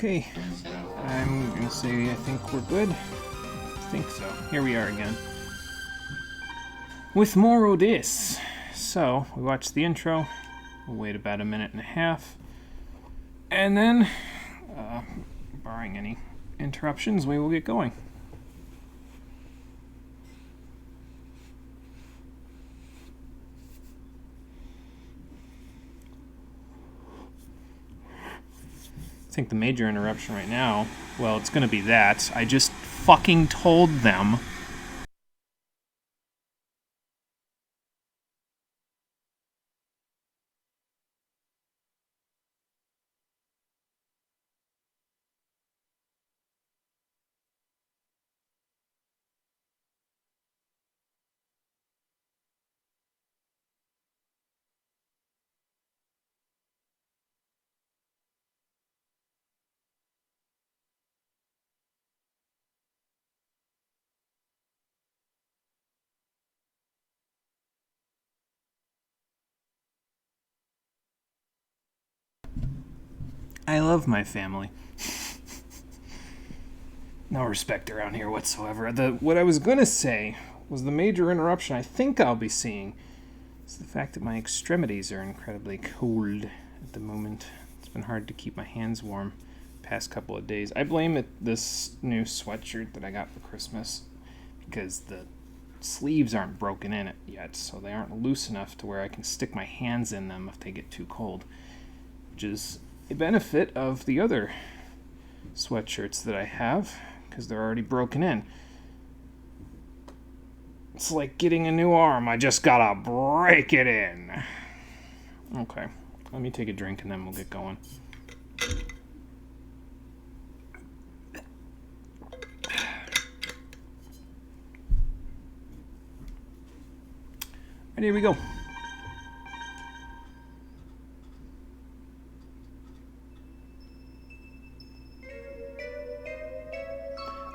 Okay, I'm gonna say I think we're good. I think so. Here we are again. With more Odis. So, we watched the intro, we'll wait about a minute and a half, and then, barring any interruptions, we will get going. I think the major interruption right now, well, it's going to be that. I just fucking told them. I love my family. No respect around here whatsoever. What I was going to say was the major interruption I think I'll be seeing is the fact that my extremities are incredibly cold at the moment. It's been hard to keep my hands warm the past couple of days. I blame this new sweatshirt that I got for Christmas because the sleeves aren't broken in it yet, so they aren't loose enough to where I can stick my hands in them if they get too cold, which is a benefit of the other sweatshirts that I have, because they're already broken in. It's like getting a new arm. I just gotta break it in. Okay, let me take a drink and then we'll get going. And here we go.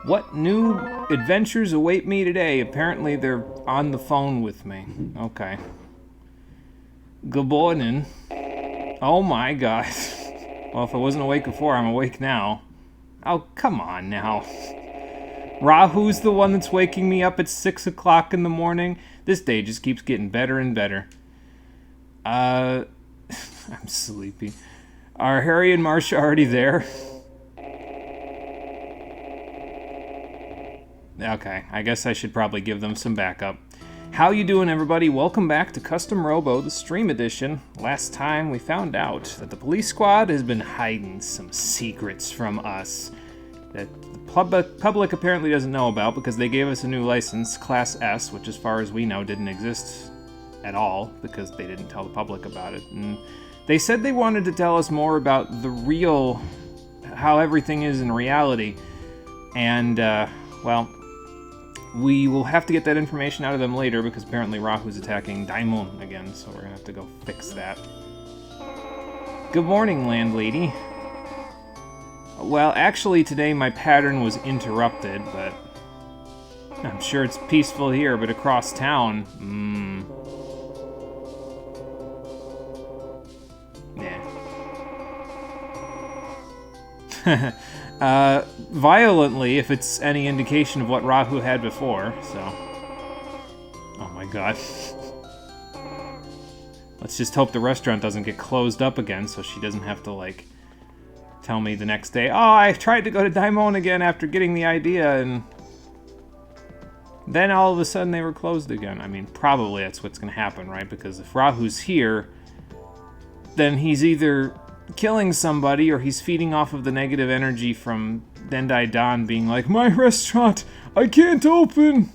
What new adventures await me today? Apparently they're on the phone with me. Okay. Good morning. Oh my god. Well, if I wasn't awake before, I'm awake now. Oh, come on now. Rahu's the one that's waking me up at 6 o'clock in the morning. This day just keeps getting better and better. I'm sleepy. Are Harry and Marcia already there? Okay, I guess I should probably give them some backup. How you doing, everybody? Welcome back to Custom Robo, the stream edition. Last time we found out that the police squad has been hiding some secrets from us that the public apparently doesn't know about because they gave us a new license, Class S, which as far as we know didn't exist at all because they didn't tell the public about it. And they said they wanted to tell us more about the real, how everything is in reality. And, well, we will have to get that information out of them later because apparently Rahu's attacking Daimon again, so we're going to have to go fix that. Good morning, landlady. Well, actually today my pattern was interrupted, but I'm sure it's peaceful here, but across town, nah. Violently, if it's any indication of what Rahu had before, so. Oh my god. Let's just hope the restaurant doesn't get closed up again so she doesn't have to, like, tell me the next day, oh, I tried to go to Daimon again after getting the idea, and then all of a sudden they were closed again. I mean, probably that's what's going to happen, right? Because if Rahu's here, then he's either killing somebody or he's feeding off of the negative energy from Dendai Dan being like, my restaurant, I can't open.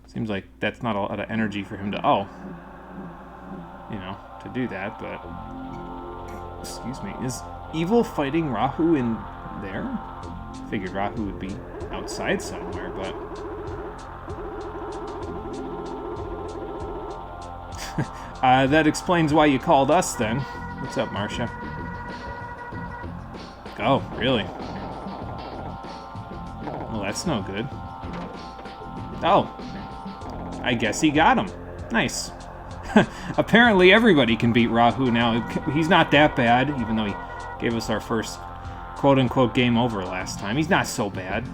Seems like that's not a lot of energy for him to, to do that, but, excuse me, is Evil fighting Rahu in there? Figured Rahu would be outside somewhere, but that explains why you called us then. What's up, Marcia? Oh, really? Well, that's no good. Oh. I guess he got him. Nice. Apparently everybody can beat Rahu now. He's not that bad, even though he gave us our first quote-unquote game over last time. He's not so bad.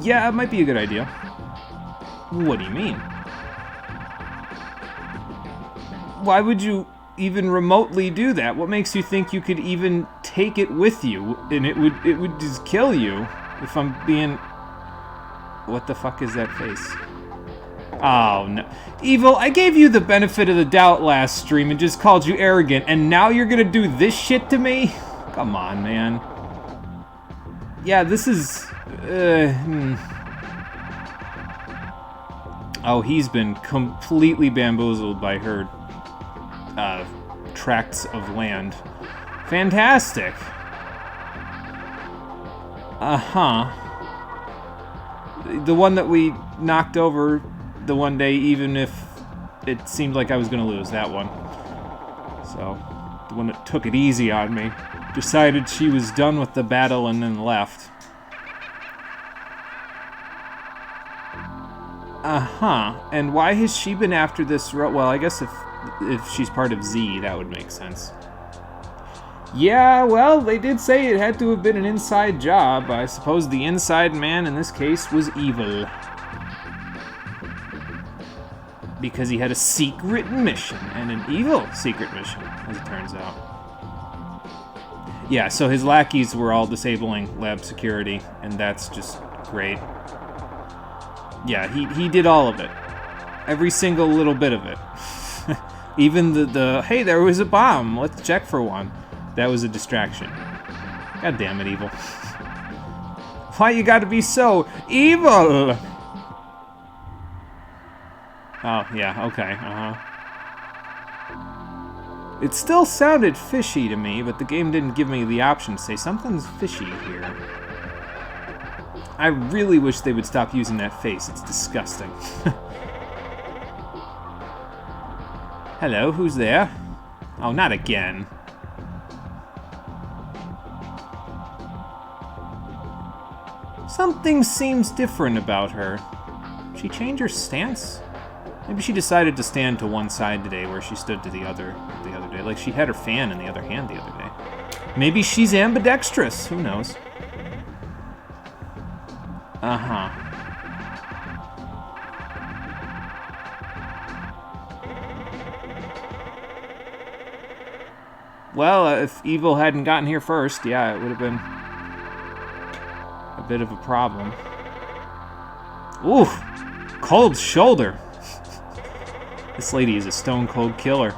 Yeah, it might be a good idea. What do you mean? Why would you even remotely do that? What makes you think you could even take it with you? And it would just kill you if I'm being... What the fuck is that face? Oh, no. Evil, I gave you the benefit of the doubt last stream and just called you arrogant, and now you're gonna do this shit to me? Come on, man. Yeah, this is... Oh, he's been completely bamboozled by her tracts of land. Fantastic. Uh-huh. The one that we knocked over the one day, even if it seemed like I was gonna lose, that one. So, the one that took it easy on me, decided she was done with the battle and then left. Uh-huh. And why has she been after this? Well, I guess if she's part of Z, that would make sense. Yeah, well, they did say it had to have been an inside job. I suppose the inside man in this case was evil. Because he had a secret mission, and an evil secret mission, as it turns out. Yeah, so his lackeys were all disabling lab security, and that's just great. Yeah, he did all of it. Every single little bit of it. Even the hey, there was a bomb, let's check for one. That was a distraction. God damn it, evil. Why you gotta be so evil? Oh, yeah, okay, uh-huh. It still sounded fishy to me, but the game didn't give me the option to say something's fishy here. I really wish they would stop using that face. It's disgusting. Hello, who's there? Oh, not again. Something seems different about her. Did she change her stance? Maybe she decided to stand to one side today where she stood to the other day. Like she had her fan in the other hand the other day. Maybe she's ambidextrous. Who knows? Uh-huh. Well, if Evil hadn't gotten here first, yeah, it would have been a bit of a problem. Ooh, cold shoulder. This lady is a stone cold killer.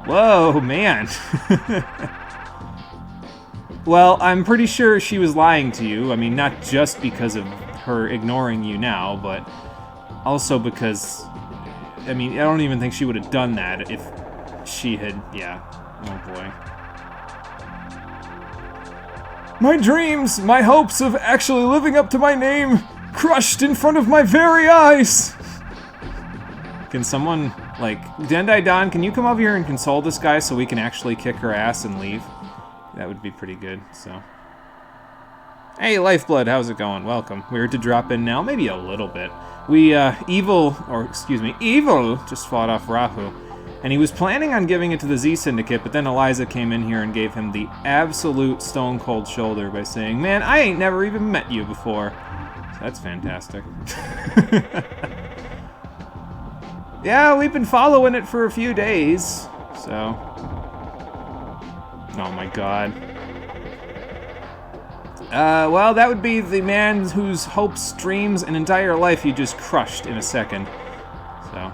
Whoa, man. Well, I'm pretty sure she was lying to you. I mean, not just because of her ignoring you now, but also because, I mean, I don't even think she would have done that if she had, yeah. Oh boy. My dreams, my hopes of actually living up to my name, crushed in front of my very eyes. Can someone, like, Dendai Don, can you come over here and console this guy so we can actually kick her ass and leave? That would be pretty good, so. Hey, Lifeblood, how's it going? Welcome. Weird to drop in now, maybe a little bit. Evil just fought off Rahu. And he was planning on giving it to the Z Syndicate, but then Eliza came in here and gave him the absolute stone cold shoulder by saying, man, I ain't never even met you before. So that's fantastic. Yeah, we've been following it for a few days, so. Oh my god. Well, that would be the man whose hopes, dreams, and entire life you just crushed in a second. So.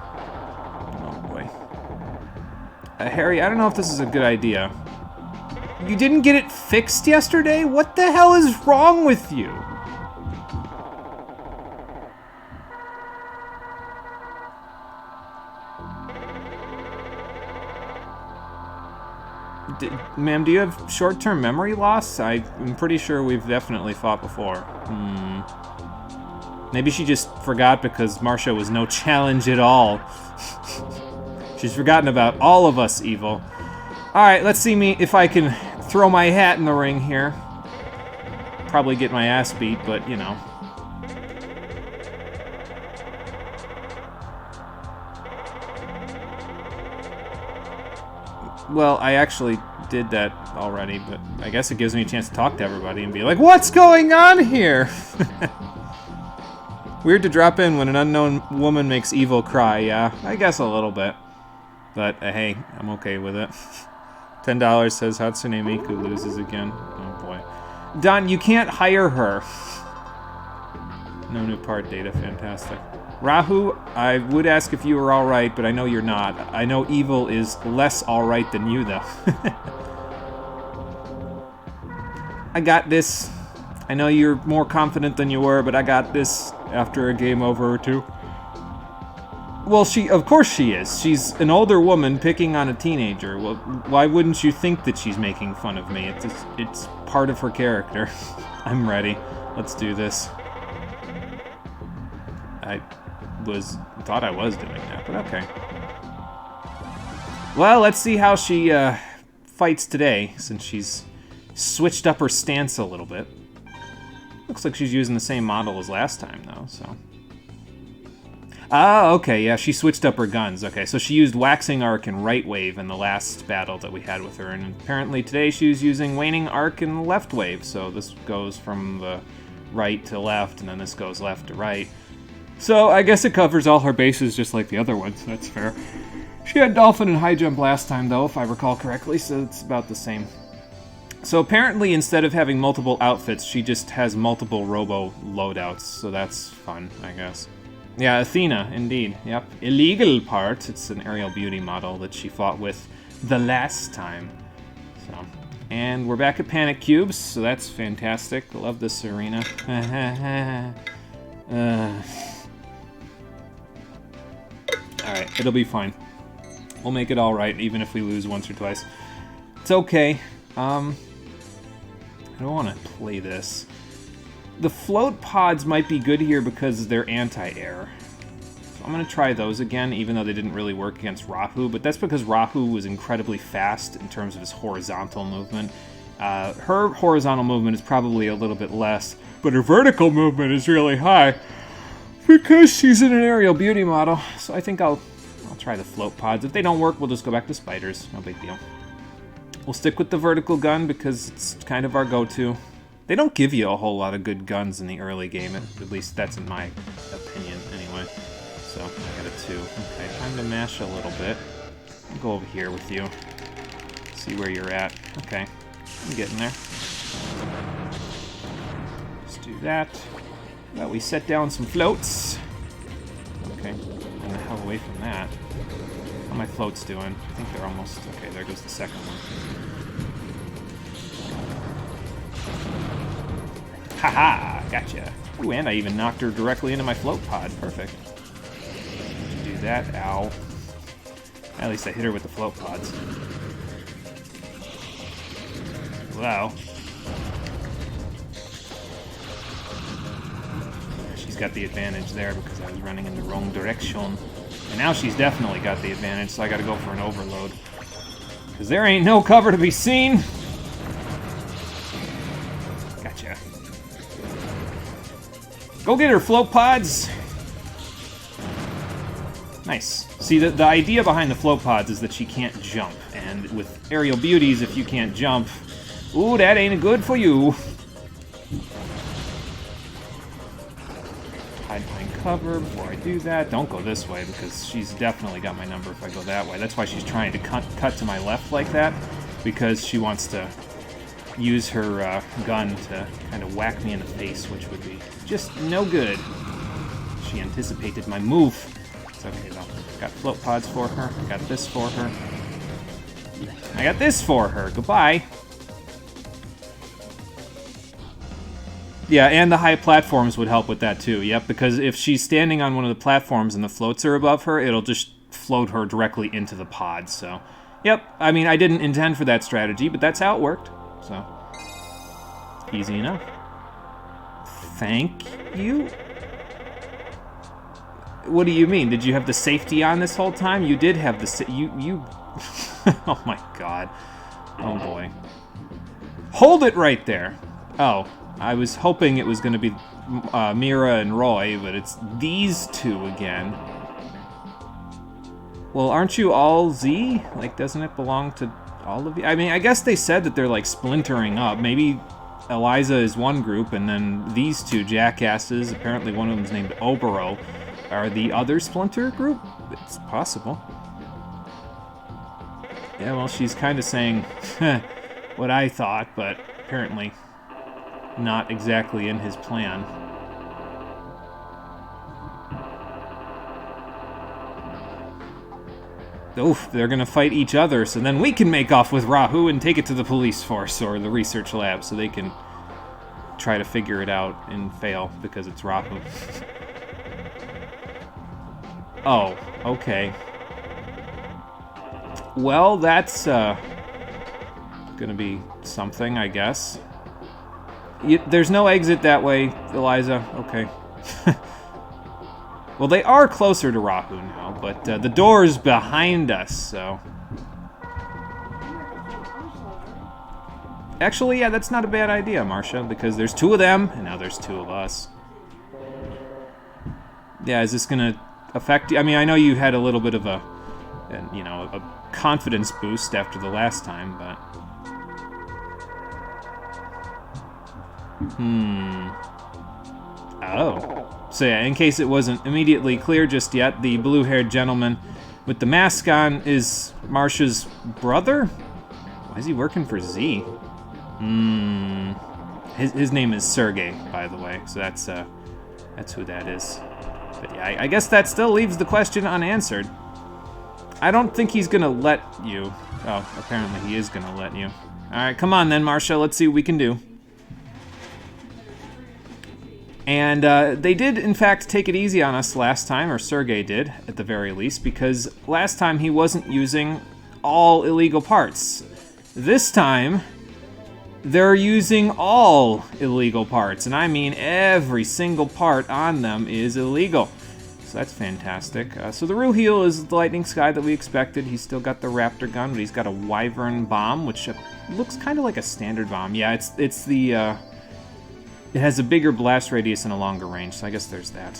Oh boy. Harry, I don't know if this is a good idea. You didn't get it fixed yesterday? What the hell is wrong with you? Ma'am, do you have short-term memory loss? I'm pretty sure we've definitely fought before. Maybe she just forgot because Marcia was no challenge at all. She's forgotten about all of us, Evil. Alright, let's see me if I can throw my hat in the ring here. Probably get my ass beat, but, you know. Well, I actually did that already, but I guess it gives me a chance to talk to everybody and be like, what's going on here? Weird to drop in when an unknown woman makes evil cry, yeah. I guess a little bit. But, hey, I'm okay with it. $10 says Hatsune Miku loses again. Oh, boy. Don, you can't hire her. No new part data, fantastic. Rahu, I would ask if you were alright, but I know you're not. I know evil is less alright than you, though. I got this. I know you're more confident than you were, but I got this after a game over or two. Well, of course she is. She's an older woman picking on a teenager. Well, why wouldn't you think that she's making fun of me? It's part of her character. I'm ready. Let's do this. I thought I was doing that, but okay. Well, let's see how she fights today, since she's switched up her stance a little bit. Looks like she's using the same model as last time, though, so... Ah, okay, yeah, she switched up her guns. Okay, so she used Waxing Arc and Right Wave in the last battle that we had with her, and apparently today she was using Waning Arc and Left Wave, so this goes from the right to left, and then this goes left to right. So I guess it covers all her bases just like the other ones, that's fair. She had Dolphin and High Jump last time, though, if I recall correctly, so it's about the same. So apparently, instead of having multiple outfits, she just has multiple Robo loadouts, so that's fun, I guess. Yeah, Athena, indeed. Yep. Illegal part. It's an aerial beauty model that she fought with the last time. So, and we're back at Panic Cubes, so that's fantastic. Love this arena. Alright, it'll be fine. We'll make it alright, even if we lose once or twice. It's okay. I don't want to play this. The float pods might be good here because they're anti-air. So I'm going to try those again, even though they didn't really work against Rahu, but that's because Rahu was incredibly fast in terms of his horizontal movement. Her horizontal movement is probably a little bit less, but her vertical movement is really high because she's in an aerial beauty model. So I think I'll try the float pods. If they don't work, we'll just go back to spiders. No big deal. We'll stick with the vertical gun because it's kind of our go-to. They don't give you a whole lot of good guns in the early game, at least that's in my opinion, anyway. So, I got a 2. Okay, time to mash a little bit. I'll go over here with you. See where you're at. Okay, I'm getting there. Let's do that. Well, we set down some floats. Okay, and the hell away from that. How are my floats doing? I think they're almost... Okay, there goes the second one. Haha, gotcha. Ooh, and I even knocked her directly into my float pod. Perfect. Do that. Ow. At least I hit her with the float pods. Wow. She's got the advantage there because I was running in the wrong direction. And now she's definitely got the advantage, so I gotta go for an overload. Because there ain't no cover to be seen. Gotcha. Go get her, float pods! Nice. See, the idea behind the float pods is that she can't jump. And with aerial beauties, if you can't jump... Ooh, that ain't good for you. Hide behind cover before I do that. Don't go this way, because she's definitely got my number if I go that way. That's why she's trying to cut to my left like that, because she wants to use her gun to kind of whack me in the face, which would be just no good. She anticipated my move. It's okay, though. Got float pods for her. I got this for her. I got this for her. Goodbye. Yeah, and the high platforms would help with that too. Yep, because if she's standing on one of the platforms and the floats are above her, it'll just float her directly into the pod. So, yep. I mean, I didn't intend for that strategy, but that's how it worked. So, easy enough. Thank you. What do you mean? Did you have the safety on this whole time? You did have the you. Oh my god. Oh boy. Hold it right there. Oh. I was hoping it was going to be Mira and Roy, but it's these two again. Well, aren't you all Z? Like, doesn't it belong to all of you? I mean, I guess they said that they're, like, splintering up. Maybe Eliza is one group, and then these two jackasses, apparently one of them's named Obero, are the other splinter group? It's possible. Yeah, well, she's kind of saying what I thought, but apparently not exactly in his plan. Oof, they're gonna fight each other, so then we can make off with Rahu and take it to the police force or the research lab so they can try to figure it out and fail because it's Rahu. Oh, okay. Well, that's gonna be something, I guess. There's no exit that way, Eliza. Okay. Well, they are closer to Rahu now, but the door's behind us, so... Actually, yeah, that's not a bad idea, Marcia, because there's two of them, and now there's two of us. Yeah, is this gonna affect you? I mean, I know you had a little bit of a confidence boost after the last time, but... Oh. So yeah, in case it wasn't immediately clear just yet, the blue-haired gentleman with the mask on is Marcia's brother? Why is he working for Z? His name is Sergey, by the way, so that's who that is. But yeah, I guess that still leaves the question unanswered. I don't think he's gonna let you. Oh, apparently he is gonna let you. Alright, come on then, Marcia, let's see what we can do. And they did, in fact, take it easy on us last time, or Sergey did, at the very least, because last time he wasn't using all illegal parts. This time, they're using all illegal parts, and I mean every single part on them is illegal. So that's fantastic. So the Ruheel is the lightning sky that we expected. He's still got the raptor gun, but he's got a wyvern bomb, which looks kind of like a standard bomb. Yeah, it's the... It has a bigger blast radius and a longer range, so I guess there's that.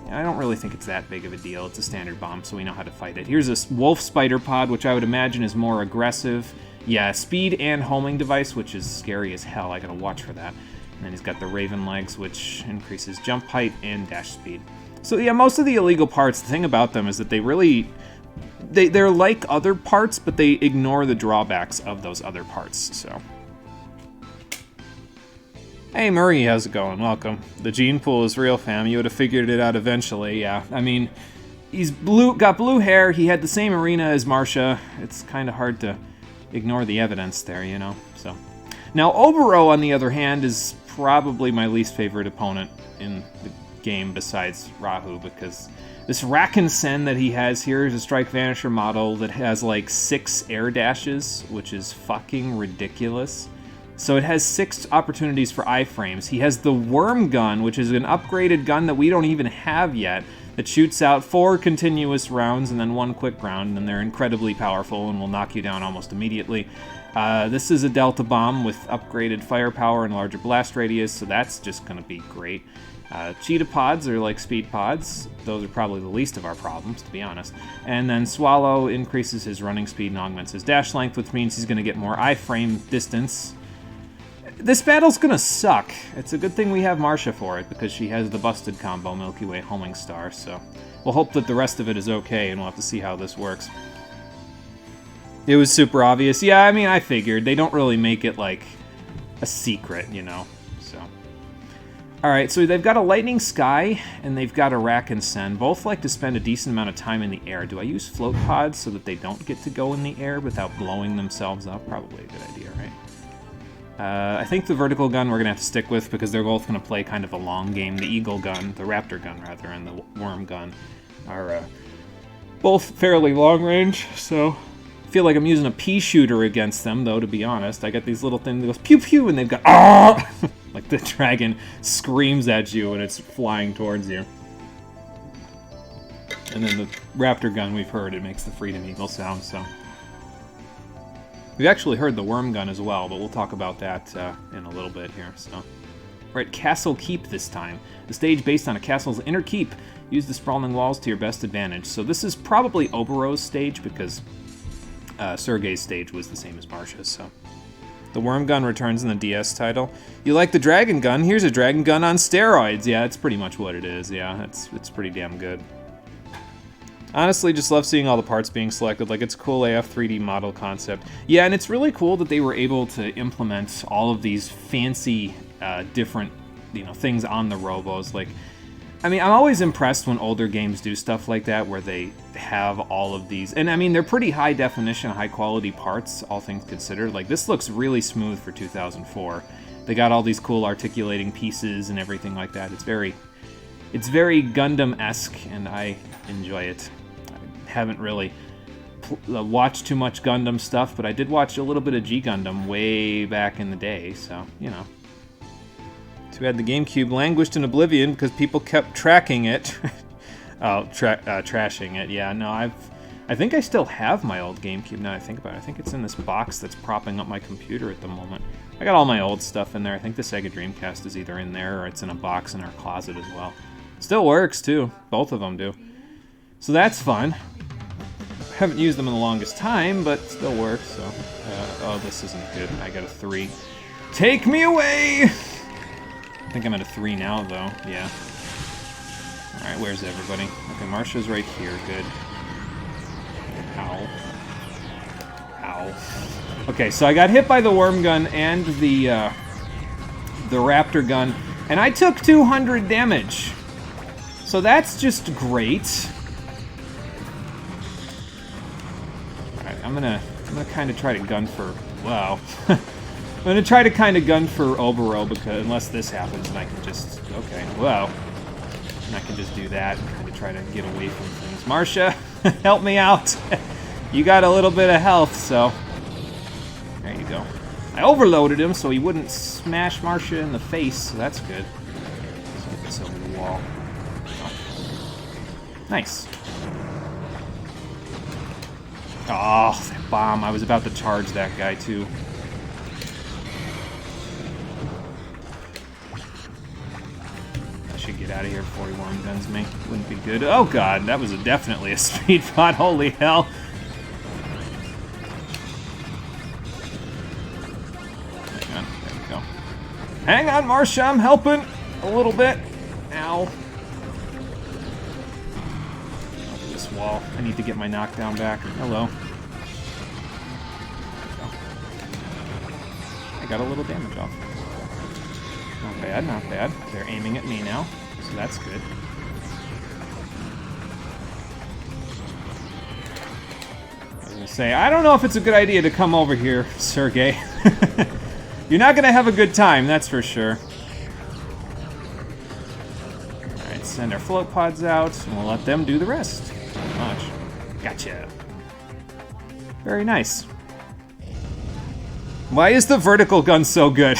I don't really think it's that big of a deal. It's a standard bomb, so we know how to fight it. Here's a wolf spider pod, which I would imagine is more aggressive. Yeah, speed and homing device, which is scary as hell. I gotta watch for that. And then he's got the raven legs, which increases jump height and dash speed. So yeah, most of the illegal parts, the thing about them is that they really... They're like other parts, but they ignore the drawbacks of those other parts, so... Hey Murray, how's it going? Welcome. The gene pool is real, fam. You would have figured it out eventually, yeah. I mean, he's got blue hair, he had the same arena as Marcia. It's kind of hard to ignore the evidence there, you know, so. Now, Obero, on the other hand, is probably my least favorite opponent in the game besides Rahu, because this Rakensen that he has here is a Strike Vanisher model that has like 6 air dashes, which is fucking ridiculous. So it has 6 opportunities for iframes. He has the worm gun, which is an upgraded gun that we don't even have yet, that shoots out 4 continuous rounds and then 1 quick round, and they're incredibly powerful and will knock you down almost immediately. This is a Delta Bomb with upgraded firepower and larger blast radius, so that's just going to be great. Cheetah pods are like speed pods. Those are probably the least of our problems, to be honest. And then Swallow increases his running speed and augments his dash length, which means he's going to get more iframe distance. This battle's gonna suck. It's a good thing we have Marcia for it, because she has the busted combo Milky Way homing star, so we'll hope that the rest of it is okay, and we'll have to see how this works. It was super obvious. Yeah, I mean, I figured. They don't really make it, like, a secret, you know, so. Alright, so they've got a Lightning Sky, and they've got a Rakensen. Both like to spend a decent amount of time in the air. Do I use float pods so that they don't get to go in the air without blowing themselves up? Probably a good idea, right? I think the vertical gun we're going to have to stick with because they're both going to play kind of a long game. The eagle gun, the raptor gun rather, and the worm gun are both fairly long range, so I feel like I'm using a pea shooter against them, though, to be honest. I got these little things that goes pew pew, and they've got ah! Like the dragon screams at you and it's flying towards you. And then the raptor gun, we've heard, it makes the Freedom Eagle sound, so... We've actually heard the worm gun as well, but we'll talk about that in a little bit here, so... We're at Castle Keep this time. The stage based on a castle's inner keep. Use the sprawling walls to your best advantage. So this is probably Obero's stage because Sergei's stage was the same as Marcia's, so. The worm gun returns in the DS title. You like the dragon gun? Here's a dragon gun on steroids. Yeah, it's pretty much what it is. Yeah, it's pretty damn good. Honestly, just love seeing all the parts being selected. Like, it's a cool AF 3D model concept. Yeah, and it's really cool that they were able to implement all of these fancy, different, things on the Robos. Like, I mean, I'm always impressed when older games do stuff like that, where they have all of these. And I mean, they're pretty high definition, high quality parts, all things considered. Like, this looks really smooth for 2004. They got all these cool articulating pieces and everything like that. It's very Gundam-esque, and I enjoy it. I haven't really watched too much Gundam stuff, but I did watch a little bit of G Gundam way back in the day, so, Too bad the GameCube languished in oblivion because people kept tracking it. Trashing it. Yeah, no, I think I still have my old GameCube now I think about it. I think it's in this box that's propping up my computer at the moment. I got all my old stuff in there. I think the Sega Dreamcast is either in there or it's in a box in our closet as well. Still works, too. Both of them do. So that's fun. Haven't used them in the longest time, but still works, so. Oh, this isn't good. I got a 3. Take me away! I think I'm at a 3 now, though. Yeah. Alright, where's everybody? Okay, Marcia's right here. Good. Ow. Ow. Okay, so I got hit by the worm gun and the raptor gun, and I took 200 damage. So that's just great. Alright, I'm gonna kind of try to gun for... Wow. I'm gonna try to kind of gun for Obero, because unless this happens, then I can just... Okay, well... And I can just do that and kind of try to get away from things. Marcia, help me out! You got a little bit of health, so... There you go. I overloaded him so he wouldn't smash Marcia in the face, so that's good. Let's get this over the wall. Oh. Nice. Oh, that bomb. I was about to charge that guy, too. I should get out of here before he worm guns me. Wouldn't be good. Oh, God. That was definitely a speed pot. Holy hell. Hang on. There we go. Hang on, Marcia. I'm helping a little bit. Ow. This wall. I need to get my knockdown back. Hello. I got a little damage off. Not bad, not bad. They're aiming at me now, so that's good. I was gonna say, I don't know if it's a good idea to come over here, Sergei. You're not gonna have a good time, that's for sure. Alright, send our float pods out, and we'll let them do the rest. Pretty much. Gotcha. Very nice. Why is the vertical gun so good?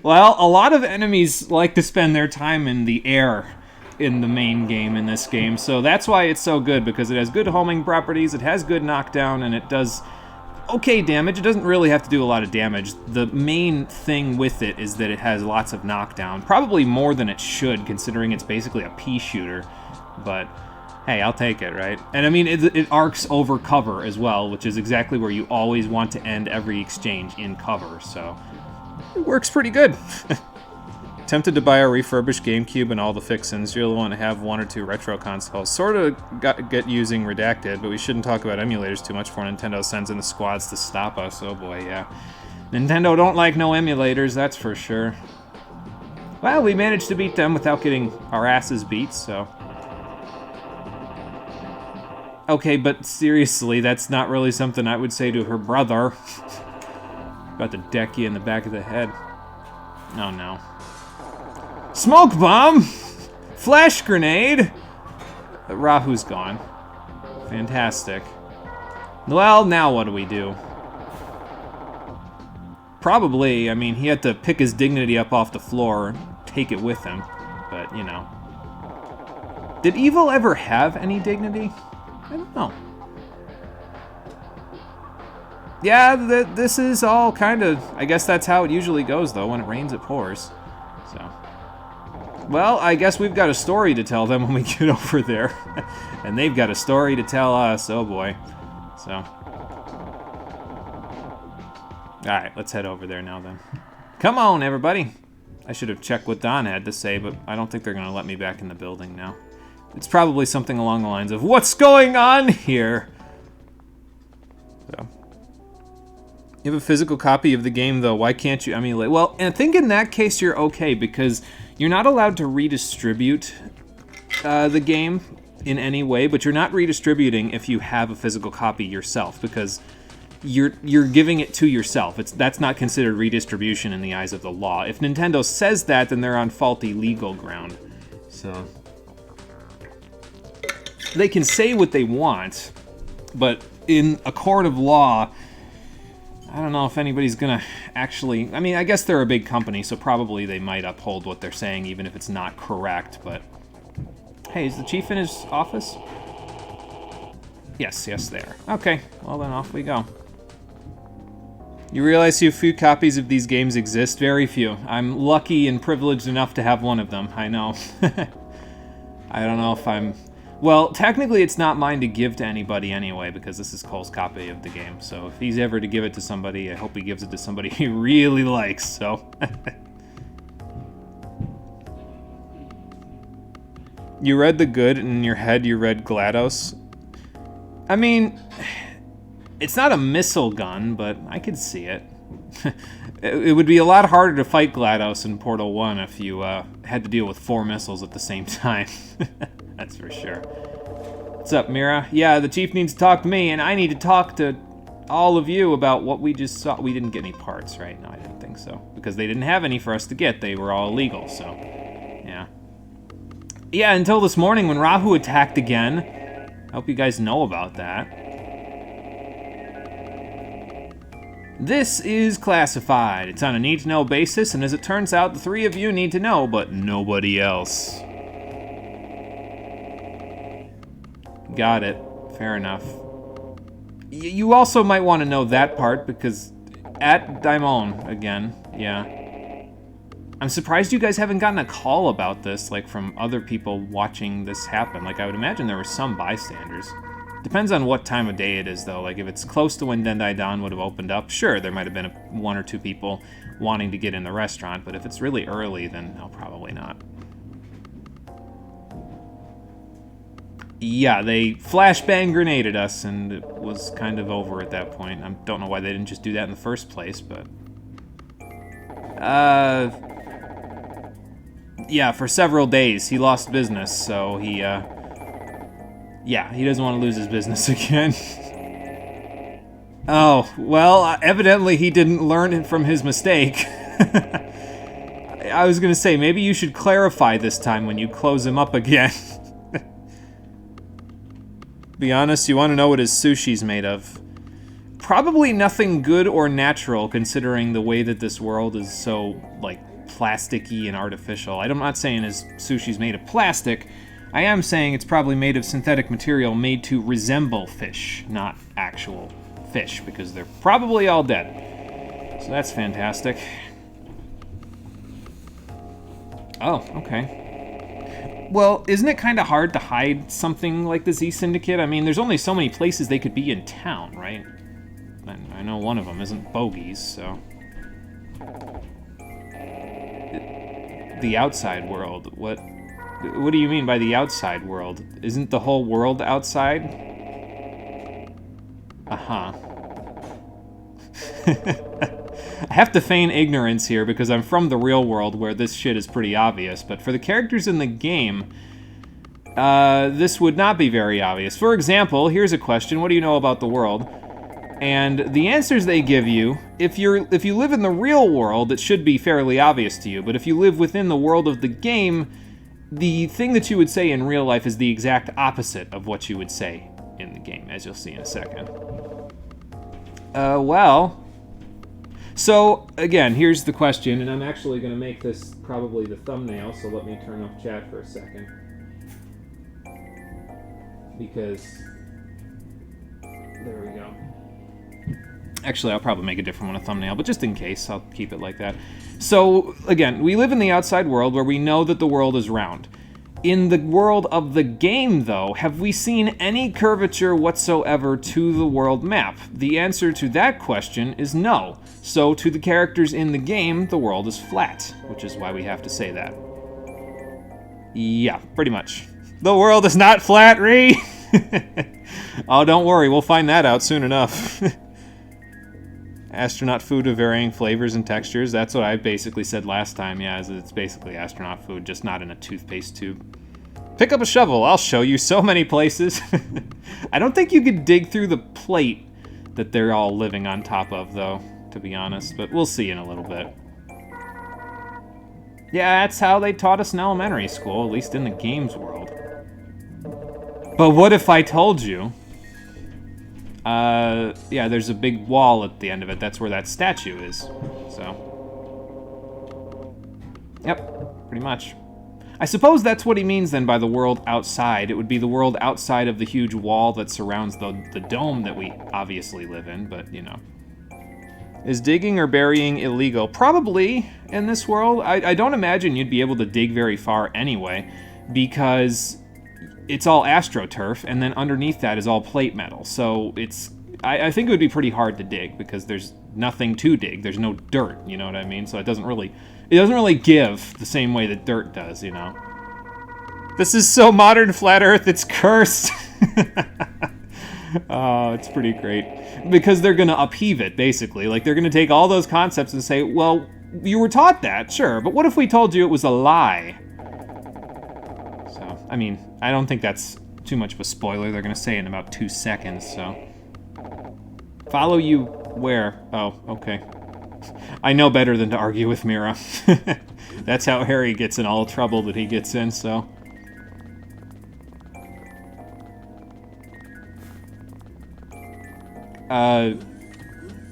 Well, a lot of enemies like to spend their time in the air in the main game in this game, so that's why it's so good, because it has good homing properties, it has good knockdown, and it does okay damage. It doesn't really have to do a lot of damage. The main thing with it is that it has lots of knockdown, probably more than it should, considering it's basically a pea shooter, but hey, I'll take it, right? And I mean, it arcs over cover as well, which is exactly where you always want to end every exchange, in cover, so it works pretty good. Tempted to buy a refurbished GameCube and all the fixins. You'll want to have 1 or 2 retro consoles. Sort of get using Redacted, but we shouldn't talk about emulators too much before Nintendo sends in the squads to stop us. Oh boy, yeah. Nintendo don't like no emulators, that's for sure. Well, we managed to beat them without getting our asses beat, so... Okay, but seriously, that's not really something I would say to her brother. About to deck you in the back of the head. Oh no. Smoke bomb! Flash grenade! Rahu's gone. Fantastic. Well, now what do we do? Probably, I mean, he had to pick his dignity up off the floor, take it with him, but, you know. Did evil ever have any dignity? I don't know. Yeah, this is all kind of... I guess that's how it usually goes, though. When it rains, it pours. So, well, I guess we've got a story to tell them when we get over there. And they've got a story to tell us, oh boy. So, alright, let's head over there now then. Come on, everybody. I should have checked what Don had to say, but I don't think they're going to let me back in the building now. It's probably something along the lines of, what's going on here? So, you have a physical copy of the game, though. Why can't you emulate? Well, I think in that case you're okay, because you're not allowed to redistribute the game in any way, but you're not redistributing if you have a physical copy yourself, because you're giving it to yourself. That's not considered redistribution in the eyes of the law. If Nintendo says that, then they're on faulty legal ground. So they can say what they want, but in a court of law, I don't know if anybody's gonna actually... I mean, I guess they're a big company, so probably they might uphold what they're saying, even if it's not correct, but... Hey, is the chief in his office? Yes, there. Okay, well then off we go. You realize how few copies of these games exist? Very few. I'm lucky and privileged enough to have one of them, I know. I don't know if I'm... Well, technically it's not mine to give to anybody anyway, because this is Cole's copy of the game, so if he's ever to give it to somebody, I hope he gives it to somebody he really likes, so... You read the good, and in your head you read GLaDOS. I mean, it's not a missile gun, but I could see it. It would be a lot harder to fight GLaDOS in Portal 1 if you had to deal with 4 missiles at the same time. That's for sure. What's up, Mira? Yeah, the chief needs to talk to me, and I need to talk to all of you about what we just saw. We didn't get any parts, right? No, I didn't think so. Because they didn't have any for us to get. They were all illegal, so... Yeah. Yeah, until this morning when Rahu attacked again. I hope you guys know about that. This is classified. It's on a need-to-know basis, and as it turns out, the 3 of you need to know, but nobody else. Got it. Fair enough. You also might want to know that part, because at Daimon, again, yeah. I'm surprised you guys haven't gotten a call about this, like, from other people watching this happen. Like, I would imagine there were some bystanders. Depends on what time of day it is, though. Like, if it's close to when Dendai Dawn would have opened up, sure, there might have been 1 or 2 people wanting to get in the restaurant, but if it's really early, then no, probably not. Yeah, they flashbang grenaded us, and it was kind of over at that point. I don't know why they didn't just do that in the first place, but... Yeah, for several days. He lost business, so he, yeah, he doesn't want to lose his business again. Oh, well, evidently he didn't learn from his mistake. I was gonna say, maybe you should clarify this time when you close him up again. Be honest, you want to know what his sushi's made of. Probably nothing good or natural, considering the way that this world is so, like, plasticky and artificial. I'm not saying his sushi's made of plastic. I am saying it's probably made of synthetic material made to resemble fish, not actual fish, because they're probably all dead. So that's fantastic. Oh, okay. Well, isn't it kind of hard to hide something like the Z Syndicate? I mean, there's only so many places they could be in town, right? I know one of them isn't Bogies, so... The outside world. What do you mean by the outside world? Isn't the whole world outside? Uh-huh. I have to feign ignorance here because I'm from the real world where this shit is pretty obvious, but for the characters in the game, this would not be very obvious. For example, here's a question: what do you know about the world? And the answers they give you, if you live in the real world, it should be fairly obvious to you, but if you live within the world of the game, the thing that you would say in real life is the exact opposite of what you would say in the game, as you'll see in a second. Well... So, again, here's the question, and I'm actually going to make this probably the thumbnail, so let me turn off chat for a second. Because... There we go. Actually, I'll probably make a different one a thumbnail, but just in case, I'll keep it like that. So, again, we live in the outside world where we know that the world is round. In the world of the game, though, have we seen any curvature whatsoever to the world map? The answer to that question is no. So, to the characters in the game, the world is flat, which is why we have to say that. Yeah, pretty much. The world is not flat, Ree! Oh, don't worry, we'll find that out soon enough. Astronaut food of varying flavors and textures. That's what I basically said last time. Yeah, it's basically astronaut food, just not in a toothpaste tube. Pick up a shovel. I'll show you so many places. I don't think you could dig through the plate that they're all living on top of, though, to be honest. But we'll see in a little bit. Yeah, that's how they taught us in elementary school, at least in the games world. But what if I told you... yeah, there's a big wall at the end of it. That's where that statue is. So. Yep, pretty much. I suppose that's what he means then by the world outside. It would be the world outside of the huge wall that surrounds the dome that we obviously live in, but, you know. Is digging or burying illegal? Probably in this world. I don't imagine you'd be able to dig very far anyway, because... it's all astroturf, and then underneath that is all plate metal. So it's, I think it would be pretty hard to dig because there's nothing to dig. There's no dirt, you know what I mean? So it doesn't really give the same way that dirt does, you know? This is so modern, Flat Earth, it's cursed. Oh, it's pretty great. Because they're gonna upheave it, basically. Like, they're gonna take all those concepts and say, well, you were taught that, sure, but what if we told you it was a lie? I mean, I don't think that's too much of a spoiler. They're going to say it in about 2 seconds, so... Follow you where? Oh, okay. I know better than to argue with Mira. That's how Harry gets in all the trouble that he gets in, so...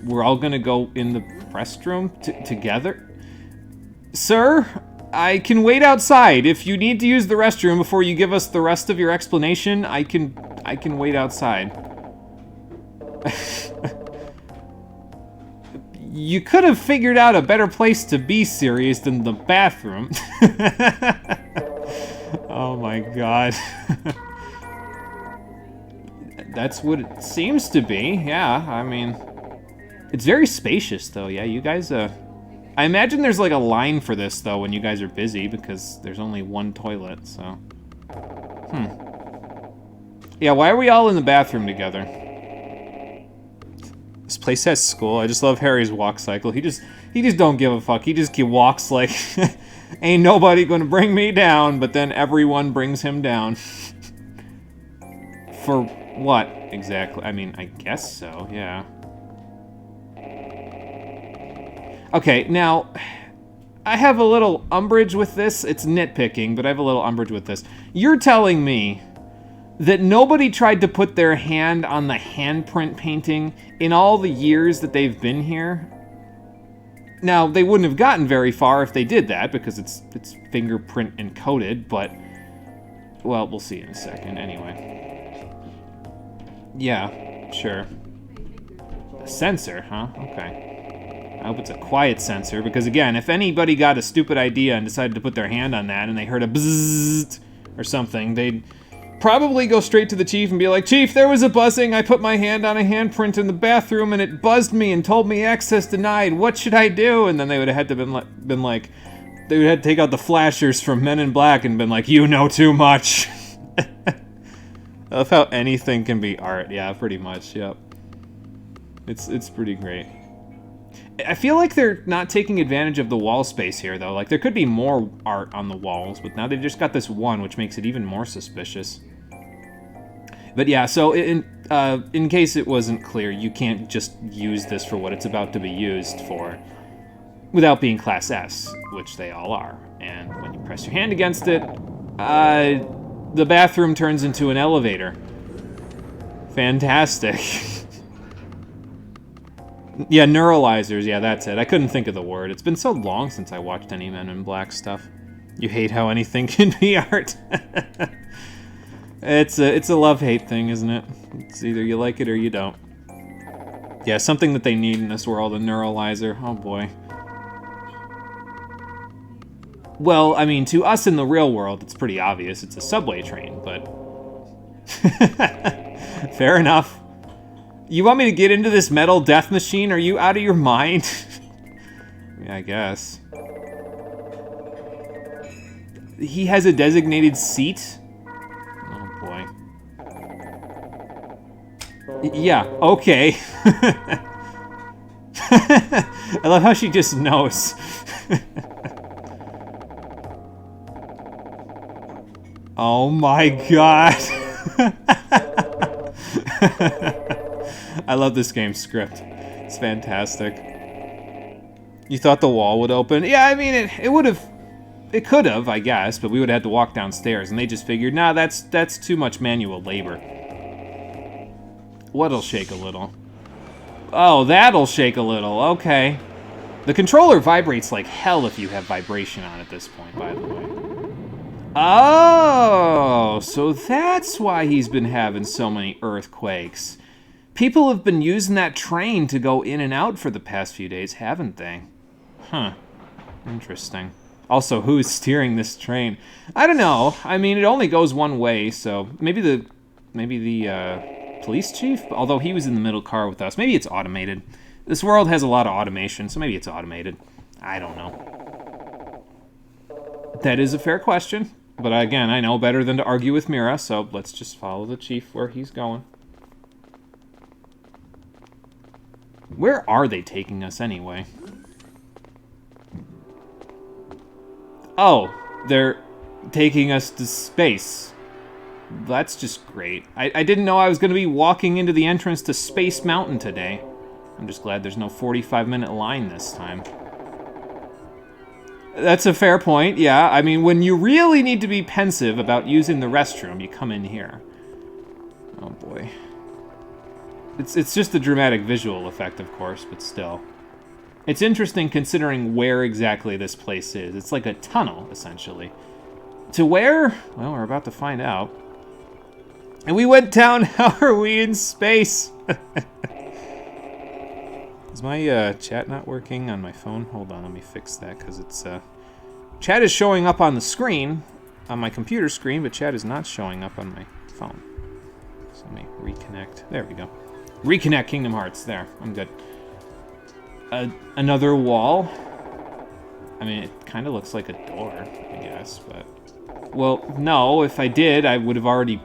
We're all going to go in the restroom together? Sir? I can wait outside. If you need to use the restroom before you give us the rest of your explanation, I can wait outside. You could have figured out a better place to be serious than the bathroom. Oh my god. That's what it seems to be, yeah, I mean... It's very spacious, though, yeah, you guys, I imagine there's like a line for this, though, when you guys are busy, because there's only one toilet, so... Yeah, why are we all in the bathroom together? This place has school. I just love Harry's walk cycle. He just don't give a fuck. He walks like, ain't nobody gonna bring me down, but then everyone brings him down. For what, exactly? I mean, I guess so, yeah. Okay, now, I have a little umbrage with this. It's nitpicking, but I have a little umbrage with this. You're telling me that nobody tried to put their hand on the handprint painting in all the years that they've been here? Now, they wouldn't have gotten very far if they did that, because it's fingerprint encoded, but... Well, we'll see in a second, anyway. Yeah, sure. A sensor, huh? Okay. I hope it's a quiet sensor, because again, if anybody got a stupid idea and decided to put their hand on that and they heard a bzzzt or something, they'd probably go straight to the chief and be like, Chief, there was a buzzing, I put my hand on a handprint in the bathroom and it buzzed me and told me access denied, what should I do? And then they would have had to been like, they would have to take out the flashers from Men in Black and been like, you know too much. I love how anything can be art, yeah, pretty much, yep. It's pretty great. I feel like they're not taking advantage of the wall space here, though. Like, there could be more art on the walls, but now they've just got this one, which makes it even more suspicious. But yeah, so in case it wasn't clear, you can't just use this for what it's about to be used for without being Class S, which they all are. And when you press your hand against it, the bathroom turns into an elevator. Fantastic. Yeah, neuralizers, yeah, that's it. I couldn't think of the word. It's been so long since I watched any Men in Black stuff. You hate how anything can be art. It's a love-hate thing, isn't it? It's either you like it or you don't. Yeah, something that they need in this world, a neuralizer. Oh boy. Well, I mean, to us in the real world, it's pretty obvious. It's a subway train, but... Fair enough. You want me to get into this metal death machine? Are you out of your mind? Yeah, I guess. He has a designated seat? Oh, boy. Yeah, okay. I love how she just knows. Oh my god. I love this game's script. It's fantastic. You thought the wall would open? Yeah, I mean, it would have... It could have, I guess, but we would have had to walk downstairs, and they just figured, nah, that's too much manual labor. What'll shake a little? Oh, that'll shake a little, okay. The controller vibrates like hell if you have vibration on at this point, by the way. Oh, so that's why he's been having so many earthquakes. People have been using that train to go in and out for the past few days, haven't they? Huh. Interesting. Also, who's steering this train? I don't know. I mean, it only goes one way, so maybe the police chief? Although he was in the middle car with us. Maybe it's automated. This world has a lot of automation, so maybe it's automated. I don't know. That is a fair question. But again, I know better than to argue with Mira, so let's just follow the chief where he's going. Where are they taking us anyway? Oh, they're taking us to space. That's just great. I didn't know I was going to be walking into the entrance to Space Mountain today. I'm just glad there's no 45-minute line this time. That's a fair point, yeah. I mean, when you really need to be pensive about using the restroom, you come in here. Oh boy. It's just a dramatic visual effect, of course, but still. It's interesting considering where exactly this place is. It's like a tunnel, essentially. To where? Well, we're about to find out. And we went down. How are we in space? Is my chat not working on my phone? Hold on, let me fix that, because it's... Chat is showing up on the screen, on my computer screen, but chat is not showing up on my phone. So let me reconnect. There we go. Reconnect Kingdom Hearts. There, I'm good. Another wall. I mean, it kind of looks like a door, I guess, but... Well, no, if I did, I would have already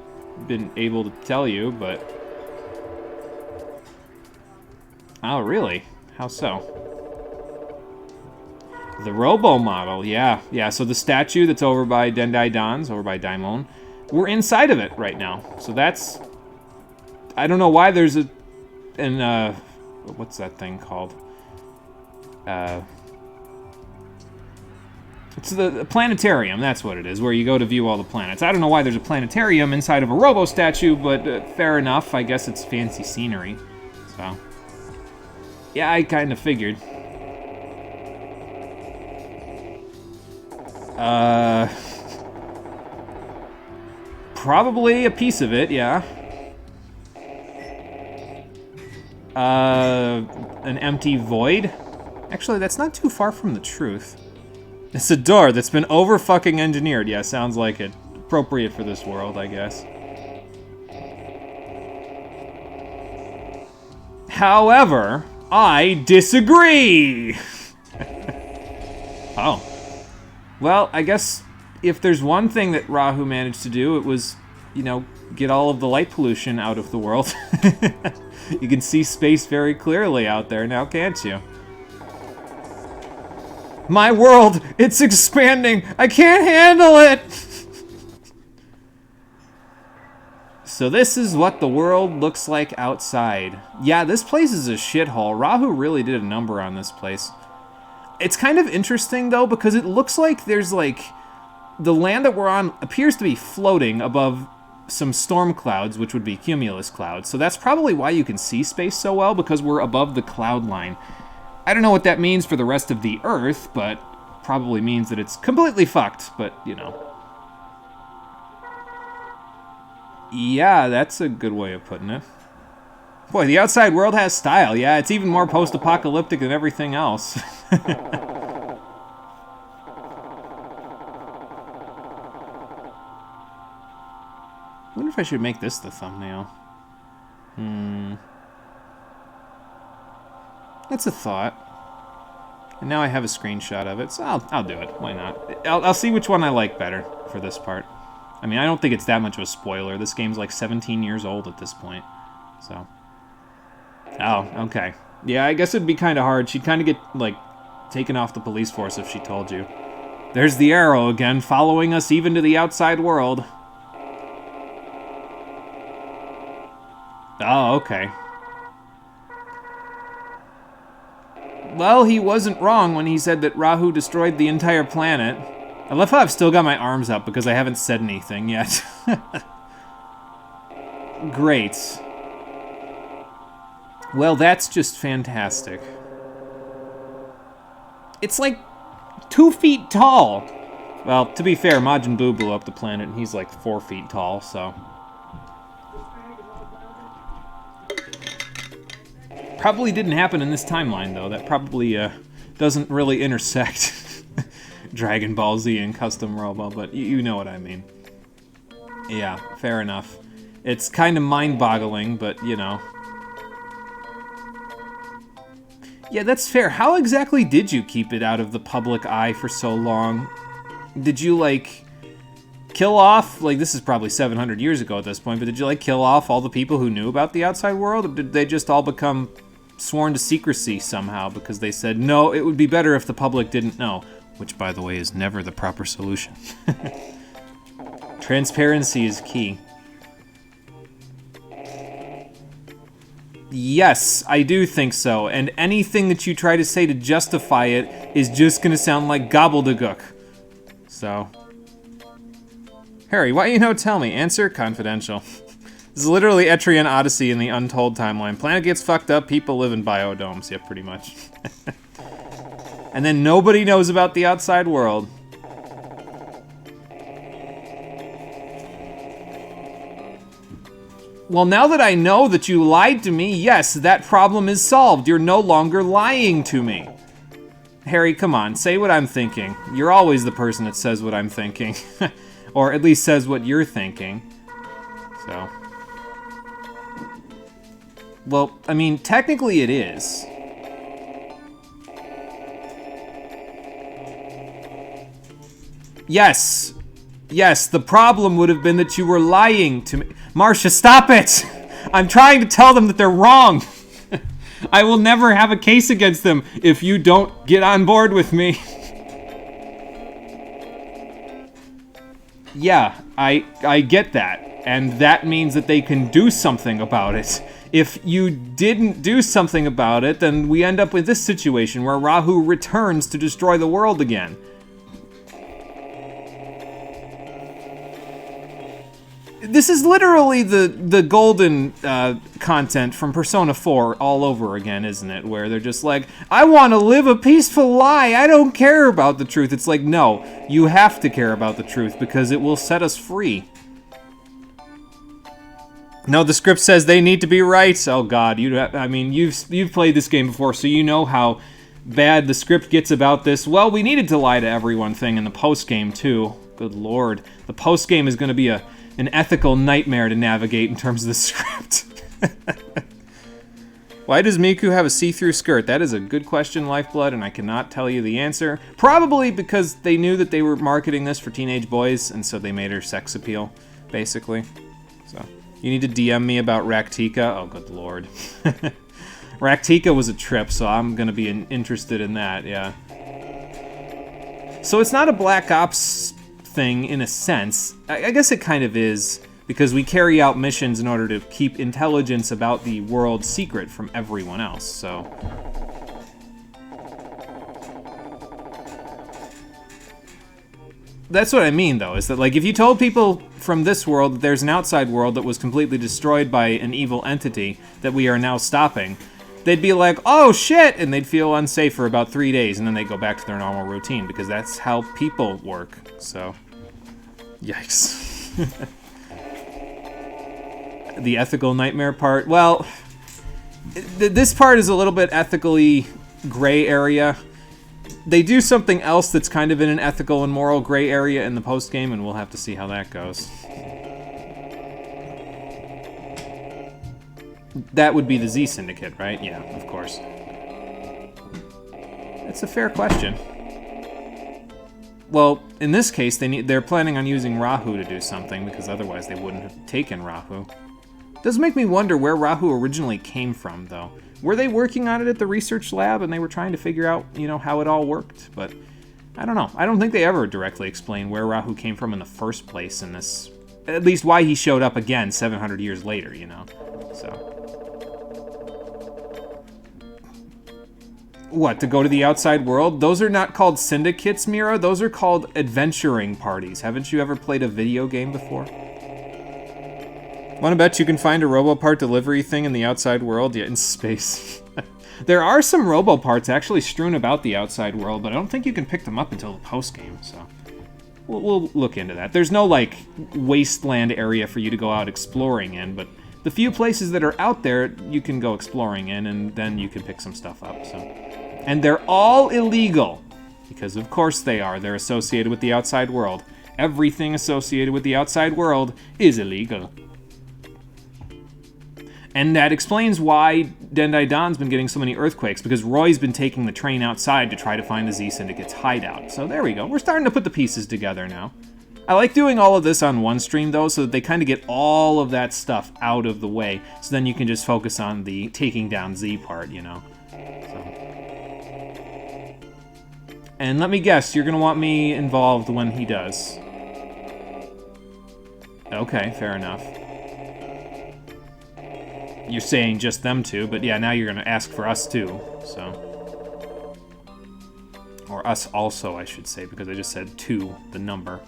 been able to tell you, but... Oh, really? How so? The Robo model, yeah. Yeah, so the statue that's over by Dendai Don's, over by Daimon, we're inside of it right now. So that's... I don't know why there's what's that thing called? It's the planetarium, that's what it is, where you go to view all the planets. I don't know why there's a planetarium inside of a Robo statue, but fair enough. I guess it's fancy scenery. So, yeah, I kind of figured. Probably a piece of it, yeah. An empty void? Actually, that's not too far from the truth. It's a door that's been over-fucking-engineered. Yeah, sounds like it. Appropriate for this world, I guess. However, I disagree! Oh. Well, I guess if there's one thing that Rahu managed to do, it was, you know, get all of the light pollution out of the world. You can see space very clearly out there now, can't you? My world, it's expanding. I can't handle it. So this is what the world looks like outside. Yeah, this place is a shithole. Rahu really did a number on this place. It's kind of interesting, though, because it looks like there's, like... The land that we're on appears to be floating above some storm clouds, which would be cumulus clouds. So that's probably why you can see space so well, because we're above the cloud line. I don't know what that means for the rest of the Earth, but probably means that it's completely fucked, but, you know. Yeah, that's a good way of putting it. Boy, the outside world has style. Yeah, it's even more post-apocalyptic than everything else. I wonder if I should make this the thumbnail. That's a thought. And now I have a screenshot of it, so I'll do it. Why not? I'll see which one I like better for this part. I mean, I don't think it's that much of a spoiler. This game's like 17 years old at this point, so... Oh, okay. Yeah, I guess it'd be kind of hard. She'd kind of get, like, taken off the police force if she told you. There's the arrow again, following us even to the outside world. Oh, okay. Well, he wasn't wrong when he said that Rahu destroyed the entire planet. I love how I've still got my arms up because I haven't said anything yet. Great. Well, that's just fantastic. It's like 2 feet tall. Well, to be fair, Majin Buu blew up the planet and he's like 4 feet tall, so... Probably didn't happen in this timeline, though. That probably doesn't really intersect Dragon Ball Z and Custom Robo, but you know what I mean. Yeah, fair enough. It's kind of mind-boggling, but, you know. Yeah, that's fair. How exactly did you keep it out of the public eye for so long? Did you, like, kill off, like, this is probably 700 years ago at this point, but did you, like, kill off all the people who knew about the outside world? Or did they just all become sworn to secrecy somehow because they said, no, it would be better if the public didn't know? Which, by the way, is never the proper solution. Transparency is key. Yes, I do think so, and anything that you try to say to justify it is just gonna sound like gobbledygook. So... Harry, why you no tell me? Answer confidential. This is literally Etrian Odyssey in the Untold timeline. Planet gets fucked up, people live in biodomes. Yeah, pretty much. And then nobody knows about the outside world. Well, now that I know that you lied to me, yes, that problem is solved. You're no longer lying to me. Harry, come on, say what I'm thinking. You're always the person that says what I'm thinking. Or at least says what you're thinking. So... Well, I mean, technically it is. Yes. Yes, the problem would have been that you were lying to me. Marcia, stop it! I'm trying to tell them that they're wrong. I will never have a case against them if you don't get on board with me. Yeah, I get that. And that means that they can do something about it. If you didn't do something about it, then we end up with this situation where Rahu returns to destroy the world again. This is literally the golden content from Persona 4 all over again, isn't it? Where they're just like, I want to live a peaceful lie, I don't care about the truth. It's like, no, you have to care about the truth because it will set us free. No, the script says they need to be right. Oh God, I mean, you've played this game before, so you know how bad the script gets about this. Well, we needed to lie to everyone thing in the post-game too. Good Lord, the post-game is going to be an ethical nightmare to navigate in terms of the script. Why does Miku have a see-through skirt? That is a good question, Lifeblood, and I cannot tell you the answer. Probably because they knew that they were marketing this for teenage boys, and so they made her sex appeal, basically. So. You need to DM me about Raktika. Oh, good Lord. Raktika was a trip, so I'm going to be interested in that, yeah. So it's not a Black Ops thing in a sense. I guess it kind of is, because we carry out missions in order to keep intelligence about the world secret from everyone else, so... That's what I mean, though, is that, like, if you told people from this world that there's an outside world that was completely destroyed by an evil entity that we are now stopping, they'd be like, oh, shit, and they'd feel unsafe for about 3 days, and then they'd go back to their normal routine, because that's how people work, so... Yikes. The ethical nightmare part, well... This part is a little bit ethically gray area. They do something else that's kind of in an ethical and moral gray area in the post-game, and we'll have to see how that goes. That would be the Z Syndicate, right? Yeah, of course. It's a fair question. Well, in this case, they're planning on using Rahu to do something, because otherwise they wouldn't have taken Rahu. Does make me wonder where Rahu originally came from, though. Were they working on it at the research lab, and they were trying to figure out, you know, how it all worked? But I don't know. I don't think they ever directly explain where Rahu came from in the first place in this. At least why he showed up again 700 years later, you know. So. What, to go to the outside world? Those are not called syndicates, Mira. Those are called adventuring parties. Haven't you ever played a video game before? Wanna bet you can find a Robo part delivery thing in the outside world? Yeah, in space. There are some Robo parts actually strewn about the outside world, but I don't think you can pick them up until the post-game, so... We'll look into that. There's no, like, wasteland area for you to go out exploring in, but the few places that are out there, you can go exploring in, and then you can pick some stuff up, so... And they're all illegal, because of course they are. They're associated with the outside world. Everything associated with the outside world is illegal. And that explains why Dendai Don's been getting so many earthquakes, because Roy's been taking the train outside to try to find the Z Syndicate's hideout. So there we go. We're starting to put the pieces together now. I like doing all of this on one stream, though, so that they kind of get all of that stuff out of the way, so then you can just focus on the taking down Z part, you know. So. And let me guess, you're going to want me involved when he does. Okay, fair enough. You're saying just them two, but yeah, now you're going to ask for us too, so. Or us also, I should say, because I just said two, the number,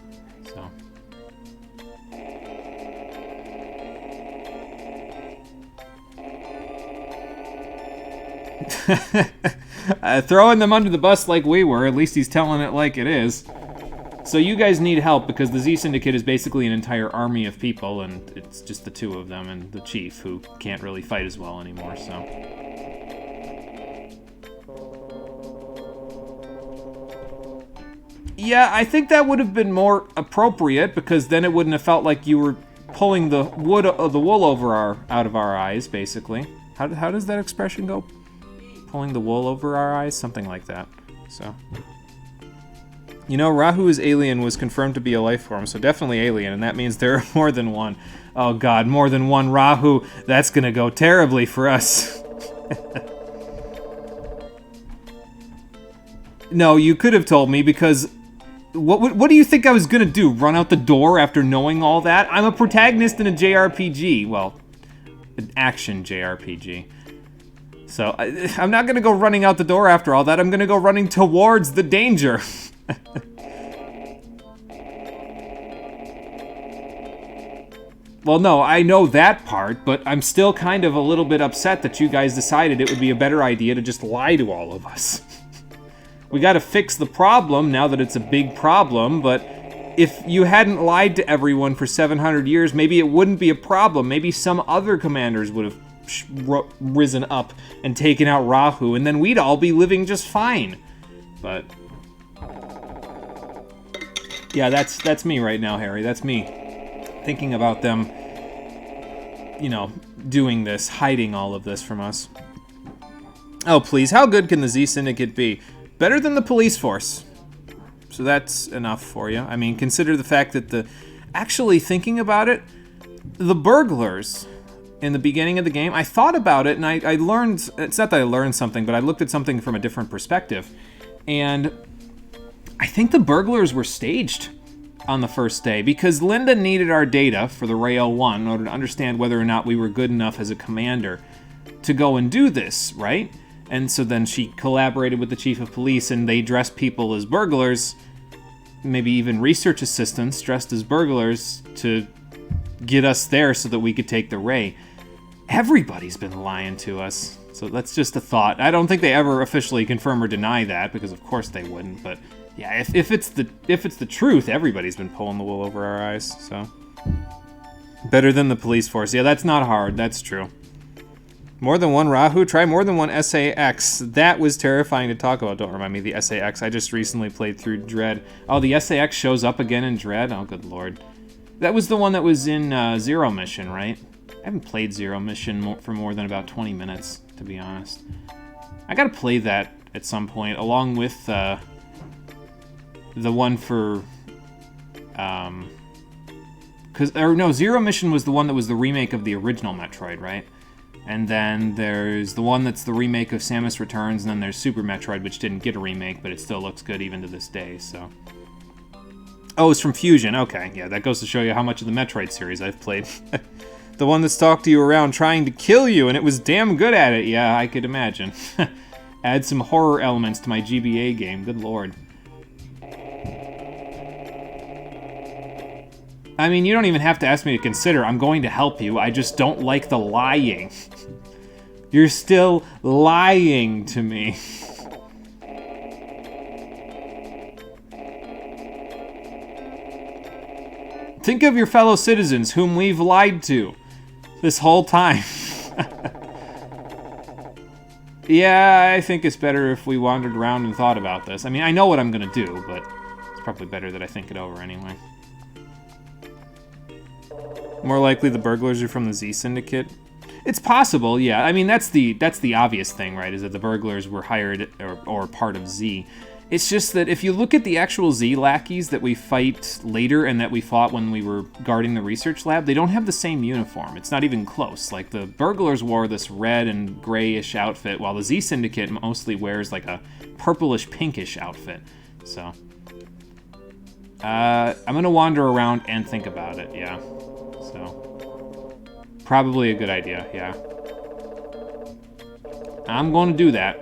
so. Throwing them under the bus like we were, at least he's telling it like it is. So you guys need help because the Z Syndicate is basically an entire army of people, and it's just the two of them and the chief who can't really fight as well anymore, so. Yeah, I think that would have been more appropriate because then it wouldn't have felt like you were pulling the wool over out of our eyes, basically. How does that expression go? Pulling the wool over our eyes? Something like that. So. You know, Rahu's alien was confirmed to be a life form, so definitely alien, and that means there are more than one. Oh god, more than one Rahu. That's gonna go terribly for us. No, you could have told me because... What do you think I was gonna do? Run out the door after knowing all that? I'm a protagonist in a JRPG. Well, an action JRPG. So, I'm not gonna go running out the door after all that. I'm gonna go running towards the danger. Well, no, I know that part, but I'm still kind of a little bit upset that you guys decided it would be a better idea to just lie to all of us. We gotta fix the problem now that it's a big problem, but if you hadn't lied to everyone for 700 years, maybe it wouldn't be a problem. Maybe some other commanders would have risen up and taken out Rahu, and then we'd all be living just fine. But... yeah, that's me right now, Harry. That's me. Thinking about them, you know, doing this, hiding all of this from us. Oh, please, how good can the Z Syndicate be? Better than the police force. So that's enough for you. I mean, consider the fact that actually thinking about it, the burglars in the beginning of the game, I thought about it and I learned, it's not that I learned something, but I looked at something from a different perspective. And I think the burglars were staged on the first day because Linda needed our data for the Rail 1 in order to understand whether or not we were good enough as a commander to go and do this, right? And so then she collaborated with the chief of police and they dressed people as burglars, maybe even research assistants dressed as burglars to get us there so that we could take the Ray. Everybody's been lying to us. So that's just a thought. I don't think they ever officially confirm or deny that because of course they wouldn't, but yeah, if it's the truth, everybody's been pulling the wool over our eyes, so. Better than the police force. Yeah, that's not hard, that's true. More than one Rahu? Try more than one SAX. That was terrifying to talk about. Don't remind me of the SAX. I just recently played through Dread. Oh, the SAX shows up again in Dread? Oh, good lord. That was the one that was in Zero Mission, right? I haven't played Zero Mission for more than about 20 minutes, to be honest. I gotta play that at some point, along with the one for... Zero Mission was the one that was the remake of the original Metroid, right? And then there's the one that's the remake of Samus Returns, and then there's Super Metroid, which didn't get a remake, but it still looks good even to this day, so... Oh, it's from Fusion. Okay, yeah, that goes to show you how much of the Metroid series I've played. The one that stalked you around trying to kill you, and it was damn good at it. Yeah, I could imagine. Add some horror elements to my GBA game. Good lord. I mean, you don't even have to ask me to consider. I'm going to help you. I just don't like the lying. You're still lying to me. Think of your fellow citizens whom we've lied to this whole time. Yeah, I think it's better if we wandered around and thought about this. I mean, I know what I'm gonna do, but it's probably better that I think it over anyway. More likely the burglars are from the Z Syndicate. It's possible, yeah. I mean, that's the obvious thing, right? Is that the burglars were hired or part of Z. It's just that if you look at the actual Z lackeys that we fight later and that we fought when we were guarding the research lab, they don't have the same uniform. It's not even close. Like, the burglars wore this red and grayish outfit, while the Z Syndicate mostly wears like a purplish pinkish outfit. So, I'm gonna wander around and think about it, yeah. So, probably a good idea, yeah. I'm gonna do that.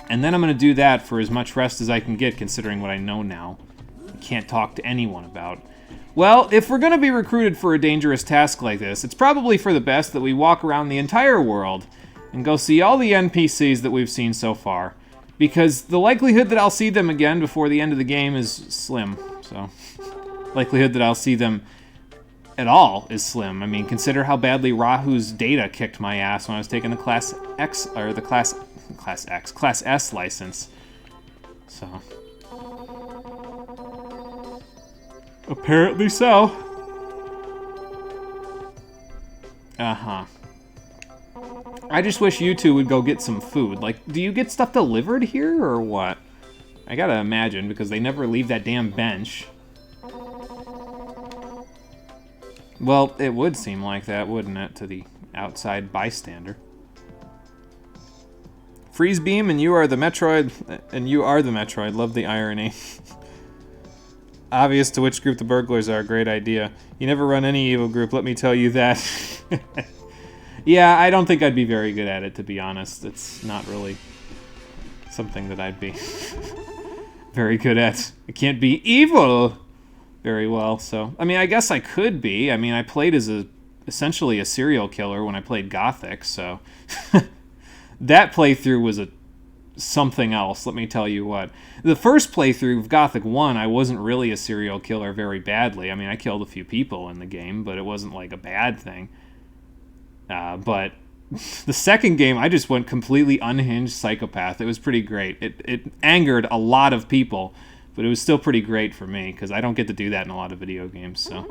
And then I'm going to do that for as much rest as I can get, considering what I know now. I can't talk to anyone about. Well, if we're going to be recruited for a dangerous task like this, it's probably for the best that we walk around the entire world and go see all the NPCs that we've seen so far. Because the likelihood that I'll see them again before the end of the game is slim. So, likelihood that I'll see them at all is slim. I mean, consider how badly Rahu's data kicked my ass when I was taking the Class X, or the Class S license. So. Apparently so. Uh-huh. I just wish you two would go get some food. Like, do you get stuff delivered here, or what? I gotta imagine, because they never leave that damn bench. Well, it would seem like that, wouldn't it, to the outside bystander. Freeze beam, and you are the Metroid, Love the irony. Obvious to which group the burglars are, great idea. You never run any evil group, let me tell you that. Yeah, I don't think I'd be very good at it, to be honest. It's not really something that I'd be very good at. I can't be evil very well, so... I mean, I guess I could be. I mean, I played as essentially a serial killer when I played Gothic, so... That playthrough was something else, let me tell you what. The first playthrough of Gothic 1, I wasn't really a serial killer very badly. I mean, I killed a few people in the game, but it wasn't like a bad thing. But the second game, I just went completely unhinged psychopath. It was pretty great. It angered a lot of people, but it was still pretty great for me, because I don't get to do that in a lot of video games, so...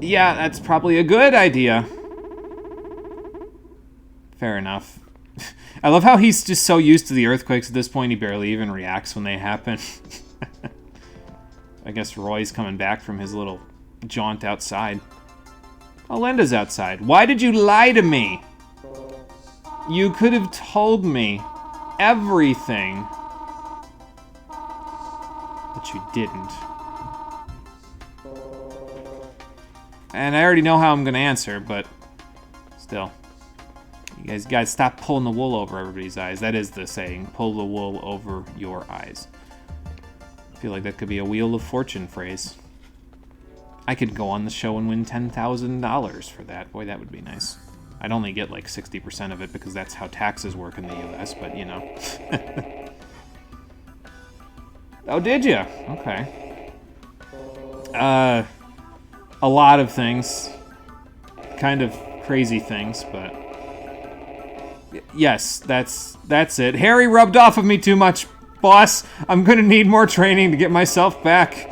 Yeah, that's probably a good idea. Fair enough. I love how he's just so used to the earthquakes at this point, he barely even reacts when they happen. I guess Roy's coming back from his little jaunt outside. Oh, Linda's outside. Why did you lie to me? You could have told me everything. But you didn't. And I already know how I'm going to answer, but still. You guys gotta stop pulling the wool over everybody's eyes. That is the saying, pull the wool over your eyes. I feel like that could be a Wheel of Fortune phrase. I could go on the show and win $10,000 for that. Boy, that would be nice. I'd only get like 60% of it because that's how taxes work in the US, but you know. Oh, did you? Okay. A lot of things. kind of crazy things, but... Yes, that's it. Harry rubbed off of me too much, boss. I'm gonna need more training to get myself back.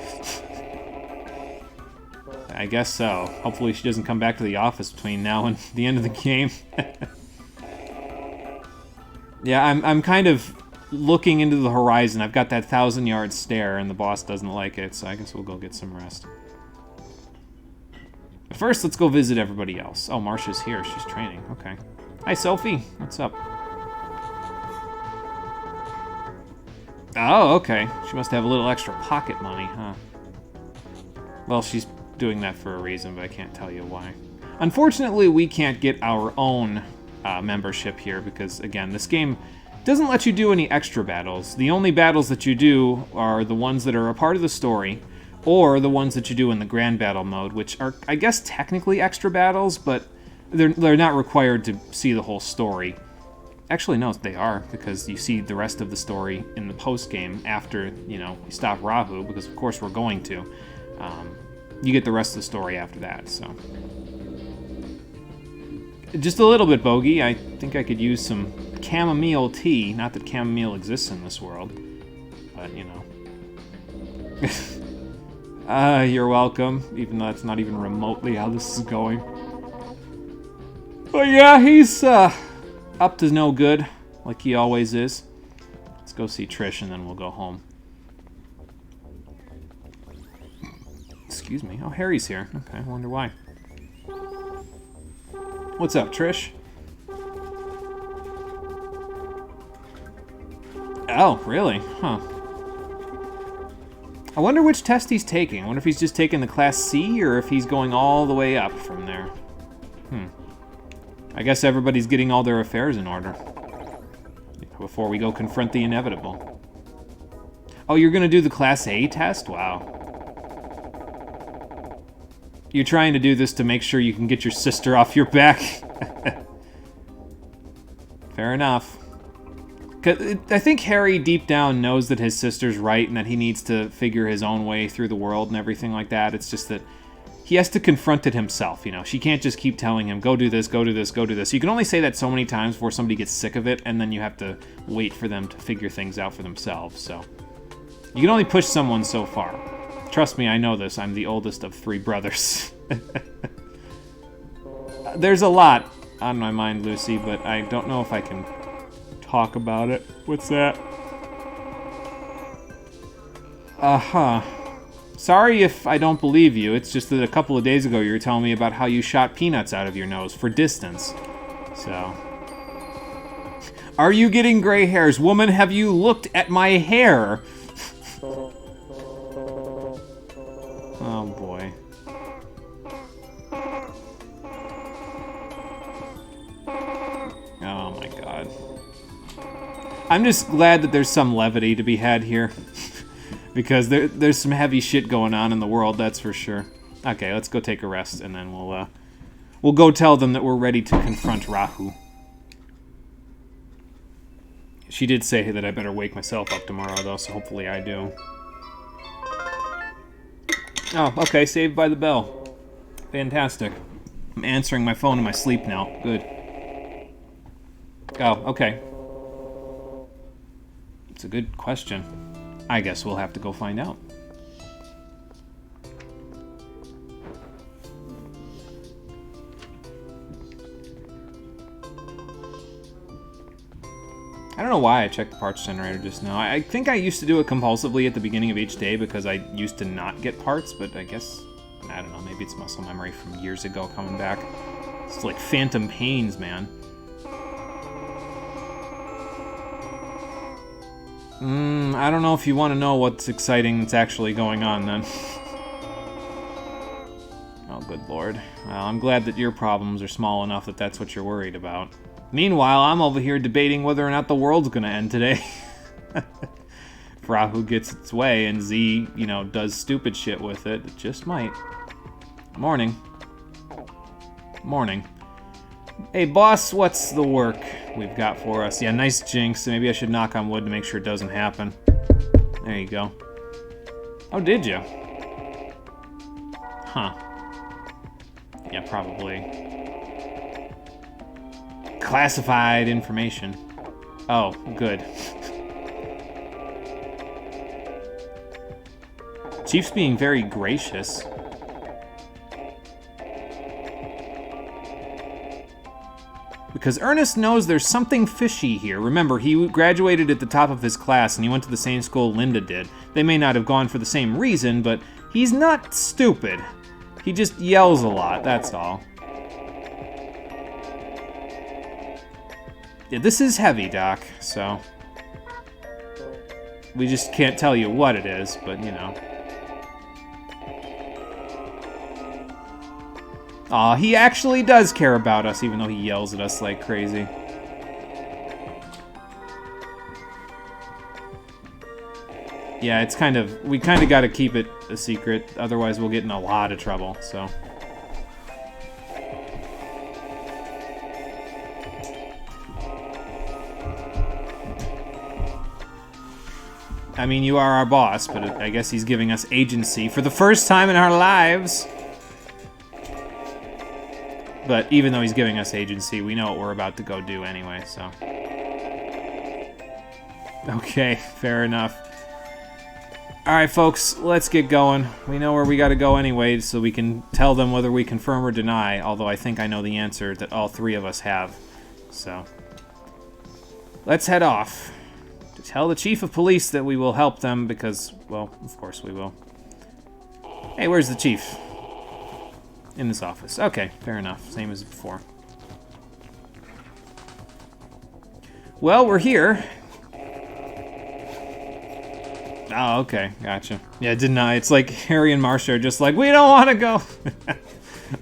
I guess so. Hopefully she doesn't come back to the office between now and the end of the game. Yeah, I'm kind of looking into the horizon. I've got that 1,000-yard stare, and the boss doesn't like it, so I guess we'll go get some rest. But first, let's go visit everybody else. Oh, Marcia's here. She's training. Okay. Hi, Sophie. What's up? Oh, okay. She must have a little extra pocket money, huh? Well, she's doing that for a reason, but I can't tell you why. Unfortunately, we can't get our own membership here because, again, this game doesn't let you do any extra battles. The only battles that you do are the ones that are a part of the story, or the ones that you do in the grand battle mode, which are, I guess, technically extra battles, but they're not required to see the whole story. Actually, no, they are, because you see the rest of the story in the post-game after, you know, you stop Rahu, because of course we're going to. You get the rest of the story after that, so. Just a little bit, Bogey. I think I could use some chamomile tea. Not that chamomile exists in this world, but, you know. You're welcome, even though that's not even remotely how this is going. But yeah, he's, up to no good, like he always is. Let's go see Trish, and then we'll go home. Excuse me. Oh, Harry's here. Okay, I wonder why. What's up, Trish? Oh, really? Huh. I wonder which test he's taking. I wonder if he's just taking the Class C, or if he's going all the way up from there. I guess everybody's getting all their affairs in order before we go confront the inevitable. Oh, you're gonna do the Class A test? Wow. You're trying to do this to make sure you can get your sister off your back. Fair enough. 'Cause I think Harry deep down knows that his sister's right and that he needs to figure his own way through the world and everything like that. It's just that he has to confront it himself, you know. She can't just keep telling him, go do this, go do this, go do this. You can only say that so many times before somebody gets sick of it, and then you have to wait for them to figure things out for themselves, so. You can only push someone so far. Trust me, I know this. I'm the oldest of 3 brothers. There's a lot on my mind, Lucy, but I don't know if I can talk about it. What's that? Uh-huh. Sorry if I don't believe you. It's just that a couple of days ago you were telling me about how you shot peanuts out of your nose for distance. So. Are you getting gray hairs? Woman, have you looked at my hair? Oh, boy. Oh, my God. I'm just glad that there's some levity to be had here. Because there's some heavy shit going on in the world, that's for sure. Okay, let's go take a rest, and then we'll go tell them that we're ready to confront Rahu. She did say that I better wake myself up tomorrow, though, so hopefully I do. Oh, okay, saved by the bell. Fantastic. I'm answering my phone in my sleep now. Good. Oh, okay. It's a good question. I guess we'll have to go find out. I don't know why I checked the parts generator just now. I think I used to do it compulsively at the beginning of each day because I used to not get parts, but I guess, I don't know, maybe it's muscle memory from years ago coming back. It's like phantom pains, man. I don't know if you want to know what's exciting that's actually going on, then. Oh, good lord. Well, I'm glad that your problems are small enough that that's what you're worried about. Meanwhile, I'm over here debating whether or not the world's gonna end today. If Rahu gets its way and Z, you know, does stupid shit with it, it just might. Morning. Morning. Hey, boss, what's the work we've got for us? Yeah, nice jinx. Maybe I should knock on wood to make sure it doesn't happen. There you go. Oh, did you? Huh. Yeah, probably. classified information. Oh, good. Chief's being very gracious. Because Ernest knows there's something fishy here. Remember, he graduated at the top of his class and he went to the same school Linda did. They may not have gone for the same reason, but he's not stupid. He just yells a lot, that's all. Yeah, this is heavy, Doc, so... we just can't tell you what it is, but, you know. Aw, he actually does care about us, even though he yells at us like crazy. Yeah, it's kind of... we kind of got to keep it a secret, otherwise we'll get in a lot of trouble, so... I mean, you are our boss, but I guess he's giving us agency for the first time in our lives. But even though he's giving us agency, we know what we're about to go do anyway, so... okay, fair enough. Alright, folks, let's get going. We know where we gotta go anyway, so we can tell them whether we confirm or deny, although I think I know the answer that all three of us have. So... let's head off. To tell the chief of police that we will help them, because, well, of course we will. Hey, where's the chief? In this office. Okay, fair enough. Same as before. Well, we're here. Oh, okay. Gotcha. Yeah, didn't I? It's like Harry and Marcia are just like, we don't want to go.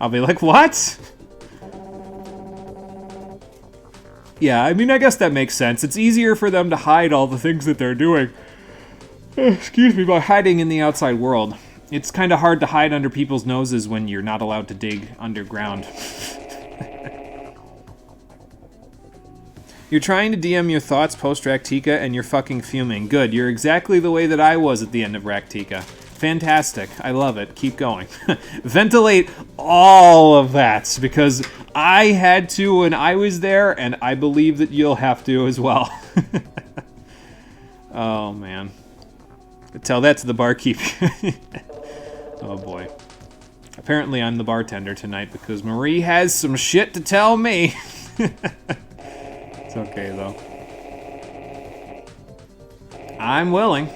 I'll be like, what? Yeah, I mean, I guess that makes sense. It's easier for them to hide all the things that they're doing. Excuse me, by hiding in the outside world. It's kind of hard to hide under people's noses when you're not allowed to dig underground. You're trying to DM your thoughts post-Raktika and you're fucking fuming. Good, you're exactly the way that I was at the end of Raktika. Fantastic, I love it, keep going. Ventilate all of that, because I had to when I was there, and I believe that you'll have to as well. Oh, man. Tell that to the barkeep. Oh boy. Apparently I'm the bartender tonight because Marie has some shit to tell me. It's okay though. I'm willing.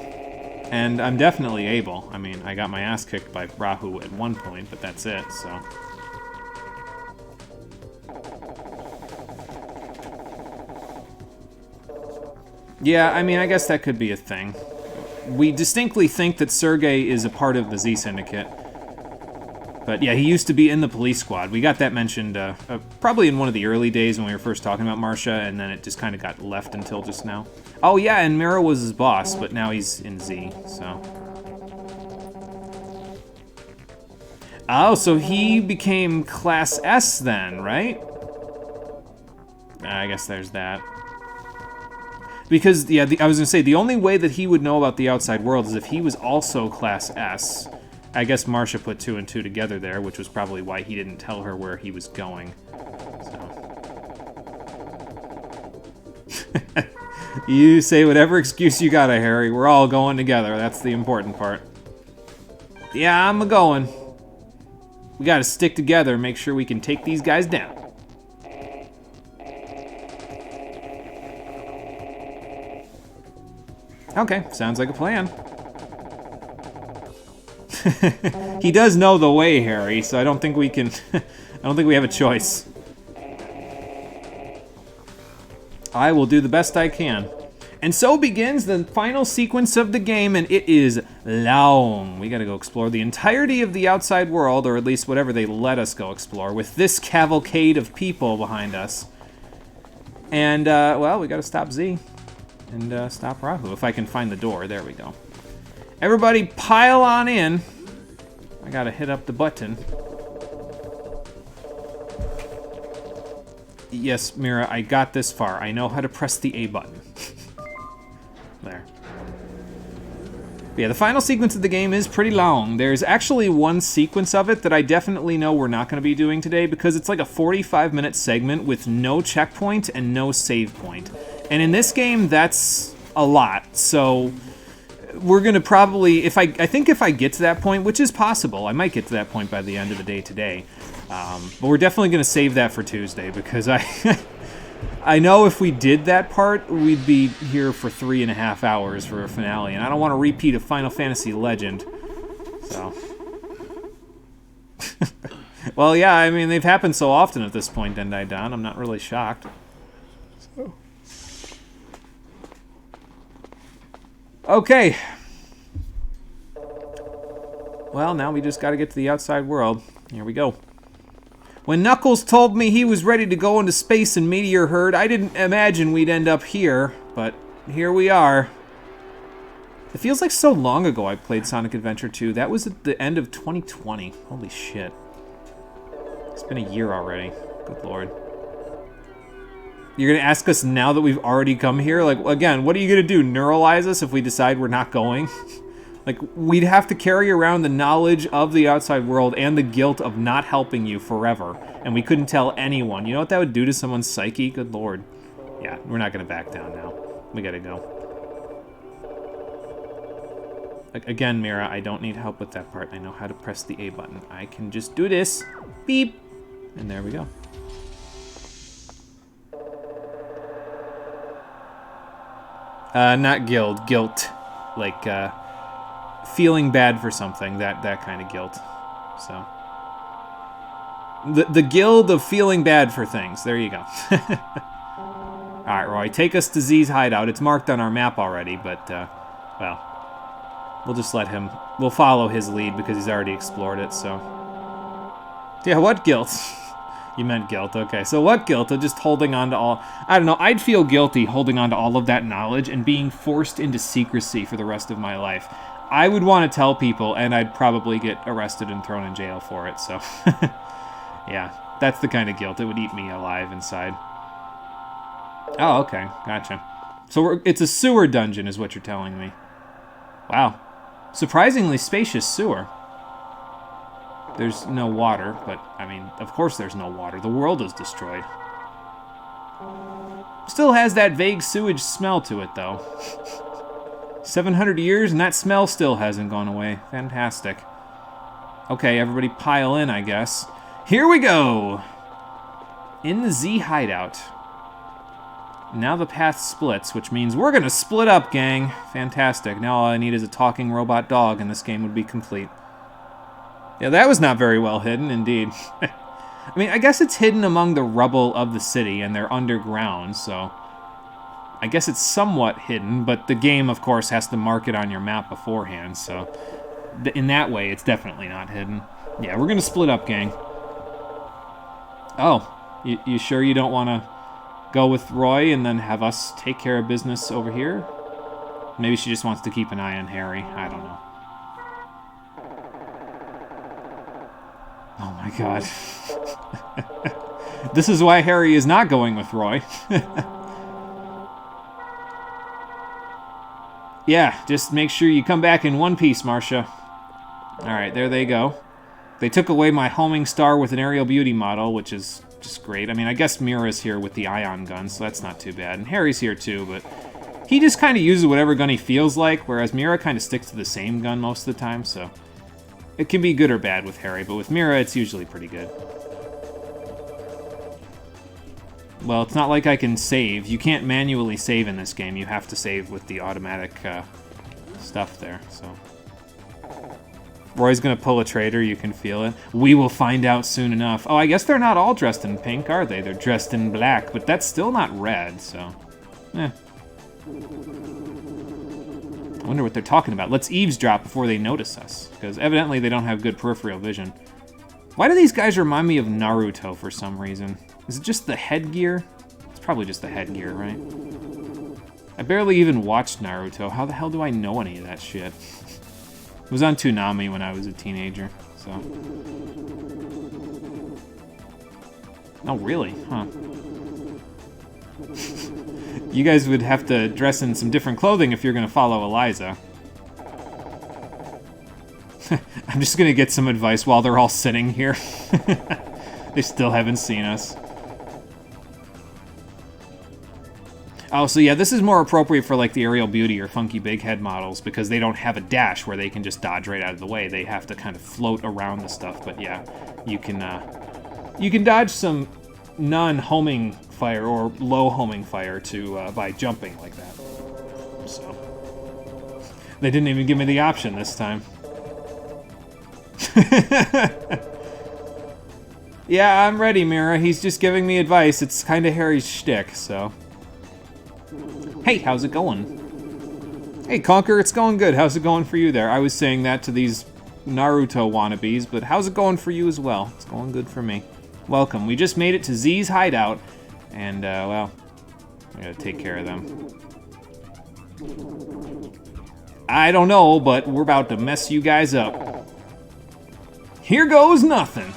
And I'm definitely able. I mean, I got my ass kicked by Rahu at one point, but that's it, so... yeah, I mean, I guess that could be a thing. We distinctly think that Sergey is a part of the Z Syndicate. But yeah, he used to be in the police squad. We got that mentioned probably in one of the early days when we were first talking about Marcia, and then it just kind of got left until just now. Oh yeah, and Mira was his boss, but now he's in Z, so... oh, so he became Class S then, right? I guess there's that. Because, yeah, I was going to say, the only way that he would know about the outside world is if he was also Class S. I guess Marcia put 2 and 2 together there, which was probably why he didn't tell her where he was going. So. You say whatever excuse you got, Harry. We're all going together. That's the important part. Yeah, I'm a-going. We gotta stick together and make sure we can take these guys down. Okay, sounds like a plan. He does know the way, Harry, so I don't think we can... I don't think we have a choice. I will do the best I can. And so begins the final sequence of the game, and it is Laum. We gotta go explore the entirety of the outside world, or at least whatever they let us go explore, with this cavalcade of people behind us. And, well, we gotta stop Z. And stop Rahu, if I can find the door. There we go. Everybody pile on in. I gotta hit up the button. Yes, Mira, I got this far. I know how to press the A button. There. Yeah, the final sequence of the game is pretty long. There's actually one sequence of it that I definitely know we're not going to be doing today because it's like a 45-minute segment with no checkpoint and no save point. And in this game, that's a lot. So we're going to probably, I think if I get to that point, which is possible, I might get to that point by the end of the day today. But we're definitely going to save that for Tuesday because I know if we did that part, we'd be here for 3.5 hours for a finale, and I don't want to repeat a Final Fantasy Legend. So. Well, yeah, I mean, they've happened so often at this point, Dendai Don. I'm not really shocked. So. Okay. Well, now we just got to get to the outside world. Here we go. When Knuckles told me he was ready to go into space and meteor herd, I didn't imagine we'd end up here, but here we are. It feels like so long ago I played Sonic Adventure 2. That was at the end of 2020. Holy shit. It's been a year already. Good lord. You're gonna ask us now that we've already come here? Like, again, what are you gonna do? Neuralize us if we decide we're not going? Like, we'd have to carry around the knowledge of the outside world and the guilt of not helping you forever. And we couldn't tell anyone. You know what that would do to someone's psyche? Good lord. Yeah, we're not going to back down now. We gotta go. Again, Mira, I don't need help with that part. I know how to press the A button. I can just do this. Beep. And there we go. Not guild. Guilt. Like, feeling bad for something, that kind of guilt. So the guild of feeling bad for things. There you go. All right, Roy, take us to Z's hideout. It's marked on our map already, but well, we'll just let him. We'll follow his lead because he's already explored it. So yeah, what guilt? You meant guilt. Okay, so what guilt of just holding on to all... I don't know, I'd feel guilty holding on to all of that knowledge and being forced into secrecy for the rest of my life. I would want to tell people, and I'd probably get arrested and thrown in jail for it, so... yeah, that's the kind of guilt. It would eat me alive inside. Oh, okay, gotcha. So it's a sewer dungeon is what you're telling me. Wow. Surprisingly spacious sewer. There's no water, but, I mean, of course there's no water. The world is destroyed. Still has that vague sewage smell to it, though. 700 years, and that smell still hasn't gone away. Fantastic. Okay, everybody pile in, I guess. Here we go! In the Z hideout. Now the path splits, which means we're gonna split up, gang. Fantastic. Now all I need is a talking robot dog, and this game would be complete. Yeah, that was not very well hidden, indeed. I mean, I guess it's hidden among the rubble of the city, and they're underground, so... I guess it's somewhat hidden, but the game, of course, has to mark it on your map beforehand, so... in that way, it's definitely not hidden. Yeah, we're gonna split up, gang. Oh, you sure you don't want to go with Roy and then have us take care of business over here? Maybe she just wants to keep an eye on Harry. I don't know. Oh my god. This is why Harry is not going with Roy. Yeah, just make sure you come back in one piece, Marcia. Alright, there they go. They took away my homing star with an aerial beauty model, which is just great. I mean, I guess Mira's here with the ion gun, so that's not too bad. And Harry's here too, but he just kind of uses whatever gun he feels like, whereas Mira kind of sticks to the same gun most of the time, so... it can be good or bad with Harry, but with Mira, it's usually pretty good. Well, it's not like I can save. You can't manually save in this game. You have to save with the automatic stuff there, so... Roy's gonna pull a traitor, you can feel it. We will find out soon enough. Oh, I guess they're not all dressed in pink, are they? They're dressed in black, but that's still not red, so... eh. I wonder what they're talking about. Let's eavesdrop before they notice us, because evidently they don't have good peripheral vision. Why do these guys remind me of Naruto for some reason? Is it just the headgear? It's probably just the headgear, right? I barely even watched Naruto. How the hell do I know any of that shit? It was on Toonami when I was a teenager, so... oh, really? Huh. You guys would have to dress in some different clothing if you're gonna follow Eliza. I'm just gonna get some advice while they're all sitting here. They still haven't seen us. Oh, so yeah, this is more appropriate for like the Aerial Beauty or Funky Big Head models because they don't have a dash where they can just dodge right out of the way. They have to kind of float around the stuff. But yeah, you can dodge some non-homing fire or low homing fire to by jumping like that. So they didn't even give me the option this time. Yeah, I'm ready, Mira. He's just giving me advice. It's kind of Harry's shtick, so. Hey, how's it going? Hey, Conker, it's going good. How's it going for you there? I was saying that to these Naruto wannabes, but how's it going for you as well? It's going good for me. Welcome. We just made it to Z's hideout, and, well, I gotta take care of them. I don't know, but we're about to mess you guys up. Here goes nothing.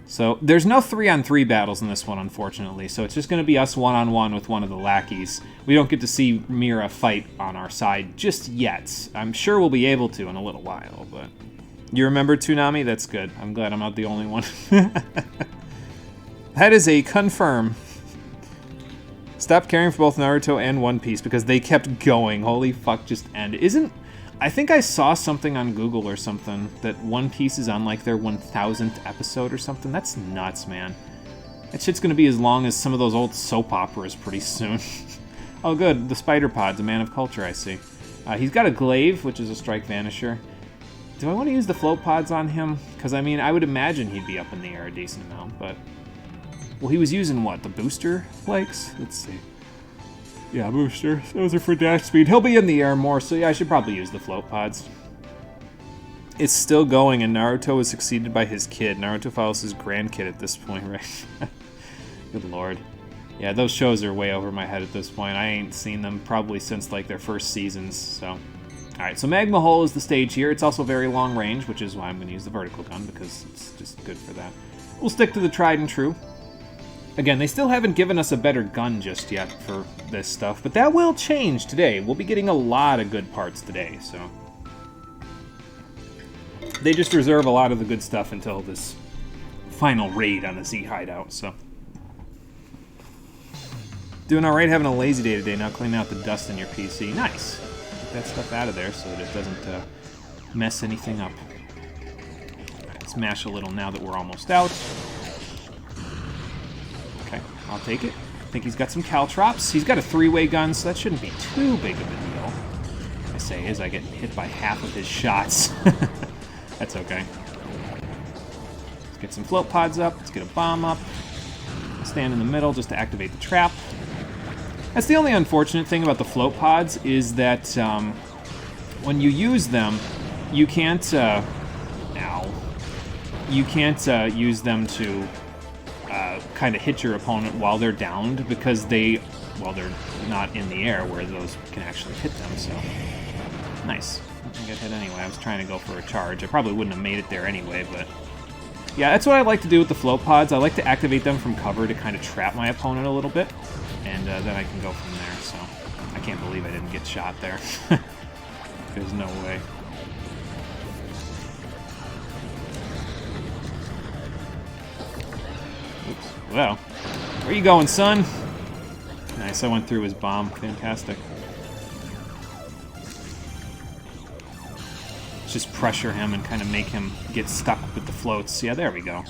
So there's no 3-on-3 battles in this one, unfortunately, so it's just going to be us one-on-one with one of the lackeys. We don't get to see Mira fight on our side just yet. I'm sure we'll be able to in a little while, but... You remember Toonami? That's good. I'm glad I'm not the only one. That is a confirm. Stop caring for both Naruto and One Piece because they kept going. Holy fuck, just end. I think I saw something on Google or something that One Piece is on like their 1000th episode or something. That's nuts, man. That shit's gonna be as long as some of those old soap operas pretty soon. Oh good, the Spider Pod's a man of culture, I see. He's got a glaive, which is a strike vanisher. Do I want to use the float pods on him? Because I mean, I would imagine he'd be up in the air a decent amount, but... Well, he was using what, the booster flakes? Let's see. Yeah, booster. Those are for dash speed. He'll be in the air more, so yeah, I should probably use the float pods. It's still going, and Naruto is succeeded by his kid. Naruto follows his grandkid at this point, right? Good lord. Yeah, those shows are way over my head at this point. I ain't seen them probably since, like, their first seasons, so... Alright, so Magma Hole is the stage here. It's also very long range, which is why I'm going to use the vertical gun, because it's just good for that. We'll stick to the tried and true. Again, they still haven't given us a better gun just yet for this stuff, but that will change today. We'll be getting a lot of good parts today, so... They just reserve a lot of the good stuff until this final raid on the Z hideout, so... Doing alright, having a lazy day today, now cleaning out the dust in your PC. Nice! Get that stuff out of there so that it doesn't mess anything up. Right, let's mash a little now that we're almost out. I'll take it. I think he's got some caltrops. He's got a 3-way gun, so that shouldn't be too big of a deal. I say as I get hit by half of his shots. That's okay. Let's get some float pods up. Let's get a bomb up. Stand in the middle just to activate the trap. That's the only unfortunate thing about the float pods is that when you use them, you can't... You can't use them to... kind of hit your opponent while they're downed because they're not in the air where those can actually hit them, so nice. I think I hit anyway. I was trying to go for a charge. I probably wouldn't have made it there anyway, but yeah, that's what I like to do with the float pods. I like to activate them from cover to kind of trap my opponent a little bit, and then I can go from there, so I can't believe I didn't get shot there. There's no way. Well, where you going, son? Nice, I went through his bomb. Fantastic. Let's just pressure him and kind of make him get stuck with the floats. Yeah, there we go.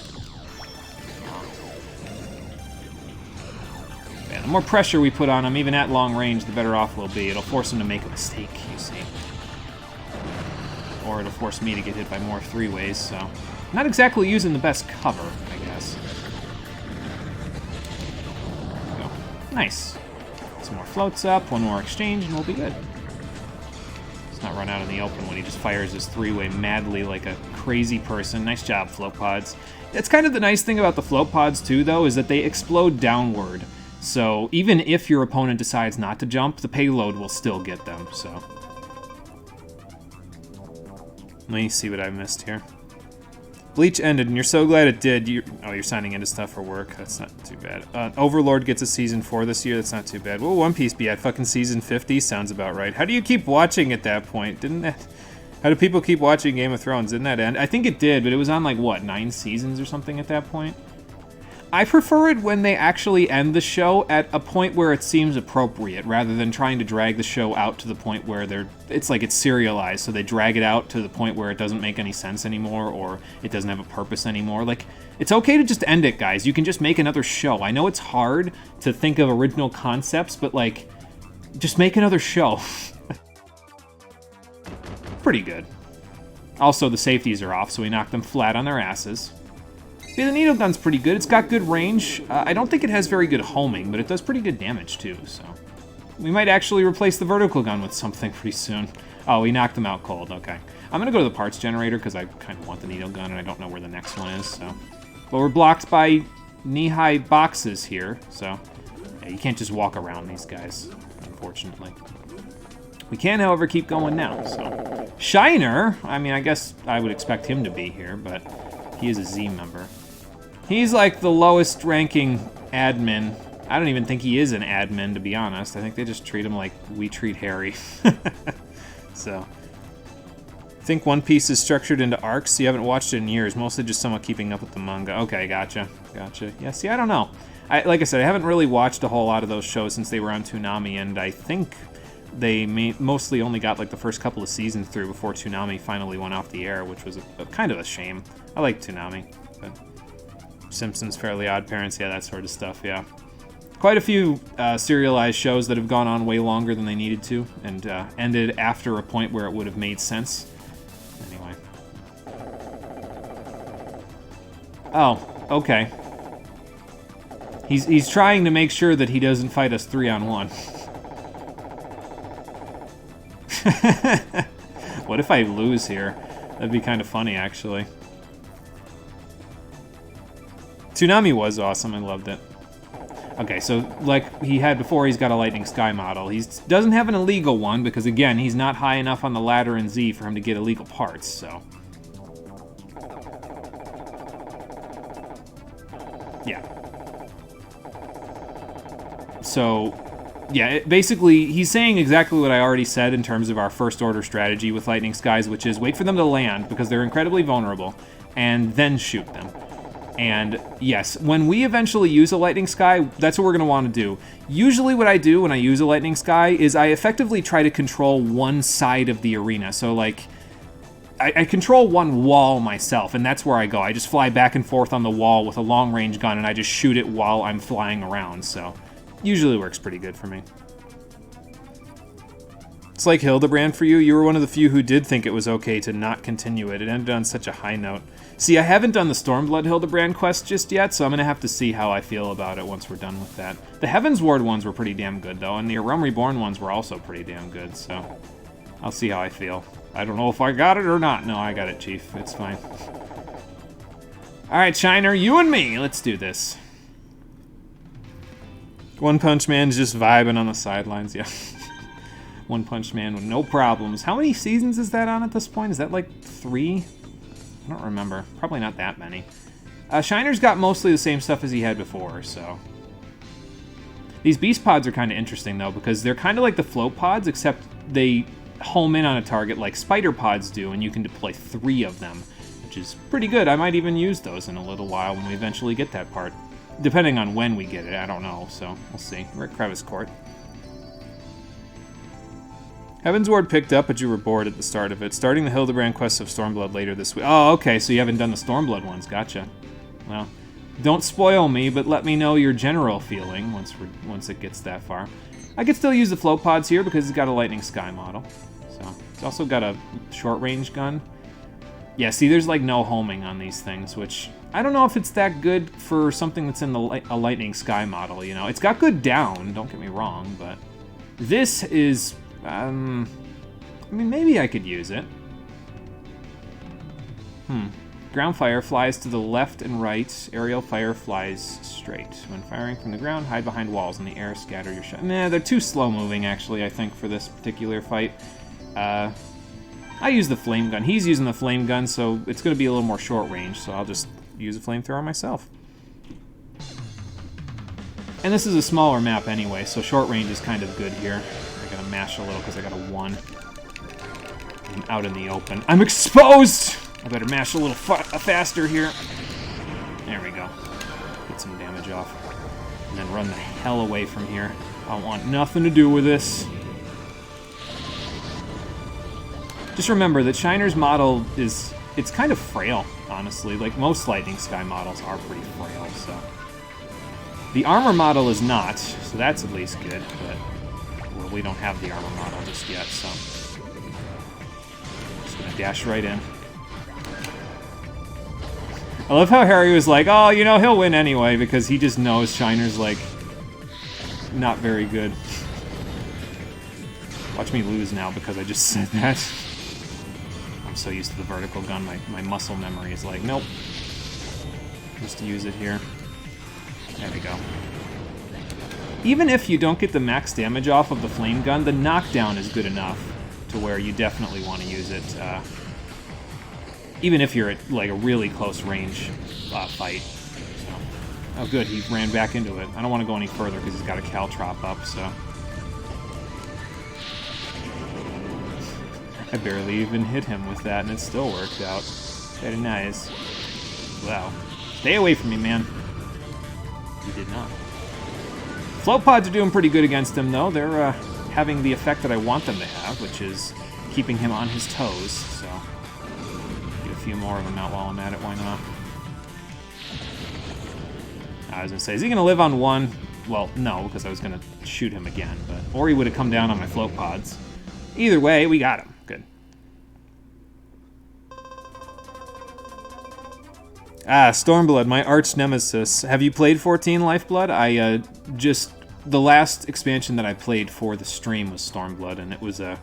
Yeah, the more pressure we put on him, even at long range, the better off we'll be. It'll force him to make a mistake, you see. Or it'll force me to get hit by more 3-ways, so... Not exactly using the best cover, I guess. Nice. Some more floats up, one more exchange, and we'll be good. Let's not run out in the open when he just fires his 3-way madly like a crazy person. Nice job, float pods. That's kind of the nice thing about the float pods, too, though, is that they explode downward. So even if your opponent decides not to jump, the payload will still get them, so... Let me see what I missed here. Bleach ended, and you're so glad it did. You're signing into stuff for work. That's not too bad. Overlord gets a Season 4 this year. That's not too bad. Will One Piece be at fucking Season 50? Sounds about right. How do you keep watching at that point? Didn't that... How do people keep watching Game of Thrones? Didn't that end? I think it did, but it was on like, what, 9 seasons or something at that point? I prefer it when they actually end the show at a point where it seems appropriate, rather than trying to drag the show out to the point where it's like it's serialized, so they drag it out to the point where it doesn't make any sense anymore, or it doesn't have a purpose anymore. Like, it's okay to just end it, guys. You can just make another show. I know it's hard to think of original concepts, but like, just make another show. Pretty good. Also, the safeties are off, so we knocked them flat on their asses. Yeah, the needle gun's pretty good. It's got good range. I don't think it has very good homing, but it does pretty good damage too, so. We might actually replace the vertical gun with something pretty soon. Oh, we knocked them out cold, okay. I'm gonna go to the parts generator because I kind of want the needle gun and I don't know where the next one is, so. But we're blocked by knee-high boxes here, so. Yeah, you can't just walk around these guys, unfortunately. We can, however, keep going now, so. Shiner, I mean, I guess I would expect him to be here, but he is a Z member. He's like the lowest ranking admin. I don't even think he is an admin, to be honest. I think they just treat him like we treat Harry. So. I think One Piece is structured into arcs. You haven't watched it in years. Mostly just somewhat keeping up with the manga. Okay, gotcha. Gotcha. Yeah, see, I don't know. Like I said, I haven't really watched a whole lot of those shows since they were on Toonami, and I think they mostly only got like the first couple of seasons through before Toonami finally went off the air, which was a kind of a shame. I like Toonami, but Simpsons, Fairly Odd Parents, yeah, that sort of stuff, yeah. Quite a few serialized shows that have gone on way longer than they needed to, and ended after a point where it would have made sense. Anyway. Oh, okay. He's trying to make sure that he doesn't fight us 3-on-1. What if I lose here? That'd be kind of funny, actually. Toonami was awesome. I loved it. Okay, so like he had before, he's got a Lightning Sky model. He doesn't have an illegal one because, again, he's not high enough on the ladder in Z for him to get illegal parts, so. Yeah. So, yeah, basically, he's saying exactly what I already said in terms of our first order strategy with Lightning Skies, which is wait for them to land because they're incredibly vulnerable, and then shoot them. And yes, when we eventually use a Lightning Sky, that's what we're going to want to do. Usually what I do when I use a Lightning Sky is I effectively try to control one side of the arena. So like, I control one wall myself, and that's where I go. I just fly back and forth on the wall with a long-range gun, and I just shoot it while I'm flying around, so usually works pretty good for me. It's like Hildebrand for you. You were one of the few who did think it was okay to not continue it. It ended on such a high note. See, I haven't done the Stormblood Hildebrand quest just yet, so I'm going to have to see how I feel about it once we're done with that. The Heaven's Ward ones were pretty damn good, though, and the Realm Reborn ones were also pretty damn good, so I'll see how I feel. I don't know if I got it or not. No, I got it, Chief. It's fine. Alright, Shiner, you and me. Let's do this. One Punch Man's just vibing on the sidelines, yeah. One Punch Man with no problems. How many seasons is that on at this point? Is that like 3? I don't remember. Probably not that many. Shiner's got mostly the same stuff as he had before, so. These Beast Pods are kind of interesting, though, because they're kind of like the Float Pods, except they home in on a target like Spider Pods do, and you can deploy 3 of them, which is pretty good. I might even use those in a little while when we eventually get that part. Depending on when we get it, I don't know, so we'll see. We're at Crevice Court. Heaven's Ward picked up, but you were bored at the start of it. Starting the Hildebrand quest of Stormblood later this week. Oh, okay, so you haven't done the Stormblood ones. Gotcha. Well, don't spoil me, but let me know your general feeling once it gets that far. I could still use the Float Pods here because he's got a Lightning Sky model. So, he's also got a short-range gun. Yeah, see, there's like no homing on these things, which I don't know if it's that good for something that's in a Lightning Sky model, you know. It's got good down, don't get me wrong, but this is... I mean, maybe I could use it. Ground fire flies to the left and right. Aerial fire flies straight. When firing from the ground, hide behind walls. In the air, scatter your shot. Nah, they're too slow-moving, actually, I think, for this particular fight. I use the flame gun. He's using the flame gun, so it's going to be a little more short range, so I'll just use a flamethrower myself. And this is a smaller map anyway, so short range is kind of good here. I gotta mash a little because I got a 1. I'm out in the open. I'm exposed! I better mash a little faster here. There we go. Get some damage off. And then run the hell away from here. I want nothing to do with this. Just remember that Shiner's model it's kind of frail, honestly. Like, most Lightning Sky models are pretty frail, so. The armor model is not, so that's at least good, but, well, we don't have the armor model just yet, so. Just gonna dash right in. I love how Harry was like, oh, you know, he'll win anyway, because he just knows Shiner's, like, not very good. Watch me lose now because I just said that. I'm so used to the vertical gun, my muscle memory is like, nope. Just use it here. There we go. Even if you don't get the max damage off of the flame gun, the knockdown is good enough to where you definitely want to use it. Even if you're at like a really close range fight. So. Oh good, he ran back into it. I don't want to go any further because he's got a caltrop up, so. I barely even hit him with that, and it still worked out. Very nice. Wow. Stay away from me, man. You did not. Float pods are doing pretty good against him, though. They're having the effect that I want them to have, which is keeping him on his toes, so... Get a few more of them out while I'm at it, why not? I was gonna say, is he gonna live on one? Well, no, because I was gonna shoot him again, but... Or he would have come down on my float pods. Either way, we got him. Good. Ah, Stormblood, my arch nemesis. Have you played 14 Lifeblood? I the last expansion that I played for the stream was Stormblood, and it was a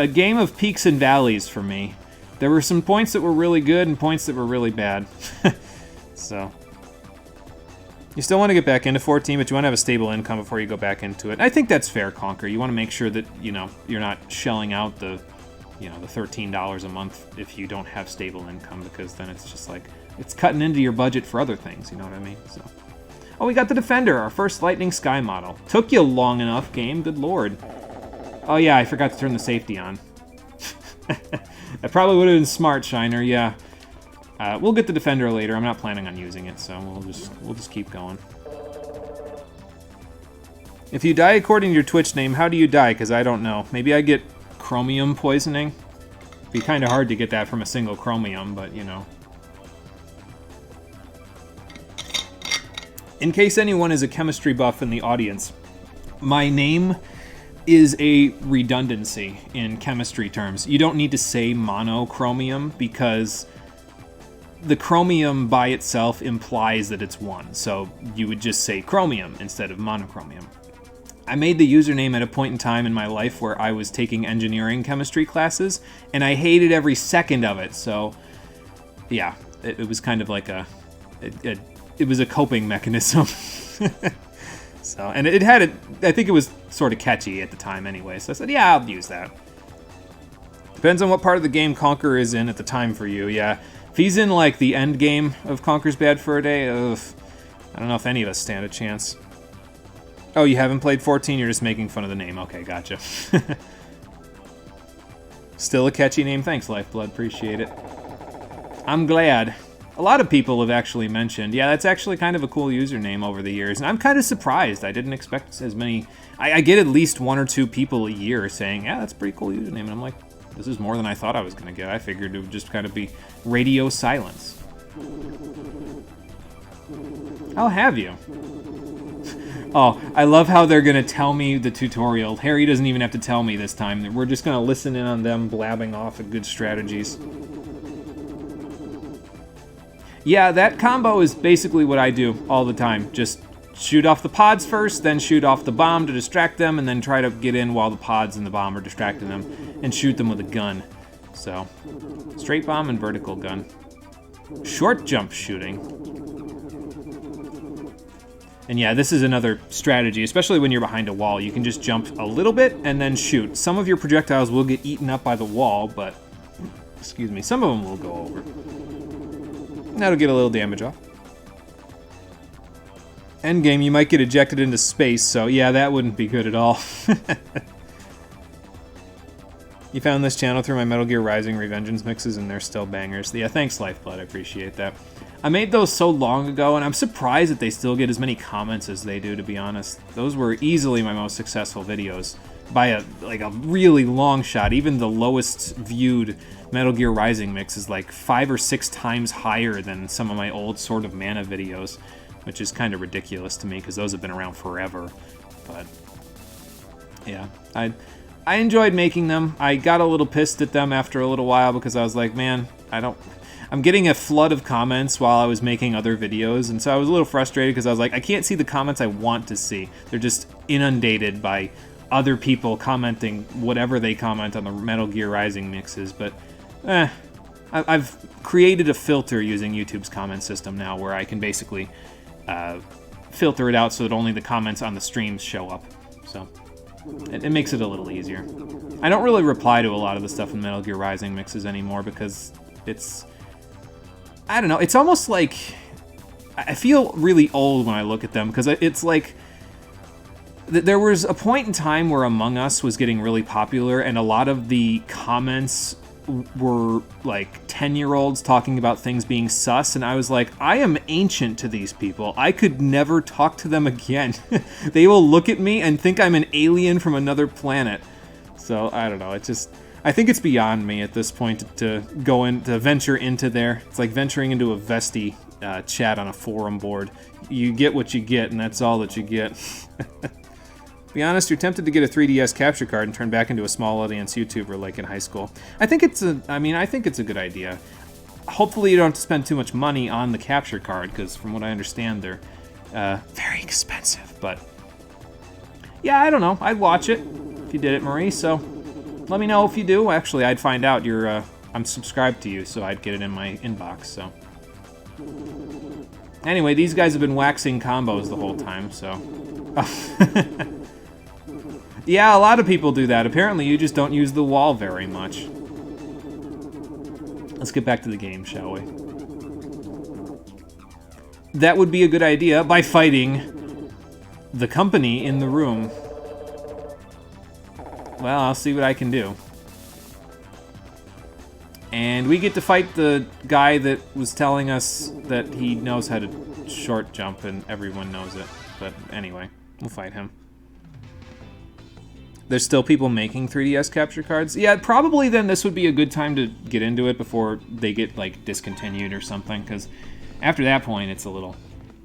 game of peaks and valleys for me. There were some points that were really good and points that were really bad. So, you still want to get back into 14, but you want to have a stable income before you go back into it. I think that's fair, Conquer. You want to make sure that, you know, you're not shelling out the, you know, the $13 a month if you don't have stable income, because then it's just like, it's cutting into your budget for other things, you know what I mean? So, oh, we got the Defender, our first Lightning Sky model. Took you long enough, game, good lord. Oh yeah, I forgot to turn the safety on. That probably would have been smart, Shiner, yeah. We'll get the Defender later. I'm not planning on using it, so we'll just keep going. If you die according to your Twitch name, how do you die? Because I don't know. Maybe I get chromium poisoning. It'd be kind of hard to get that from a single chromium, but you know. In case anyone is a chemistry buff in the audience, my name is a redundancy in chemistry terms. You don't need to say monochromium because the chromium by itself implies that it's one, so you would just say chromium instead of monochromium. I made the username at a point in time in my life where I was taking engineering chemistry classes, and I hated every second of it, so yeah, it was kind of like it was a coping mechanism. So, and it had I think it was sort of catchy at the time anyway, so I said, yeah, I'll use that. Depends on what part of the game Conquer is in at the time for you, yeah. If he's in, like, the end game of Conquer's Bad for a Day, ugh, I don't know if any of us stand a chance. Oh, you haven't played 14? You're just making fun of the name. Okay, gotcha. Still a catchy name. Thanks, Lifeblood. Appreciate it. I'm glad. A lot of people have actually mentioned, yeah, that's actually kind of a cool username over the years, and I'm kind of surprised. I didn't expect as many... I get at least 1 or 2 people a year saying, yeah, that's a pretty cool username, and I'm like, this is more than I thought I was going to get. I figured it would just kind of be radio silence. I'll have you. Oh, I love how they're going to tell me the tutorial. Harry doesn't even have to tell me this time. We're just going to listen in on them blabbing off at good strategies. Yeah, that combo is basically what I do all the time. Just shoot off the pods first, then shoot off the bomb to distract them, and then try to get in while the pods and the bomb are distracting them, and shoot them with a gun. So, straight bomb and vertical gun. Short jump shooting. And yeah, this is another strategy, especially when you're behind a wall. You can just jump a little bit and then shoot. Some of your projectiles will get eaten up by the wall, but, excuse me, some of them will go over. That'll get a little damage off. Endgame, you might get ejected into space, so yeah, that wouldn't be good at all. You found this channel through my Metal Gear Rising Revengeance mixes, and they're still bangers. Yeah, thanks, Lifeblood. I appreciate that. I made those so long ago, and I'm surprised that they still get as many comments as they do, to be honest. Those were easily my most successful videos by a really long shot. Even the lowest viewed Metal Gear Rising mix is like 5 or 6 times higher than some of my old Sword of Mana videos, which is kind of ridiculous to me because those have been around forever. But yeah, I enjoyed making them. I got a little pissed at them after a little while because I was like, man, I'm getting a flood of comments while I was making other videos, and so I was a little frustrated because I was like, I can't see the comments I want to see. They're just inundated by other people commenting whatever they comment on the Metal Gear Rising mixes, but I've created a filter using YouTube's comment system now where I can basically filter it out so that only the comments on the streams show up. So it makes it a little easier. I don't really reply to a lot of the stuff in Metal Gear Rising mixes anymore because it's... I don't know, it's almost like... I feel really old when I look at them because it's like... There was a point in time where Among Us was getting really popular and a lot of the comments were like 10-year-olds talking about things being sus, and I was like, I am ancient to these people. I could never talk to them again. They will look at me and think I'm an alien from another planet. So, I don't know, it's just... I think it's beyond me at this point to venture into there. It's like venturing into a Vesti chat on a forum board. You get what you get, and that's all that you get. Be honest, you're tempted to get a 3DS capture card and turn back into a small audience YouTuber like in high school. I think it's a good idea. Hopefully you don't have to spend too much money on the capture card, because from what I understand, they're very expensive. But yeah, I don't know. I'd watch it if you did it, Marie. So let me know if you do. Actually, I'd find out I'm subscribed to you, so I'd get it in my inbox. So anyway, these guys have been waxing combos the whole time. So. Yeah, a lot of people do that. Apparently, you just don't use the wall very much. Let's get back to the game, shall we? That would be a good idea by fighting the company in the room. Well, I'll see what I can do. And we get to fight the guy that was telling us that he knows how to short jump, and everyone knows it. But anyway, we'll fight him. There's still people making 3DS capture cards. Yeah, probably then this would be a good time to get into it before they get, like, discontinued or something, because after that point, it's a little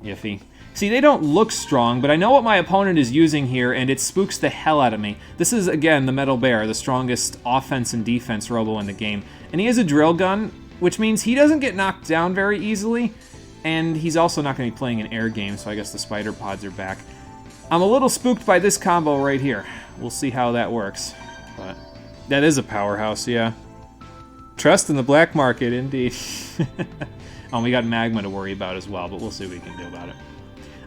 iffy. See, they don't look strong, but I know what my opponent is using here, and it spooks the hell out of me. This is, again, the Metal Bear, the strongest offense and defense Robo in the game. And he has a drill gun, which means he doesn't get knocked down very easily, and he's also not going to be playing an air game, so I guess the spider pods are back. I'm a little spooked by this combo right here. We'll see how that works. But that is a powerhouse, yeah. Trust in the black market, indeed. Oh, we got Magma to worry about as well, but we'll see what we can do about it.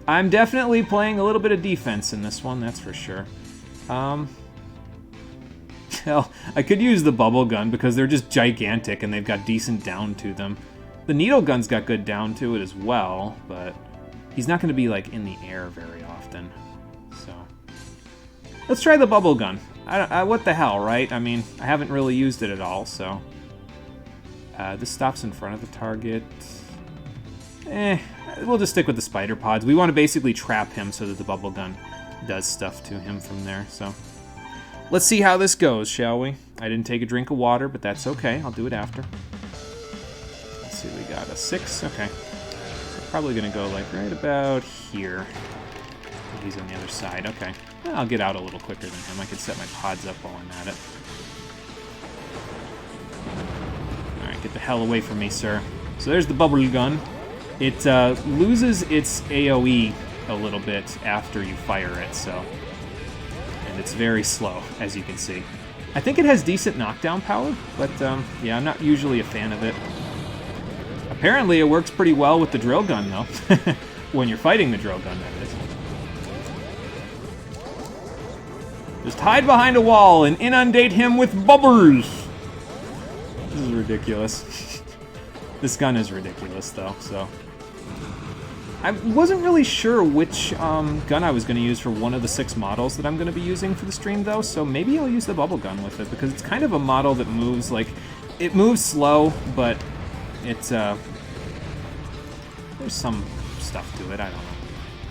I'm definitely playing a little bit of defense in this one, that's for sure. Hell, I could use the bubble gun because they're just gigantic and they've got decent down to them. The needle gun's got good down to it as well, but he's not going to be, like, in the air very often. So let's try the bubble gun. What the hell, right? I mean, I haven't really used it at all, so... this stops in front of the target. We'll just stick with the spider pods. We want to basically trap him so that the bubble gun does stuff to him from there, so... Let's see how this goes, shall we? I didn't take a drink of water, but that's okay. I'll do it after. Let's see, we got a 6. Okay. So probably going to go, like, right about here. He's on the other side. Okay. I'll get out a little quicker than him. I could set my pods up while I'm at it. Alright, get the hell away from me, sir. So there's the bubble gun. It loses its AoE a little bit after you fire it, so... And it's very slow, as you can see. I think it has decent knockdown power, but yeah, I'm not usually a fan of it. Apparently it works pretty well with the drill gun, though. When you're fighting the drill gun, that is. Just hide behind a wall and inundate him with bubbles! This is ridiculous. This gun is ridiculous, though, so... I wasn't really sure which gun I was going to use for one of the 6 models that I'm going to be using for the stream, though, so maybe I'll use the bubble gun with it, because it's kind of a model that moves, like, it moves slow, but it's, there's some stuff to it, I don't know.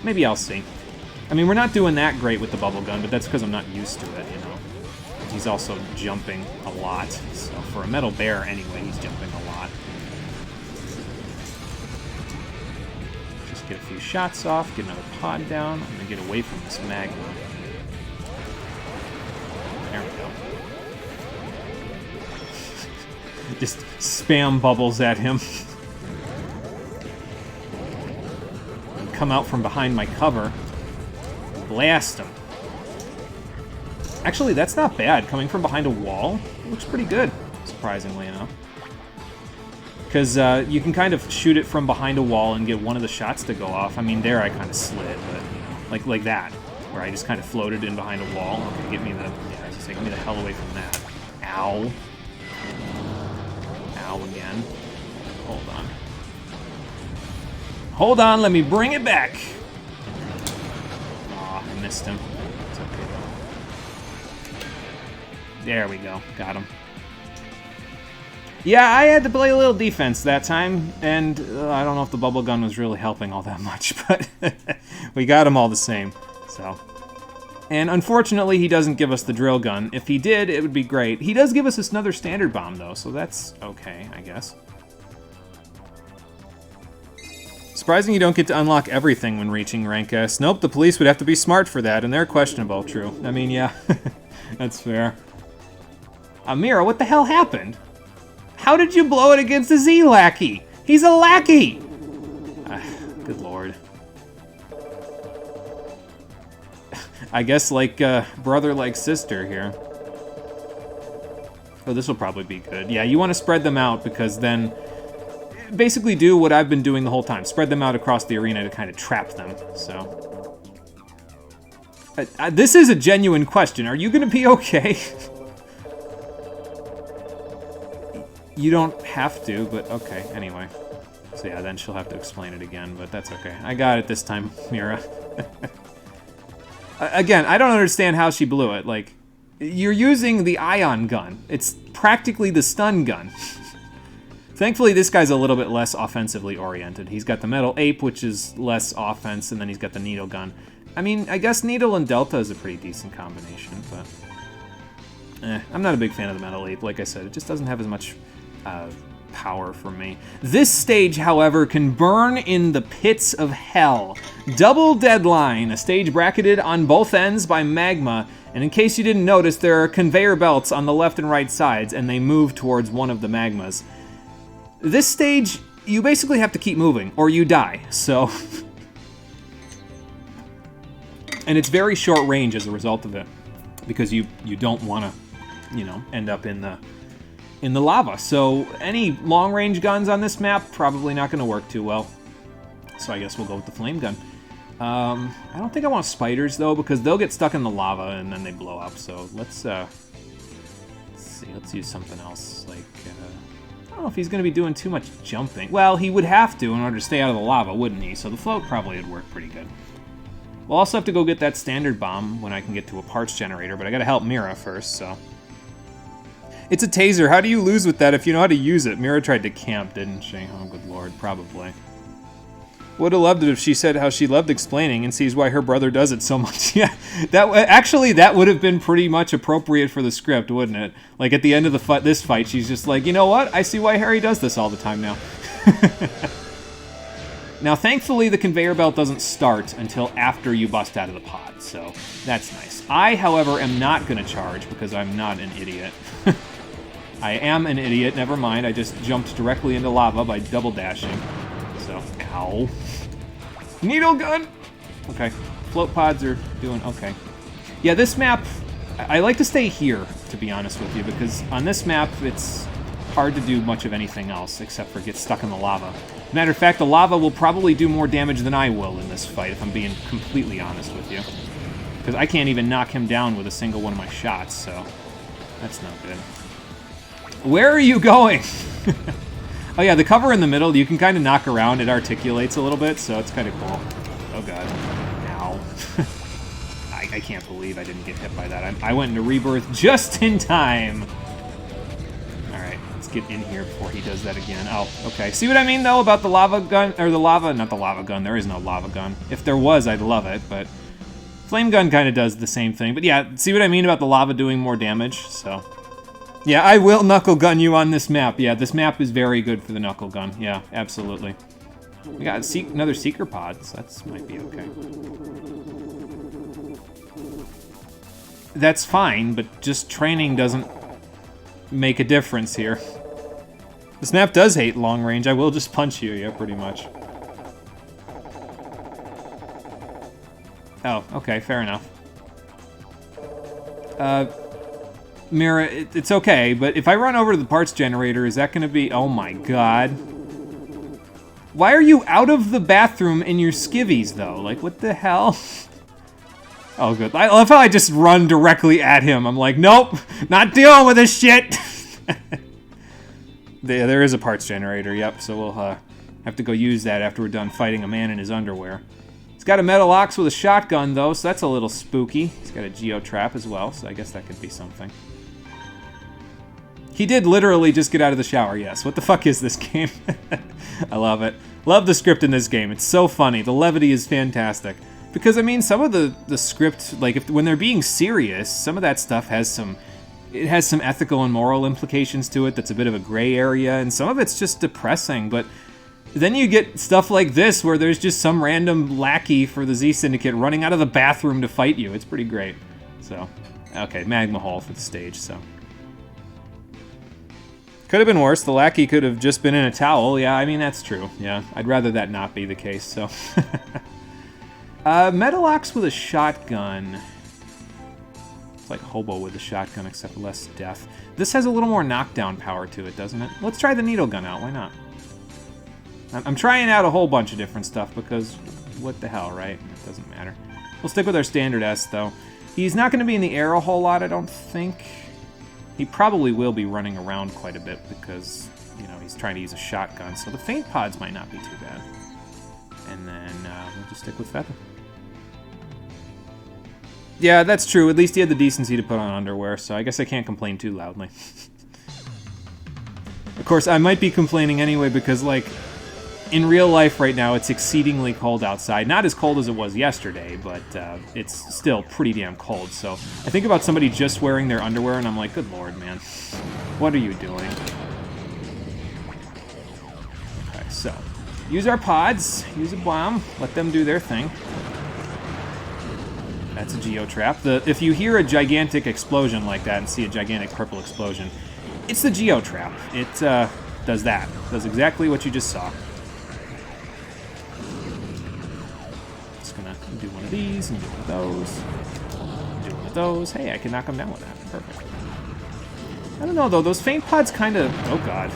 Maybe I'll see. I mean, we're not doing that great with the bubble gun, but that's because I'm not used to it, you know. He's also jumping a lot, so for a metal bear, anyway, he's jumping a lot. Get a few shots off, get another pod down. I'm gonna get away from this magma. There we go. Just spam bubbles at him. And come out from behind my cover. Blast him. Actually, that's not bad. Coming from behind a wall, it looks pretty good, surprisingly enough. Because you can kind of shoot it from behind a wall and get one of the shots to go off. I mean, there I kind of slid, but, you know, like that, where I just kind of floated in behind a wall. Okay, get me the, yeah, I was just saying, get me the hell away from that. Ow. Ow again. Hold on. Hold on, let me bring it back. Aw, I missed him. It's okay, though. There we go, got him. Yeah, I had to play a little defense that time, and I don't know if the bubble gun was really helping all that much, but we got him all the same, so. And unfortunately, he doesn't give us the drill gun. If he did, it would be great. He does give us another standard bomb, though, so that's okay, I guess. Surprising you don't get to unlock everything when reaching rank S. Nope, the police would have to be smart for that, and they're questionable, true. I mean, yeah, that's fair. Mira, what the hell happened? How did you blow it against a Z-Lackey? He's a lackey! Good lord. I guess like brother like sister here. Oh, this will probably be good. Yeah, you want to spread them out because then basically do what I've been doing the whole time. Spread them out across the arena to kind of trap them, so. This is a genuine question. Are you going to be okay? You don't have to, but okay, anyway. So yeah, then she'll have to explain it again, but that's okay. I got it this time, Mira. Again, I don't understand how she blew it. Like, you're using the ion gun. It's practically the stun gun. Thankfully, this guy's a little bit less offensively oriented. He's got the metal ape, which is less offense, and then he's got the needle gun. I mean, I guess needle and delta is a pretty decent combination, but I'm not a big fan of the metal ape. Like I said, it just doesn't have as much power for me. This stage, however, can burn in the pits of hell. Double Deadline, a stage bracketed on both ends by magma, and in case you didn't notice, there are conveyor belts on the left and right sides, and they move towards one of the magmas. This stage, you basically have to keep moving, or you die, so. And it's very short range as a result of it, because you don't want to, you know, end up in the lava. So any long-range guns on this map, probably not going to work too well. So I guess we'll go with the flame gun. I don't think I want spiders, though, because they'll get stuck in the lava and then they blow up. So let's see. Let's use something else. Like, I don't know if he's going to be doing too much jumping. Well, he would have to in order to stay out of the lava, wouldn't he? So the float probably would work pretty good. We'll also have to go get that standard bomb when I can get to a parts generator, but I got to help Mira first, so. It's a taser. How do you lose with that if you know how to use it? Mira tried to camp, didn't she? Oh, good lord, probably. Would have loved it if she said how she loved explaining and sees why her brother does it so much. Yeah, that would have been pretty much appropriate for the script, wouldn't it? Like at the end of this fight, she's just like, you know what? I see why Harry does this all the time now. Now, thankfully, the conveyor belt doesn't start until after you bust out of the pod, so that's nice. I, however, am not going to charge because I'm not an idiot. I am an idiot, never mind. I just jumped directly into lava by double dashing. So, ow. Needle gun! Okay, float pods are doing okay. Yeah, this map, I like to stay here, to be honest with you, because on this map, it's hard to do much of anything else except for get stuck in the lava. Matter of fact, the lava will probably do more damage than I will in this fight, if I'm being completely honest with you. Because I can't even knock him down with a single one of my shots, so that's not good. Where are you going? Oh yeah, the cover in the middle, you can kind of knock around. It articulates a little bit, so it's kind of cool. Oh god. Ow. I can't believe I didn't get hit by that. I went into rebirth just in time. Alright, let's get in here before he does that again. Oh, okay. See what I mean, though, about the lava gun? Or the lava... Not the lava gun. There is no lava gun. If there was, I'd love it, but... Flame gun kind of does the same thing. But yeah, see what I mean about the lava doing more damage? So... Yeah, I will knuckle gun you on this map. Yeah, this map is very good for the knuckle gun. Yeah, absolutely. We got another seeker pod, so that might be okay. That's fine, but just training doesn't make a difference here. This map does hate long range. I will just punch you, yeah, pretty much. Oh, okay, fair enough. Mira, it's okay, but if I run over to the parts generator, is that going to be... Oh my god. Why are you out of the bathroom in your skivvies, though? Like, what the hell? Oh, good. I love how I just run directly at him. I'm like, nope, not dealing with this shit. There is a parts generator, yep, so we'll have to go use that after we're done fighting a man in his underwear. He's got a metal ox with a shotgun, though, so that's a little spooky. He's got a geo-trap as well, so I guess that could be something. He did literally just get out of the shower, yes. What the fuck is this game? I love it. Love the script in this game. It's so funny. The levity is fantastic. Because, I mean, some of the script, like, when they're being serious, some of that stuff has some... It has some ethical and moral implications to it that's a bit of a gray area, and some of it's just depressing, but... Then you get stuff like this, where there's just some random lackey for the Z Syndicate running out of the bathroom to fight you. It's pretty great. So, okay, magma hole for the stage, so... Could have been worse. The lackey could have just been in a towel. Yeah, I mean, that's true. Yeah, I'd rather that not be the case, so... Metal Ox with a shotgun. It's like Hobo with a shotgun, except less death. This has a little more knockdown power to it, doesn't it? Let's try the needle gun out. Why not? I'm trying out a whole bunch of different stuff because what the hell, right? It doesn't matter. We'll stick with our standard S, though. He's not going to be in the air a whole lot, I don't think. He probably will be running around quite a bit because, you know, he's trying to use a shotgun, so the faint pods might not be too bad. And then we'll just stick with Feather. Yeah, that's true. At least he had the decency to put on underwear, so I guess I can't complain too loudly. Of course, I might be complaining anyway because, like, in real life right now, it's exceedingly cold outside. Not as cold as it was yesterday, but it's still pretty damn cold. So I think about somebody just wearing their underwear, and I'm like, good lord, man. What are you doing? Okay, so use our pods. Use a bomb. Let them do their thing. That's a geo-trap. If you hear a gigantic explosion like that and see a gigantic purple explosion, it's the geo-trap. It does that. It does exactly what you just saw. Do one of these, and do one of those. Do one of those. Hey, I can knock them down with that. Perfect. I don't know, though. Those faint pods kind of... Oh, God.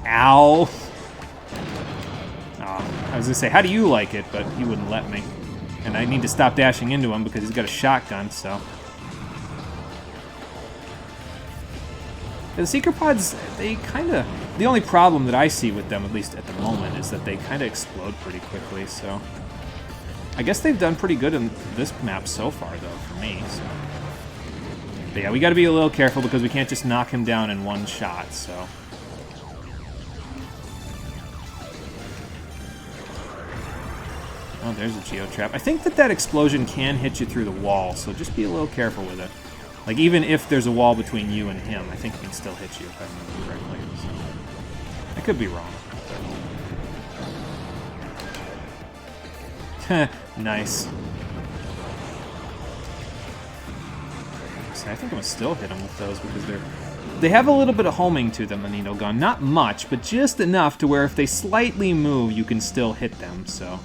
Ow. Oh, I was going to say, how do you like it? But he wouldn't let me. And I need to stop dashing into him because he's got a shotgun, so... The Seeker Pods, they kind of... The only problem that I see with them, at least at the moment, is that they kind of explode pretty quickly, so... I guess they've done pretty good in this map so far, though, for me. So. But yeah, we got to be a little careful because we can't just knock him down in one shot, so... Oh, there's a geo-trap. I think that explosion can hit you through the wall, so just be a little careful with it. Like, even if there's a wall between you and him, I think it can still hit you, if I remember correctly. So. I could be wrong. Nice. See, I think I'm gonna still hit them with those because they have a little bit of homing to them, the needle gun. Not much, but just enough to where if they slightly move, you can still hit them, so...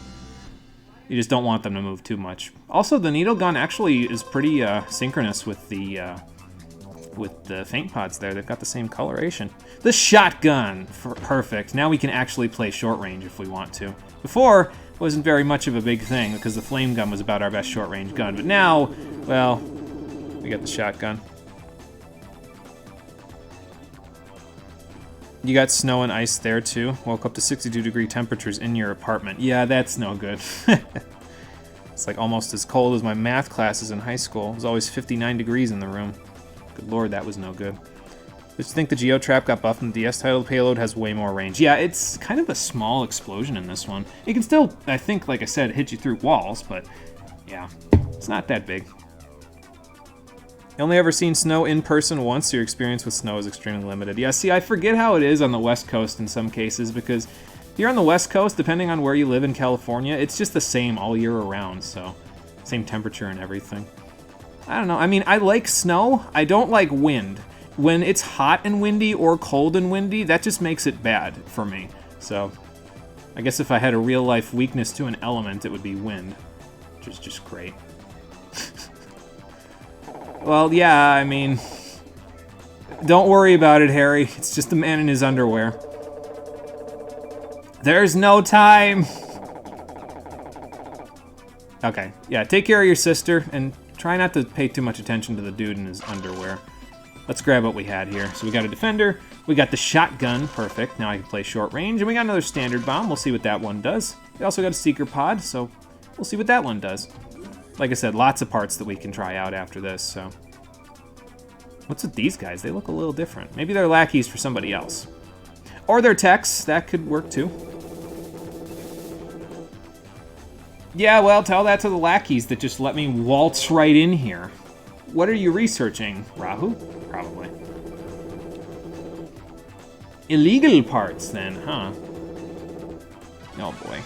You just don't want them to move too much. Also, the needle gun actually is pretty synchronous with the faint pods there. They've got the same coloration. The shotgun! Perfect. Now we can actually play short range if we want to. Before, it wasn't very much of a big thing because the flame gun was about our best short range gun. But now, well, we got the shotgun. You got snow and ice there too. Woke up to 62-degree temperatures in your apartment. Yeah, that's no good. It's like almost as cold as my math classes in high school. It was always 59 degrees in the room. Good lord, that was no good. Just think the Geotrap got buffed and the DS title payload has way more range. Yeah, it's kind of a small explosion in this one. It can still, I think, like I said, hit you through walls, but yeah, it's not that big. You only ever seen snow in person once, so your experience with snow is extremely limited. Yeah, see, I forget how it is on the West Coast in some cases, because here on the West Coast, depending on where you live in California, it's just the same all year around, so same temperature and everything. I don't know, I mean, I like snow, I don't like wind. When it's hot and windy or cold and windy, that just makes it bad for me. So I guess if I had a real-life weakness to an element, it would be wind, which is just great. Well, yeah, I mean, don't worry about it, Harry. It's just a man in his underwear. There's no time. Okay, yeah, take care of your sister, and try not to pay too much attention to the dude in his underwear. Let's grab what we had here. So we got a defender, we got the shotgun, perfect. Now I can play short range, and we got another standard bomb. We'll see what that one does. We also got a seeker pod, so we'll see what that one does. Like I said, lots of parts that we can try out after this, so. What's with these guys? They look a little different. Maybe they're lackeys for somebody else. Or they're techs, that could work too. Yeah, well, tell that to the lackeys that just let me waltz right in here. What are you researching, Rahu? Probably. Illegal parts, then, huh? Oh, boy.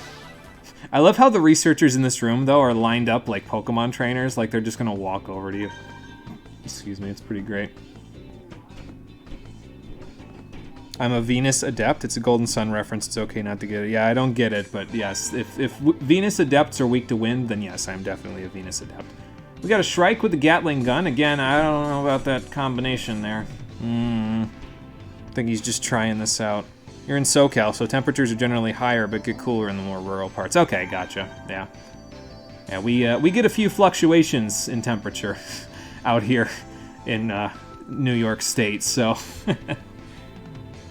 I love how the researchers in this room, though, are lined up like Pokemon trainers, like they're just gonna walk over to you. Excuse me, it's pretty great. I'm a Venus Adept. It's a Golden Sun reference. It's okay not to get it. Yeah, I don't get it, but yes, if Venus Adepts are weak to wind, then yes, I'm definitely a Venus Adept. We got a Shrike with the Gatling gun. Again, I don't know about that combination there. I think he's just trying this out. You're in SoCal, so temperatures are generally higher, but get cooler in the more rural parts. Okay, gotcha. Yeah. Yeah, we get a few fluctuations in temperature out here in New York State, so...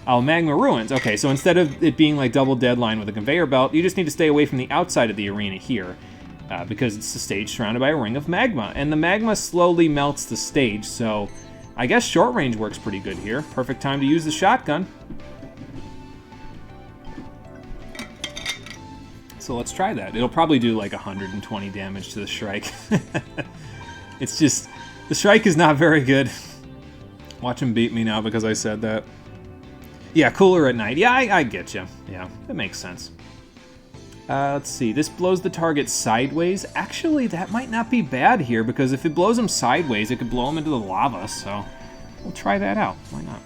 Oh, Magma Ruins. Okay, so instead of it being like double deadline with a conveyor belt, you just need to stay away from the outside of the arena here, because it's the stage surrounded by a ring of magma, and the magma slowly melts the stage, so I guess short range works pretty good here. Perfect time to use the shotgun. So let's try that. It'll probably do like 120 damage to the Shrike. It's just, the Shrike is not very good. Watch him beat me now because I said that. Yeah, cooler at night. Yeah, I get you. Yeah, that makes sense. Let's see. This blows the target sideways. Actually, that might not be bad here, because if it blows him sideways, it could blow him into the lava, so we'll try that out. Why not?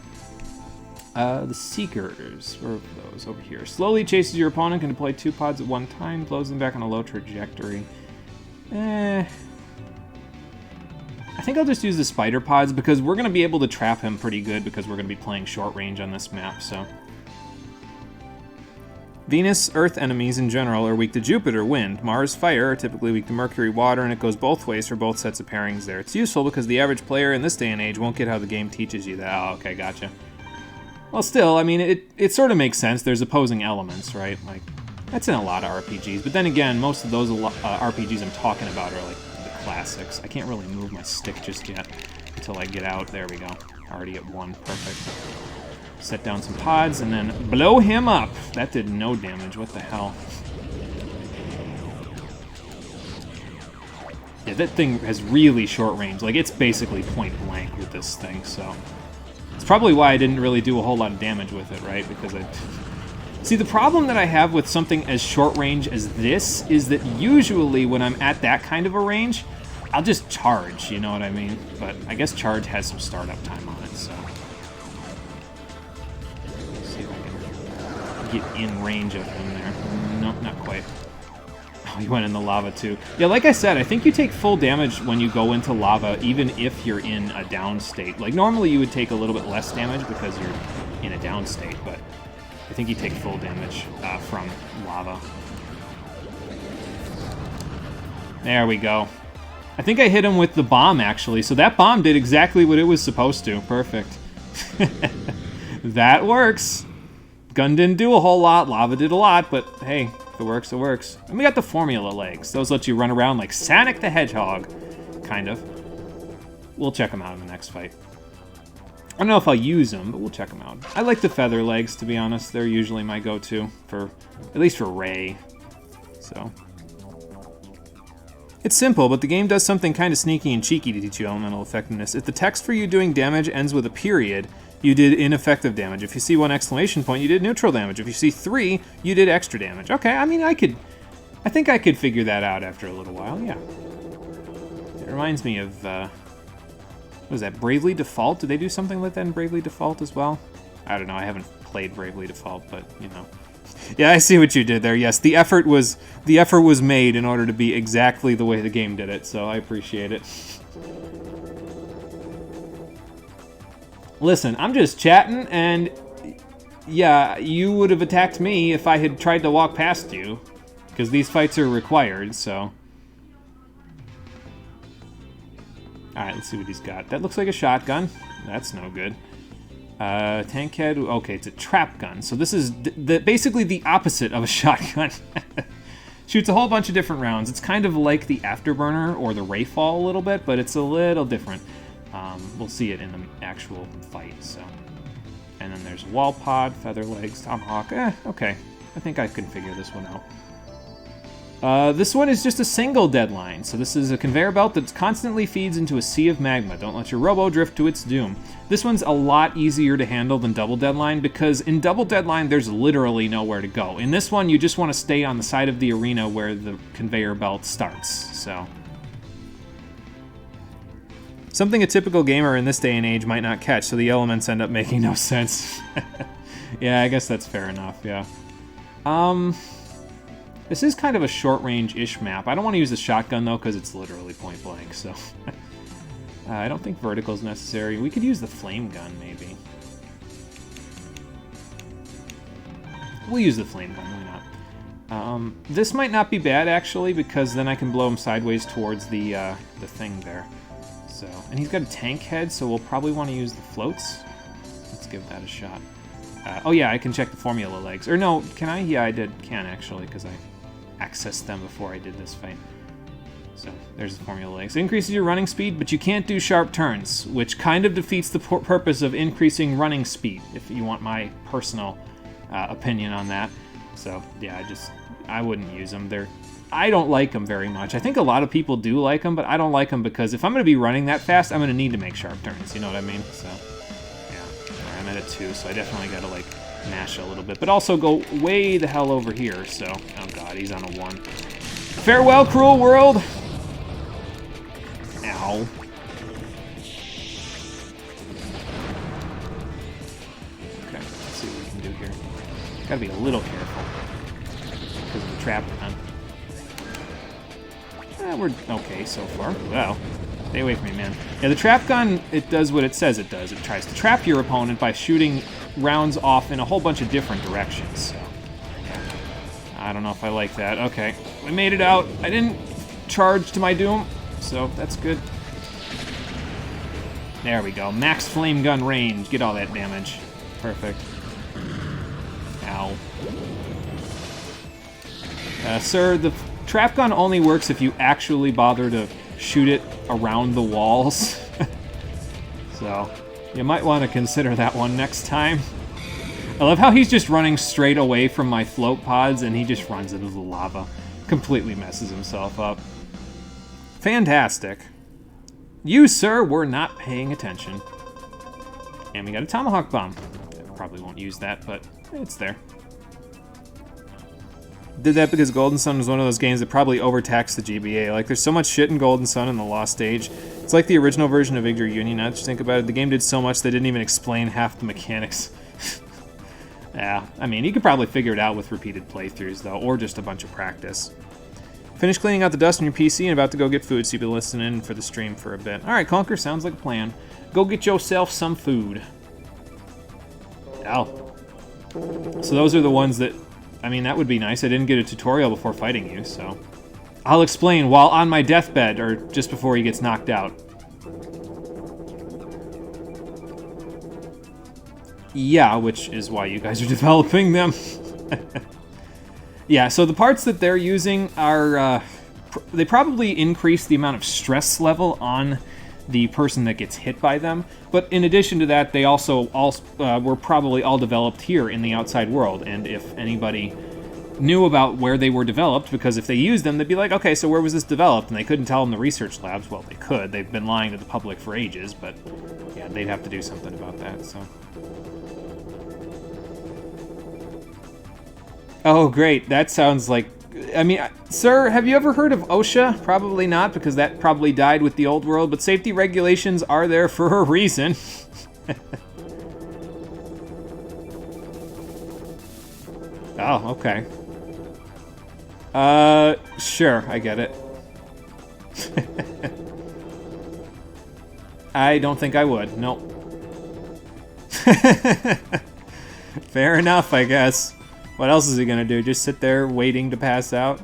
The Seekers. Where are those? Over here. Slowly chases your opponent, can deploy 2 pods at one time, blows them back on a low trajectory. I think I'll just use the spider pods because we're going to be able to trap him pretty good because we're going to be playing short range on this map, so. Venus, Earth enemies in general are weak to Jupiter, wind. Mars, fire are typically weak to Mercury, water, and it goes both ways for both sets of pairings there. It's useful because the average player in this day and age won't get how the game teaches you that. Oh, okay, gotcha. Well, still, I mean, it sort of makes sense. There's opposing elements, right? Like, that's in a lot of RPGs. But then again, most of those RPGs I'm talking about are like classics. I can't really move my stick just yet until I get out. There we go. Already at 1. Perfect. Set down some pods and then blow him up. That did no damage. What the hell? Yeah, that thing has really short range. Like, it's basically point blank with this thing, so... It's probably why I didn't really do a whole lot of damage with it, right? Because I... See, the problem that I have with something as short range as this is that usually when I'm at that kind of a range, I'll just charge, you know what I mean? But I guess charge has some startup time on it, so... Let's see if I can get in range of him there. Nope, not quite. Oh, he went in the lava too. Yeah, like I said, I think you take full damage when you go into lava, even if you're in a down state. Like, normally you would take a little bit less damage because you're in a down state, but... I think you take full damage from lava. There we go. I think I hit him with the bomb, actually. So that bomb did exactly what it was supposed to. Perfect. That works. Gun didn't do a whole lot, lava did a lot, but hey, if it works, it works. And we got the formula legs. Those let you run around like Sonic the Hedgehog, kind of. We'll check them out in the next fight. I don't know if I'll use them, but we'll check them out. I like the feather legs, to be honest. They're usually my go-to, for at least for Ray. So it's simple, but the game does something kind of sneaky and cheeky to teach you elemental effectiveness. If the text for you doing damage ends with a period, you did ineffective damage. If you see 1 exclamation point, you did neutral damage. If you see 3, you did extra damage. Okay, I mean, I think I could figure that out after a little while, yeah. It reminds me of, what was that, Bravely Default? Did they do something like that in Bravely Default as well? I don't know, I haven't played Bravely Default, but, you know. Yeah, I see what you did there, yes. The effort was made in order to be exactly the way the game did it, so I appreciate it. Listen, I'm just chatting, and yeah, you would have attacked me if I had tried to walk past you, because these fights are required, so. Alright, let's see what he's got. That looks like a shotgun. That's no good. Tank head, okay, it's a trap gun. So this is basically the opposite of a shotgun. Shoots a whole bunch of different rounds. It's kind of like the Afterburner or the Rayfall a little bit, but it's a little different. We'll see it in the actual fight, so. And then there's Wall Pod, Feather Legs, Tomahawk. Okay. I think I can figure this one out. This one is just a single deadline. So this is a conveyor belt that constantly feeds into a sea of magma. Don't let your Robo drift to its doom. This one's a lot easier to handle than double deadline because in double deadline, there's literally nowhere to go. In this one, you just want to stay on the side of the arena where the conveyor belt starts, so. Something a typical gamer in this day and age might not catch, so the elements end up making no sense. Yeah, I guess that's fair enough, yeah. This is kind of a short-range-ish map. I don't want to use the shotgun, though, because it's literally point-blank, so. I don't think vertical is necessary. We could use the flame gun, maybe. We'll use the flame gun, why not? This might not be bad, actually, because then I can blow him sideways towards the thing there. So, and he's got a tank head, so we'll probably want to use the floats. Let's give that a shot. Oh yeah, I can check the formula legs. Or no, can I? Yeah, I can actually, because I accessed them before I did this fight. So, there's the formula legs. It increases your running speed, but you can't do sharp turns, which kind of defeats the purpose of increasing running speed, if you want my personal opinion on that. So, yeah, I wouldn't use them. I don't like them very much. I think a lot of people do like them, but I don't like them because if I'm going to be running that fast, I'm going to need to make sharp turns, you know what I mean? So, yeah. I'm at a 2, so I definitely got to, like, mash a little bit. But also go way the hell over here, so. Oh, God, he's on a 1. Farewell, cruel world! Ow. Okay, let's see what we can do here. Gotta be a little careful because of the trap gun. We're okay so far. Wow. Stay away from me, man. Yeah, the trap gun, it does what it says it does. It tries to trap your opponent by shooting rounds off in a whole bunch of different directions. So, I don't know if I like that. Okay, we made it out. I didn't charge to my doom, so that's good. There we go. Max flame gun range. Get all that damage. Perfect. Ow. Sir, the trap gun only works if you actually bother to shoot it around the walls. So, you might want to consider that one next time. I love how he's just running straight away from my float pods and he just runs into the lava. Completely messes himself up. Fantastic. You, sir, were not paying attention. And we got a tomahawk bomb. I probably won't use that, but it's there. Did that because Golden Sun was one of those games that probably overtaxed the GBA. Like, there's so much shit in Golden Sun and the Lost Age. It's like the original version of Igor Union. Now that you think about it, the game did so much they didn't even explain half the mechanics. Yeah, I mean, you could probably figure it out with repeated playthroughs, though, or just a bunch of practice. Finish cleaning out the dust on your PC and about to go get food, so you'll be listening for the stream for a bit. Alright, Conquer, sounds like a plan. Go get yourself some food. Ow. So those are the ones that... I mean, that would be nice. I didn't get a tutorial before fighting you, so... I'll explain while on my deathbed, or just before he gets knocked out. Yeah, which is why you guys are developing them. Yeah, so the parts that they're using are... they probably increase the amount of stress level on the person that gets hit by them. But in addition to that, they also were probably all developed here in the outside world. And if anybody knew about where they were developed, because if they used them, they'd be like, okay, so where was this developed? And they couldn't tell in the research labs. Well, they could. They've been lying to the public for ages, but yeah, they'd have to do something about that, so... Oh, great. That sounds like... I mean, sir, have you ever heard of OSHA? Probably not, because that probably died with the old world, but safety regulations are there for a reason. Oh, okay. Sure, I get it. I don't think I would, nope. Fair enough, I guess. What else is he gonna do? Just sit there waiting to pass out?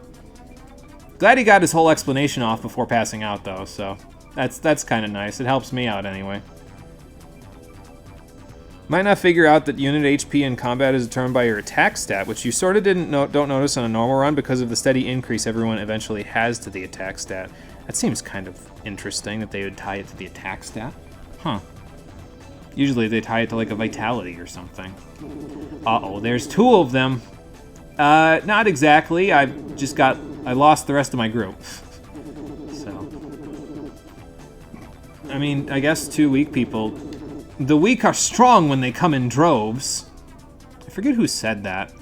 Glad he got his whole explanation off before passing out, though, so that's kind of nice. It helps me out anyway. Might not figure out that unit HP in combat is determined by your attack stat, which you sort of don't notice on a normal run because of the steady increase everyone eventually has to the attack stat. That seems kind of interesting that they would tie it to the attack stat. Huh. Usually they tie it to like a vitality or something. Uh-oh, there's two of them. Not exactly. I lost the rest of my group. So. I mean, I guess two weak people. The weak are strong when they come in droves. I forget who said that.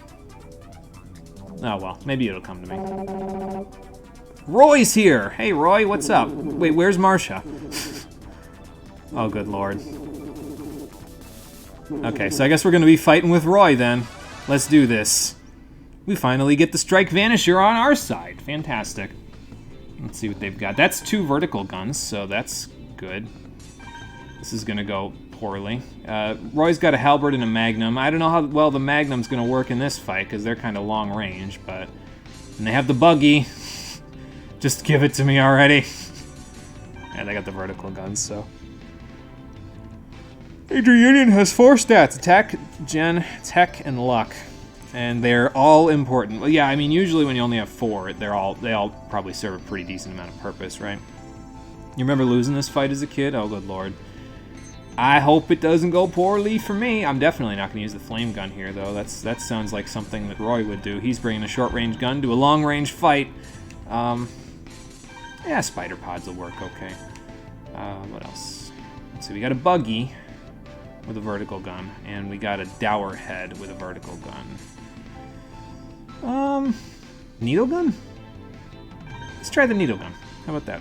Oh well, maybe it'll come to me. Roy's here! Hey Roy, what's up? Wait, where's Marcia? Oh good lord. Okay, so I guess we're gonna be fighting with Roy then. Let's do this. We finally get the Strike Vanisher on our side. Fantastic. Let's see what they've got. That's 2 vertical guns, so that's good. This is gonna go poorly. Roy's got a halberd and a magnum. I don't know how well the magnum's gonna work in this fight, because they're kind of long range, but... And they have the buggy. Just give it to me already. And they got the vertical guns, so... Major Union has 4 stats: attack, gen, tech, and luck. And they're all important. Well, yeah, I mean, usually when you only have 4, they all probably serve a pretty decent amount of purpose, right? You remember losing this fight as a kid? Oh, good lord. I hope it doesn't go poorly for me. I'm definitely not going to use the flame gun here, though. That sounds like something that Roy would do. He's bringing a short-range gun to a long-range fight. Yeah, spider pods will work okay. What else? Let's see, we got a buggy with a vertical gun, and we got a dower head with a vertical gun. Needle gun? Let's try the needle gun. How about that?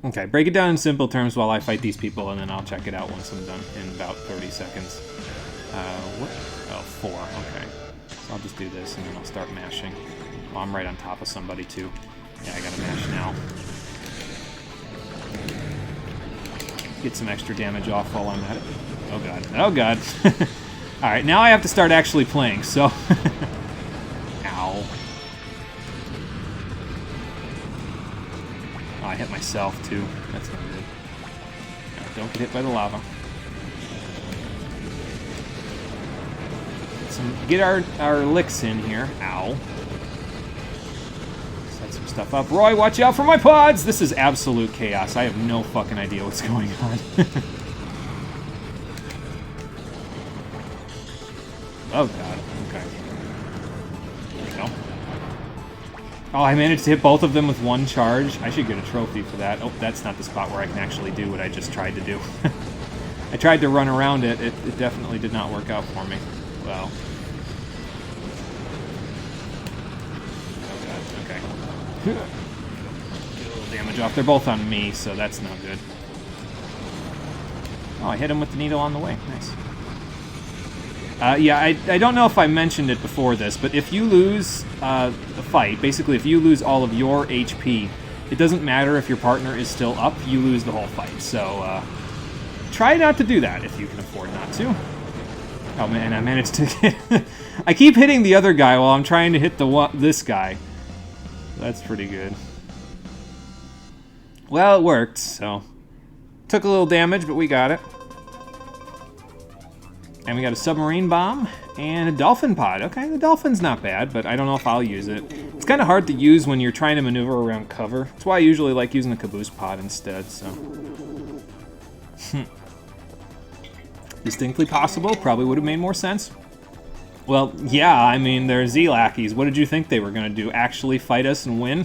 Okay, break it down in simple terms while I fight these people, and then I'll check it out once I'm done in about 30 seconds. What? Oh, 4, okay. So I'll just do this, and then I'll start mashing. Oh, I'm right on top of somebody, too. Yeah, I gotta mash now. Get some extra damage off while I'm at it. Oh god. Oh god. Alright, now I have to start actually playing, so... Ow. Oh, I hit myself, too. That's not good. Right, don't get hit by the lava. Get our licks in here. Ow. Set some stuff up. Roy, watch out for my pods! This is absolute chaos. I have no fucking idea what's going on. Oh god. Okay. There we go. Oh, I managed to hit both of them with 1 charge. I should get a trophy for that. Oh, that's not the spot where I can actually do what I just tried to do. I tried to run around it. It definitely did not work out for me. Well. Oh god, okay. Get a little damage off. They're both on me, so that's not good. Oh, I hit him with the needle on the way. Nice. Yeah, I don't know if I mentioned it before this, but if you lose the fight, basically if you lose all of your HP, it doesn't matter if your partner is still up, you lose the whole fight. So try not to do that if you can afford not to. Oh man, I managed to get... I keep hitting the other guy while I'm trying to hit this guy. That's pretty good. Well, it worked, so... Took a little damage, but we got it. And we got a submarine bomb and a dolphin pod. Okay, the dolphin's not bad, but I don't know if I'll use it. It's kind of hard to use when you're trying to maneuver around cover. That's why I usually like using the caboose pod instead, so. Distinctly possible, probably would have made more sense. Well, yeah, I mean, they're Z-lackeys. What did you think they were going to do? Actually fight us and win?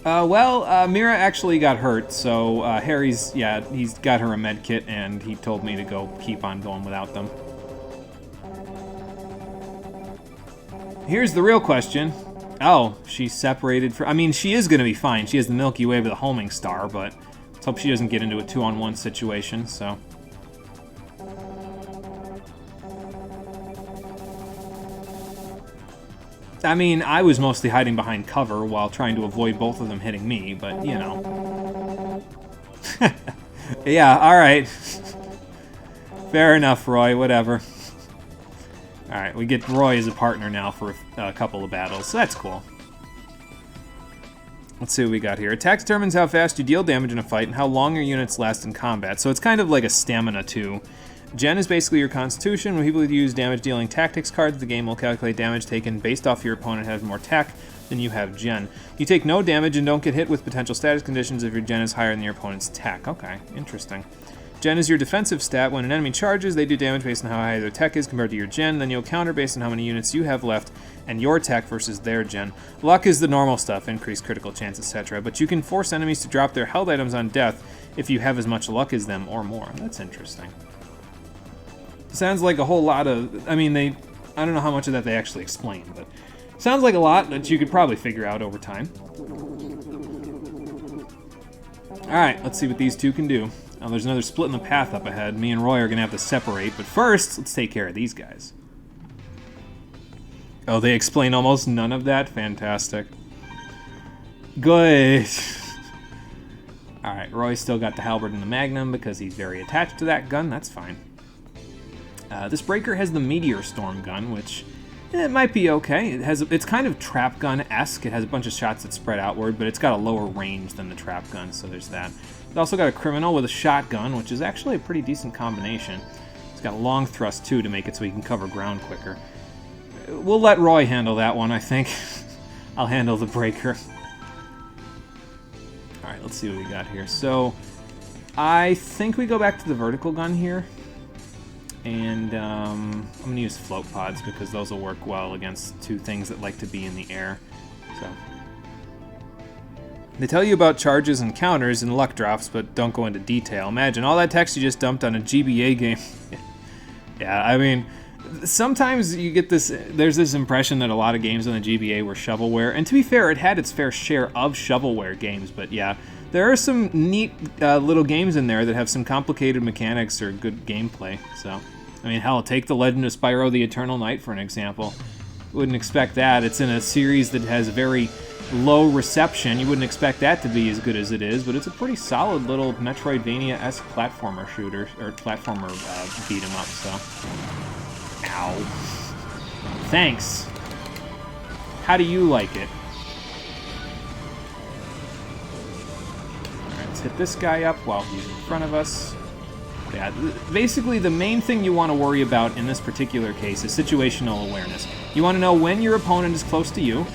Mira actually got hurt, so Harry's, he's got her a med kit, and he told me to go keep on going without them. Here's the real question. Oh, she's separated for... I mean, she is going to be fine. She has the Milky Way with a homing star, but let's hope she doesn't get into a 2-on-1 situation, so... I mean, I was mostly hiding behind cover while trying to avoid both of them hitting me, but, you know. Yeah, alright. Fair enough, Roy, whatever. Alright, we get Roy as a partner now for a couple of battles, so that's cool. Let's see what we got here. Attack determines how fast you deal damage in a fight and how long your units last in combat, so it's kind of like a stamina too. Gen is basically your constitution. When people use damage-dealing tactics cards, the game will calculate damage taken based off your opponent has more tech than you have gen. You take no damage and don't get hit with potential status conditions if your gen is higher than your opponent's tech. Okay, interesting. Gen is your defensive stat. When an enemy charges, they do damage based on how high their tech is compared to your gen. Then you'll counter based on how many units you have left and your tech versus their gen. Luck is the normal stuff, increased critical chance, etc. But you can force enemies to drop their held items on death if you have as much luck as them or more. That's interesting. Sounds like a whole lot of... I mean, I don't know how much of that they actually explain, but... Sounds like a lot that you could probably figure out over time. Alright, let's see what these two can do. Oh, there's another split in the path up ahead. Me and Roy are going to have to separate, but first, let's take care of these guys. Oh, they explain almost none of that? Fantastic. Good. Alright, Roy's still got the halberd and the magnum because he's very attached to that gun. That's fine. This breaker has the Meteor Storm gun, which it might be okay. It's kind of trap gun-esque. It has a bunch of shots that spread outward, but it's got a lower range than the trap gun, so there's that. It's also got a criminal with a shotgun, which is actually a pretty decent combination. It's got a long thrust, too, to make it so he can cover ground quicker. We'll let Roy handle that one, I think. I'll handle the breaker. Alright, let's see what we got here. So, I think we go back to the vertical gun here. And I'm going to use float pods because those will work well against two things that like to be in the air. So they tell you about charges and counters and luck drops, but don't go into detail. Imagine all that text you just dumped on a GBA game. Yeah, I mean, sometimes you get this, there's this impression that a lot of games on the GBA were shovelware. And to be fair, it had its fair share of shovelware games, but yeah. There are some neat little games in there that have some complicated mechanics or good gameplay, so... I mean, hell, take The Legend of Spyro the Eternal Knight for an example. Wouldn't expect that. It's in a series that has very low reception. You wouldn't expect that to be as good as it is, but it's a pretty solid little Metroidvania-esque platformer shooter, or platformer beat-em-up, so... Ow. Thanks. How do you like it? Alright, let's hit this guy up while he's in front of us. Yeah, basically the main thing you want to worry about in this particular case is situational awareness. You want to know when your opponent is close to you,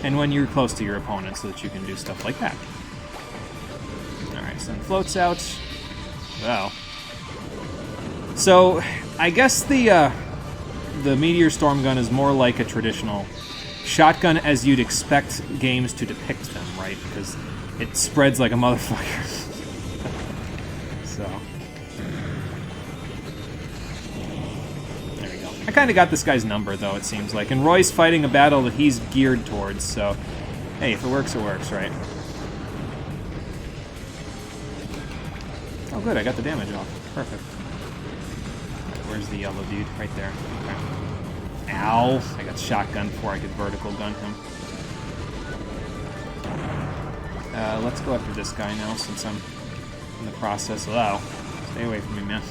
and when you're close to your opponent so that you can do stuff like that. Alright, send floats out. Wow. So, I guess the Meteor Storm gun is more like a traditional shotgun as you'd expect games to depict them, right? Because it spreads like a motherfucker. So... I kind of got this guy's number, though, it seems like. And Roy's fighting a battle that he's geared towards, so... Hey, if it works, right? Oh, good, I got the damage off. Perfect. Right, where's the yellow dude? Right there. Okay. Ow! I got shotgun before I could vertical gun him. Let's go after this guy now, since I'm in the process. Wow. Stay away from me, man.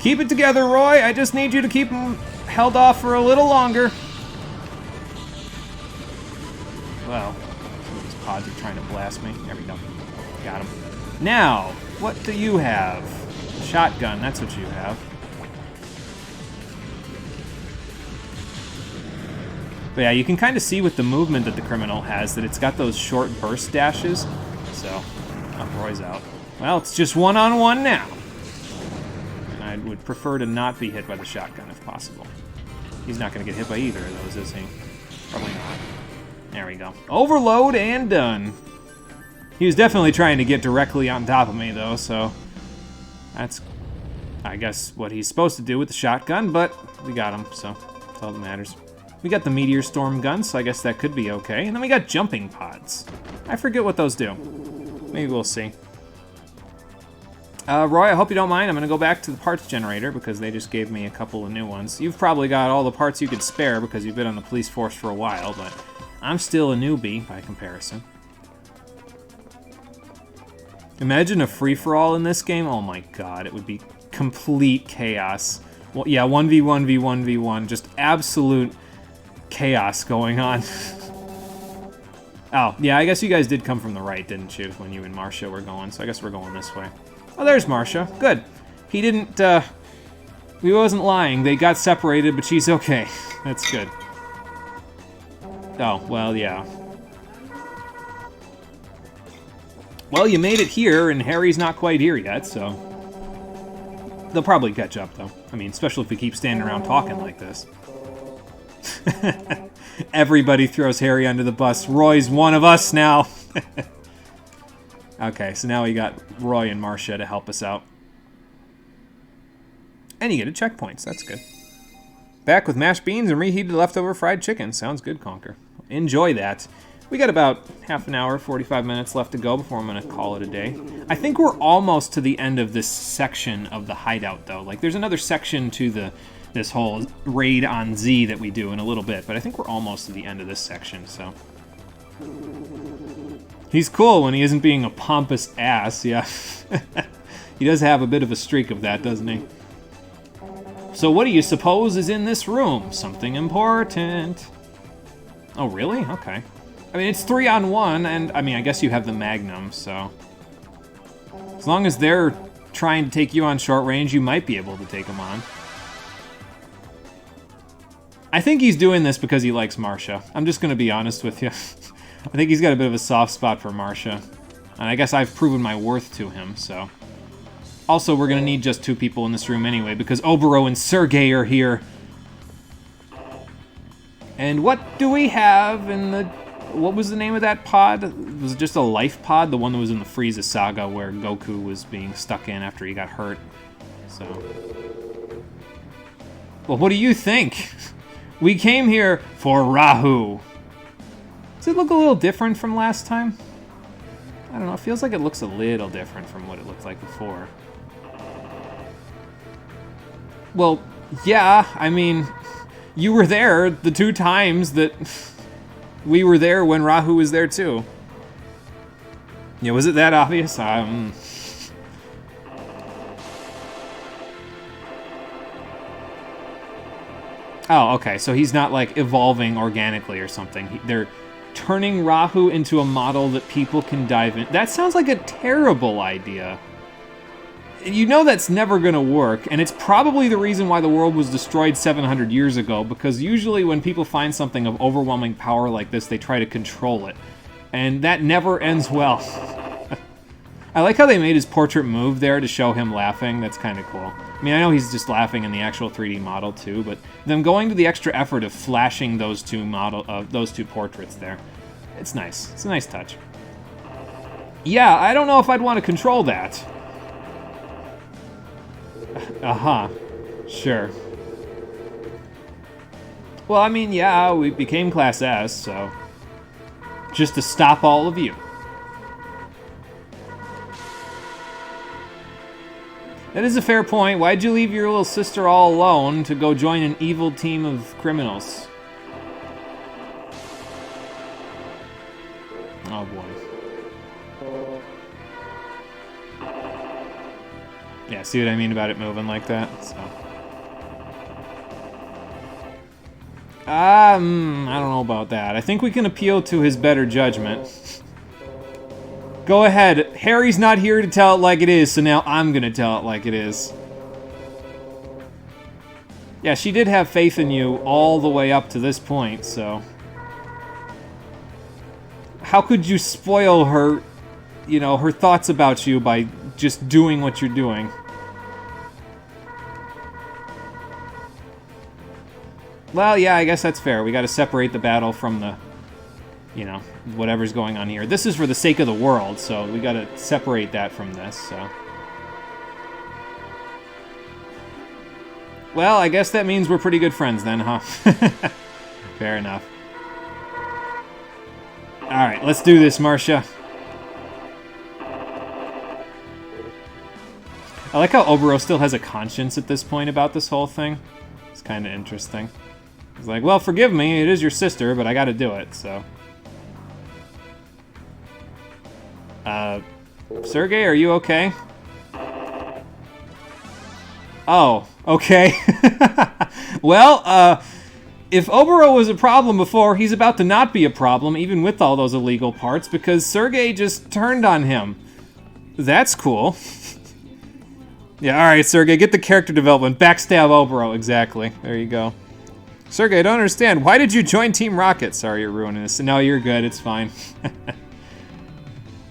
Keep it together, Roy. I just need you to keep him held off for a little longer. Well, These pods are trying to blast me. There we go. Got him. Now, what do you have? Shotgun, that's what you have. But yeah, you can kind of see with the movement that the criminal has that it's got those short burst dashes. So, oh, Roy's out. Well, it's just one-on-one now. And I would prefer to not be hit by the shotgun if possible. He's not going to get hit by either of those, is he? Probably not. There we go. Overload and done. He was definitely trying to get directly on top of me, though, so that's, I guess, what he's supposed to do with the shotgun, but we got him, so that's all that matters. We got the Meteor Storm gun, so I guess that could be okay. And then we got jumping pods. I forget what those do. Maybe we'll see. Roy, I hope you don't mind. I'm going to go back to the parts generator because they just gave me a couple of new ones. You've probably got all the parts you could spare because you've been on the police force for a while, but I'm still a newbie by comparison. Imagine a free-for-all in this game. Oh my god, it would be complete chaos. Well, yeah, 1v1v1v1, just absolute chaos going on. Oh, yeah, I guess you guys did come from the right, didn't you, when you and Marcia were going, so I guess we're going this way. Oh, there's Marcia. Good. He didn't, he wasn't lying. They got separated, but she's okay. That's good. Oh, well, yeah. Well, you made it here, and Harry's not quite here yet, so they'll probably catch up, though. I mean, especially if we keep standing around talking like this. Everybody throws Harry under the bus. Roy's one of us now. Okay, so now we got Roy and Marcia to help us out. And you get a checkpoints. That's good. Back with mashed beans and reheated leftover fried chicken. Sounds good, Conker. Enjoy that. We got about half an hour, 45 minutes left to go before I'm going to call it a day. I think we're almost to the end of this section of the hideout, though. Like, there's another section to this whole raid on Z that we do in a little bit, but I think we're almost to the end of this section, so. He's cool when he isn't being a pompous ass, yeah. He does have a bit of a streak of that, doesn't he? So what do you suppose is in this room? Something important. Oh, really? Okay. I mean, it's 3-on-1, and, I mean, I guess you have the Magnum, so. As long as they're trying to take you on short range, you might be able to take them on. I think he's doing this because he likes Marcia. I'm just going to be honest with you. I think he's got a bit of a soft spot for Marcia. And I guess I've proven my worth to him, so. Also, we're going to need just 2 people in this room anyway, because Obero and Sergey are here. And what do we have in the... What was the name of that pod? Was it just a life pod? The one that was in the Frieza saga where Goku was being stuck in after he got hurt. So. Well, what do you think? We came here for Rahu. Does it look a little different from last time? I don't know. It feels like it looks a little different from what it looked like before. Well, yeah. I mean, you were there the 2 times that... We were there when Rahu was there, too. Yeah, was it that obvious? Oh, okay, so he's not, like, evolving organically or something. They're turning Rahu into a model that people can dive in. That sounds like a terrible idea. You know that's never going to work, and it's probably the reason why the world was destroyed 700 years ago, because usually when people find something of overwhelming power like this, they try to control it. And that never ends well. I like how they made his portrait move there to show him laughing. That's kind of cool. I mean, I know he's just laughing in the actual 3D model too, but them going to the extra effort of flashing those two portraits there, it's nice. It's a nice touch. Yeah, I don't know if I'd want to control that. Uh-huh. Sure. Well, I mean, yeah, we became Class S, so... Just to stop all of you. That is a fair point. Why'd you leave your little sister all alone to go join an evil team of criminals? Oh, boy. Yeah, see what I mean about it moving like that? So. I don't know about that. I think we can appeal to his better judgment. Go ahead. Harry's not here to tell it like it is, so now I'm gonna tell it like it is. Yeah, she did have faith in you all the way up to this point, so... How could you spoil her, you know, her thoughts about you by just doing what you're doing? Well, yeah, I guess that's fair. We gotta separate the battle from the, you know, whatever's going on here. This is for the sake of the world, so we gotta separate that from this, so... Well, I guess that means we're pretty good friends then, huh? Fair enough. Alright, let's do this, Marcia. I like how Oboro still has a conscience at this point about this whole thing. It's kind of interesting. He's like, well, forgive me, it is your sister, but I gotta do it, so... Sergey, are you okay? Oh, okay. Well, if Oboro was a problem before, he's about to not be a problem, even with all those illegal parts, because Sergey just turned on him. That's cool. Yeah, alright, Sergey, get the character development. Backstab Oboro, exactly. There you go. Sergey, I don't understand. Why did you join Team Rocket? Sorry, you're ruining this. No, you're good. It's fine.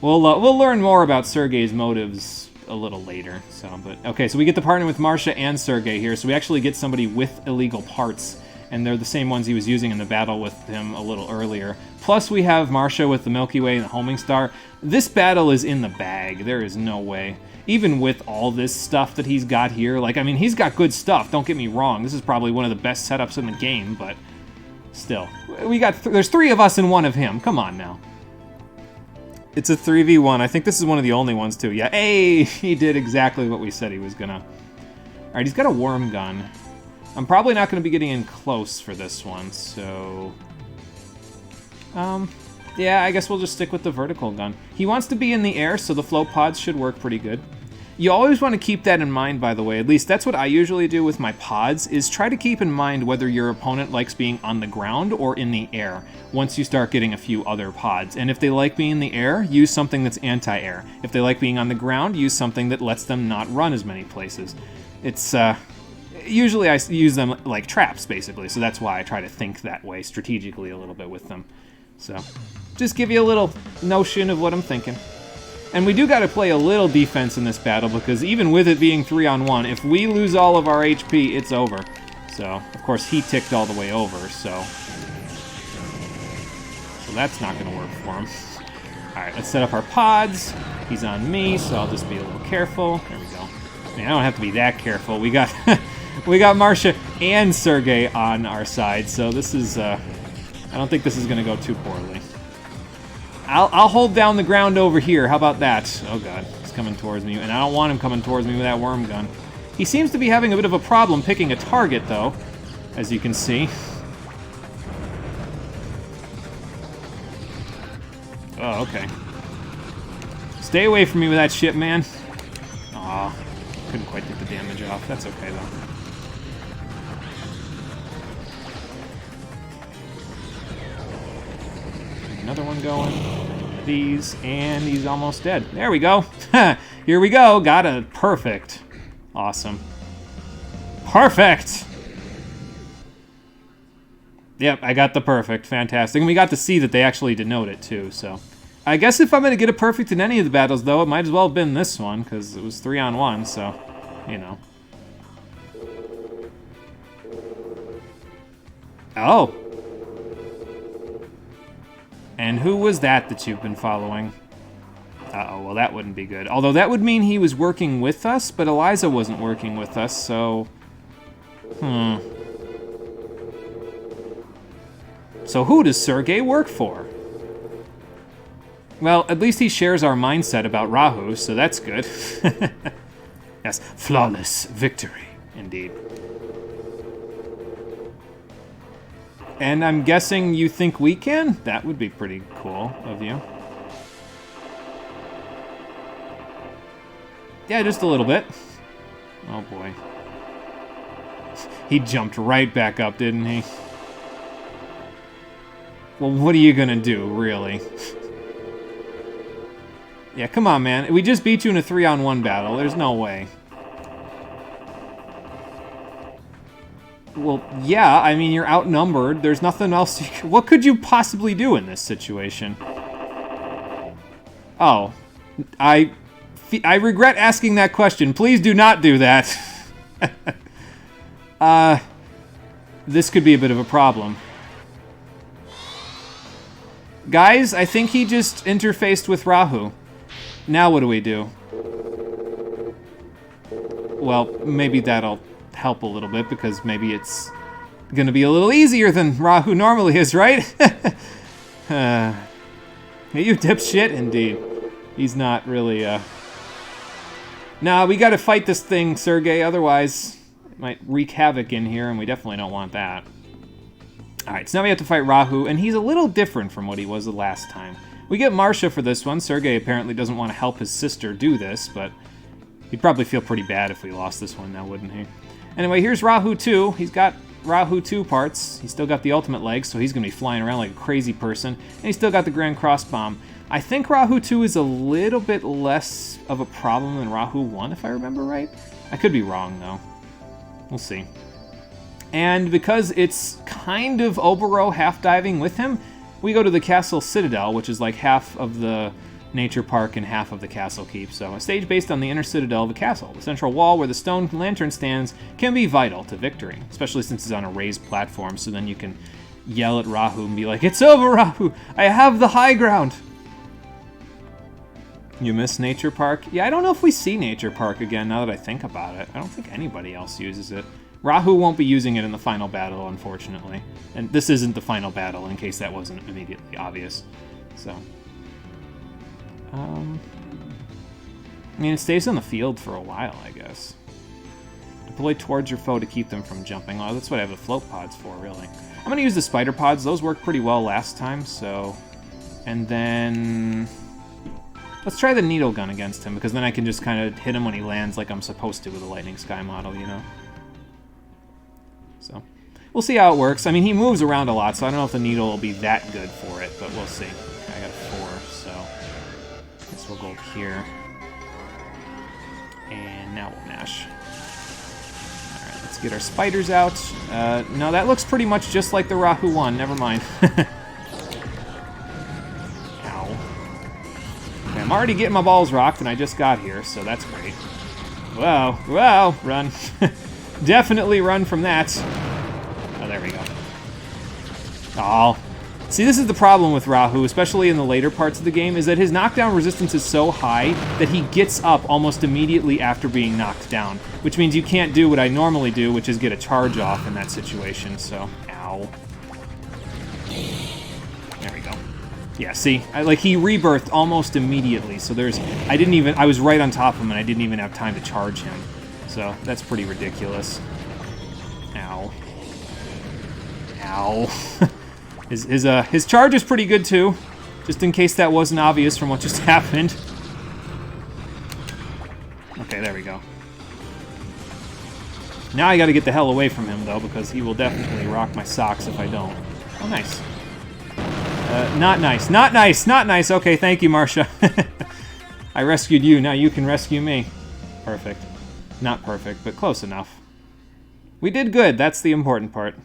We'll learn more about Sergey's motives a little later. So, but okay, so we get to partner with Marcia and Sergey here. So we actually get somebody with illegal parts, and they're the same ones he was using in the battle with him a little earlier. Plus, we have Marcia with the Milky Way and the homing star. This battle is in the bag. There is no way. Even with all this stuff that he's got here, like, I mean, he's got good stuff, don't get me wrong. This is probably one of the best setups in the game, but still. We got, there's 3 of us and 1 of him. Come on now. It's a 3v1. I think this is one of the only ones, too. Yeah, hey, he did exactly what we said he was gonna. All right, he's got a worm gun. I'm probably not gonna be getting in close for this one, so... yeah, I guess we'll just stick with the vertical gun. He wants to be in the air, so the float pods should work pretty good. You always want to keep that in mind, by the way. At least that's what I usually do with my pods, is try to keep in mind whether your opponent likes being on the ground or in the air once you start getting a few other pods. And if they like being in the air, use something that's anti-air. If they like being on the ground, use something that lets them not run as many places. It's, usually I use them like traps, basically, so that's why I try to think that way strategically a little bit with them. So, just give you a little notion of what I'm thinking. And we do got to play a little defense in this battle, because even with it being 3-on-1, if we lose all of our HP, it's over. So, of course, he ticked all the way over, so that's not going to work for him. Alright, let's set up our pods. He's on me, so I'll just be a little careful. There we go. Man, I don't have to be that careful. We got we got Marcia and Sergey on our side, so this is, I don't think this is going to go too poorly. I'll hold down the ground over here. How about that? Oh god, he's coming towards me, and I don't want him coming towards me with that worm gun. He seems to be having a bit of a problem picking a target, though, as you can see. Oh, okay. Stay away from me with that shit, man. Aw, couldn't quite get the damage off. That's okay, though. Another one going. These, and he's almost dead. There we go. Here we go. Got a perfect. Awesome. Perfect! Yep, I got the perfect. Fantastic. And we got to see that they actually denote it, too, so. I guess if I'm going to get a perfect in any of the battles, though, it might as well have been this one, because it was 3-on-1, so, you know. Oh. And who was that you've been following? Uh-oh, well that wouldn't be good. Although that would mean he was working with us, but Eliza wasn't working with us, so... So who does Sergey work for? Well, at least he shares our mindset about Rahu, so that's good. Yes, flawless victory, indeed. And I'm guessing you think we can? That would be pretty cool of you. Yeah, just a little bit. Oh boy. He jumped right back up, didn't he? Well, what are you gonna do, really? Yeah, come on, man. We just beat you in a 3-on-1 battle. There's no way. Well, yeah, I mean, you're outnumbered. There's nothing else you can... What could you possibly do in this situation? Oh. I regret asking that question. Please do not do that. This could be a bit of a problem. Guys, I think he just interfaced with Rahu. Now what do we do? Well, maybe that'll help a little bit, because maybe it's gonna be a little easier than Rahu normally is, right? You dipshit, indeed. He's not really, Nah, we gotta fight this thing, Sergey, otherwise it might wreak havoc in here, and we definitely don't want that. Alright, so now we have to fight Rahu, and he's a little different from what he was the last time. We get Marcia for this one. Sergey apparently doesn't want to help his sister do this, but he'd probably feel pretty bad if we lost this one now, wouldn't he? Anyway, here's Rahu 2. He's got Rahu 2 parts. He's still got the ultimate legs, so he's going to be flying around like a crazy person. And he's still got the Grand Cross Bomb. I think Rahu 2 is a little bit less of a problem than Rahu 1, if I remember right. I could be wrong, though. We'll see. And because it's kind of Oboro half-diving with him, we go to the Castle Citadel, which is like half of the nature park and half of the castle keep. So a stage based on the inner citadel of a castle. The central wall where the stone lantern stands can be vital to victory, especially since it's on a raised platform, so then you can yell at Rahu and be like, "It's over, Rahu! I have the high ground!" You miss Nature Park? Yeah, I don't know if we see Nature Park again now that I think about it. I don't think anybody else uses it. Rahu won't be using it in the final battle, unfortunately. And this isn't the final battle, in case that wasn't immediately obvious. So, I mean, it stays on the field for a while, I guess. Deploy towards your foe to keep them from jumping. Oh, that's what I have the float pods for, really. I'm going to use the spider pods. Those worked pretty well last time, so... And then... Let's try the needle gun against him, because then I can just kind of hit him when he lands like I'm supposed to with a Lightning Sky model, you know? So, we'll see how it works. I mean, he moves around a lot, so I don't know if the needle will be that good for it, but we'll see. I got 4, so I guess we'll go up here. And now we'll mash. Alright, let's get our spiders out. No, that looks pretty much just like the Rahu one. Never mind. Ow. Okay, I'm already getting my balls rocked, and I just got here, so that's great. Whoa, whoa, run. Definitely run from that. Oh, there we go. Oh. See, this is the problem with Rahu, especially in the later parts of the game, is that his knockdown resistance is so high that he gets up almost immediately after being knocked down, which means you can't do what I normally do, which is get a charge off in that situation, so... Ow. There we go. Yeah, see? He rebirthed almost immediately, so there's... I was right on top of him, and I didn't even have time to charge him. So, that's pretty ridiculous. Ow. Ow. His charge is pretty good, too. Just in case that wasn't obvious from what just happened. Okay, there we go. Now I gotta get the hell away from him, though, because he will definitely rock my socks if I don't. Oh, nice. Not nice. Not nice! Not nice! Okay, thank you, Marcia. I rescued you, now you can rescue me. Perfect. Not perfect, but close enough. We did good, that's the important part.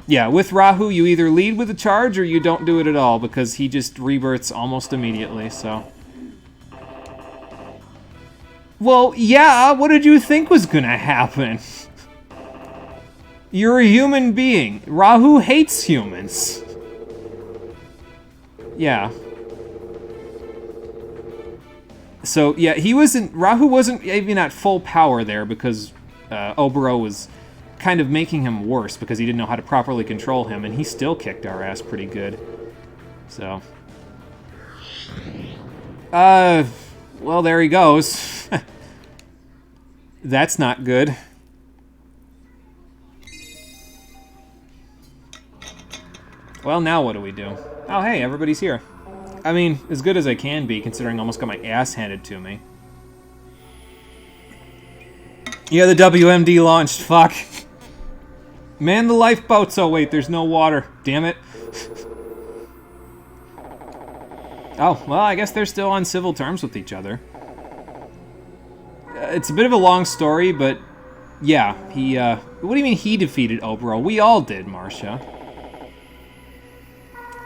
Yeah, with Rahu, you either lead with a charge or you don't do it at all, because he just rebirths almost immediately, so... Well, yeah, what did you think was gonna happen? You're a human being. Rahu hates humans. Yeah. So, yeah, Rahu wasn't even at full power there because Oboro was kind of making him worse because he didn't know how to properly control him, and he still kicked our ass pretty good. So. Well, there he goes. That's not good. Well, now what do we do? Oh, hey, everybody's here. I mean, as good as I can be, considering I almost got my ass handed to me. Yeah, the WMD launched. Fuck. Man the lifeboats. Oh, wait, there's no water. Damn it. Oh, well, I guess they're still on civil terms with each other. It's a bit of a long story, but yeah, he, what do you mean he defeated Obro? We all did, Marcia.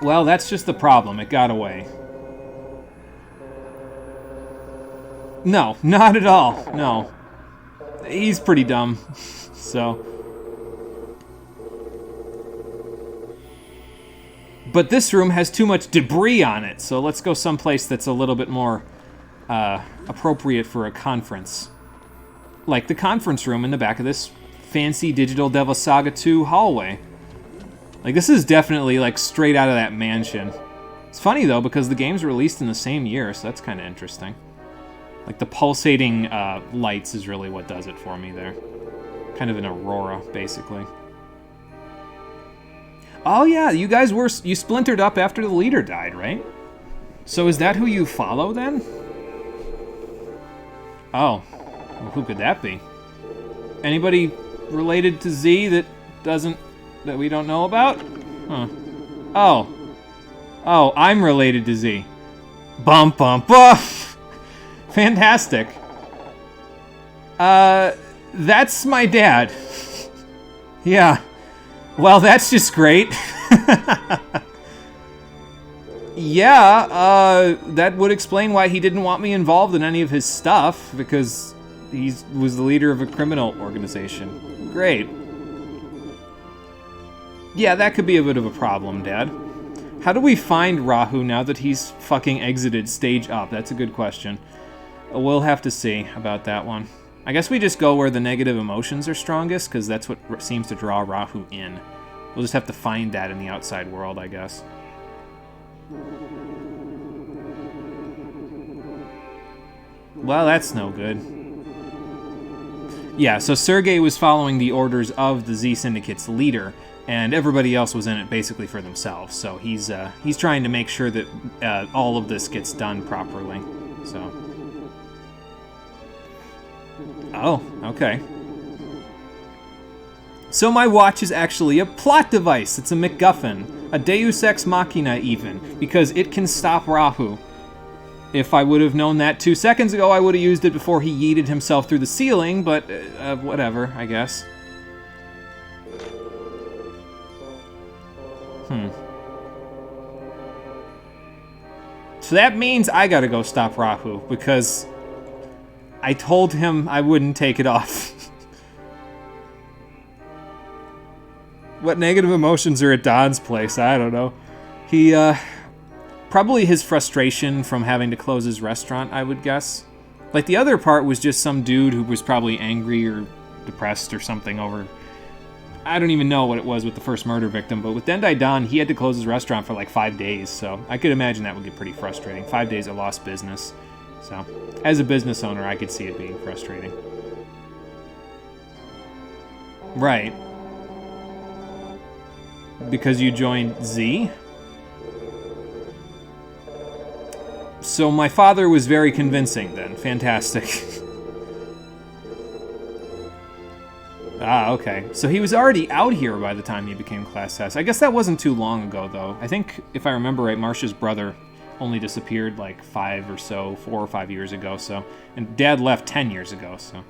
Well, that's just the problem. It got away. No, not at all. No. He's pretty dumb, so... But this room has too much debris on it, so let's go someplace that's a little bit more appropriate for a conference. Like the conference room in the back of this fancy Digital Devil Saga 2 hallway. Like, this is definitely, like, straight out of that mansion. It's funny, though, because the game's released in the same year, so that's kind of interesting. Like, the pulsating lights is really what does it for me there. Kind of an aurora, basically. Oh, yeah, you guys you splintered up after the leader died, right? So is that who you follow, then? Oh. Well, who could that be? Anybody related to Z that we don't know about? Huh. Oh. Oh, I'm related to Z. Bum bum bum. Fantastic. That's my dad. Yeah. Well, that's just great. Yeah, that would explain why he didn't want me involved in any of his stuff, because he was the leader of a criminal organization. Great. Yeah, that could be a bit of a problem, Dad. How do we find Rahu now that he's fucking exited stage up? That's a good question. We'll have to see about that one. I guess we just go where the negative emotions are strongest, because that's what seems to draw Rahu in. We'll just have to find that in the outside world, I guess. Well, that's no good. Yeah, so Sergei was following the orders of the Z Syndicate's leader, and everybody else was in it basically for themselves. So he's trying to make sure that all of this gets done properly. So. Oh, okay. So my watch is actually a plot device. It's a MacGuffin, a Deus Ex Machina even, because it can stop Rahu. If I would have known that 2 seconds ago, I would have used it before he yeeted himself through the ceiling, but whatever, I guess. So that means I gotta go stop Rahu, because I told him I wouldn't take it off. What negative emotions are at Don's place? I don't know. He, probably his frustration from having to close his restaurant, I would guess. Like, the other part was just some dude who was probably angry or depressed or something over... I don't even know what it was with the first murder victim, but with Dendai Don, he had to close his restaurant for like 5 days, so I could imagine that would get pretty frustrating. 5 days of lost business. So, as a business owner, I could see it being frustrating. Right. Because you joined Z? So my father was very convincing then. Fantastic. Ah, okay. So he was already out here by the time he became Class S. I guess that wasn't too long ago, though. I think, if I remember right, Marcia's brother only disappeared like 4 or 5 years ago, so... And Dad left 10 years ago, so...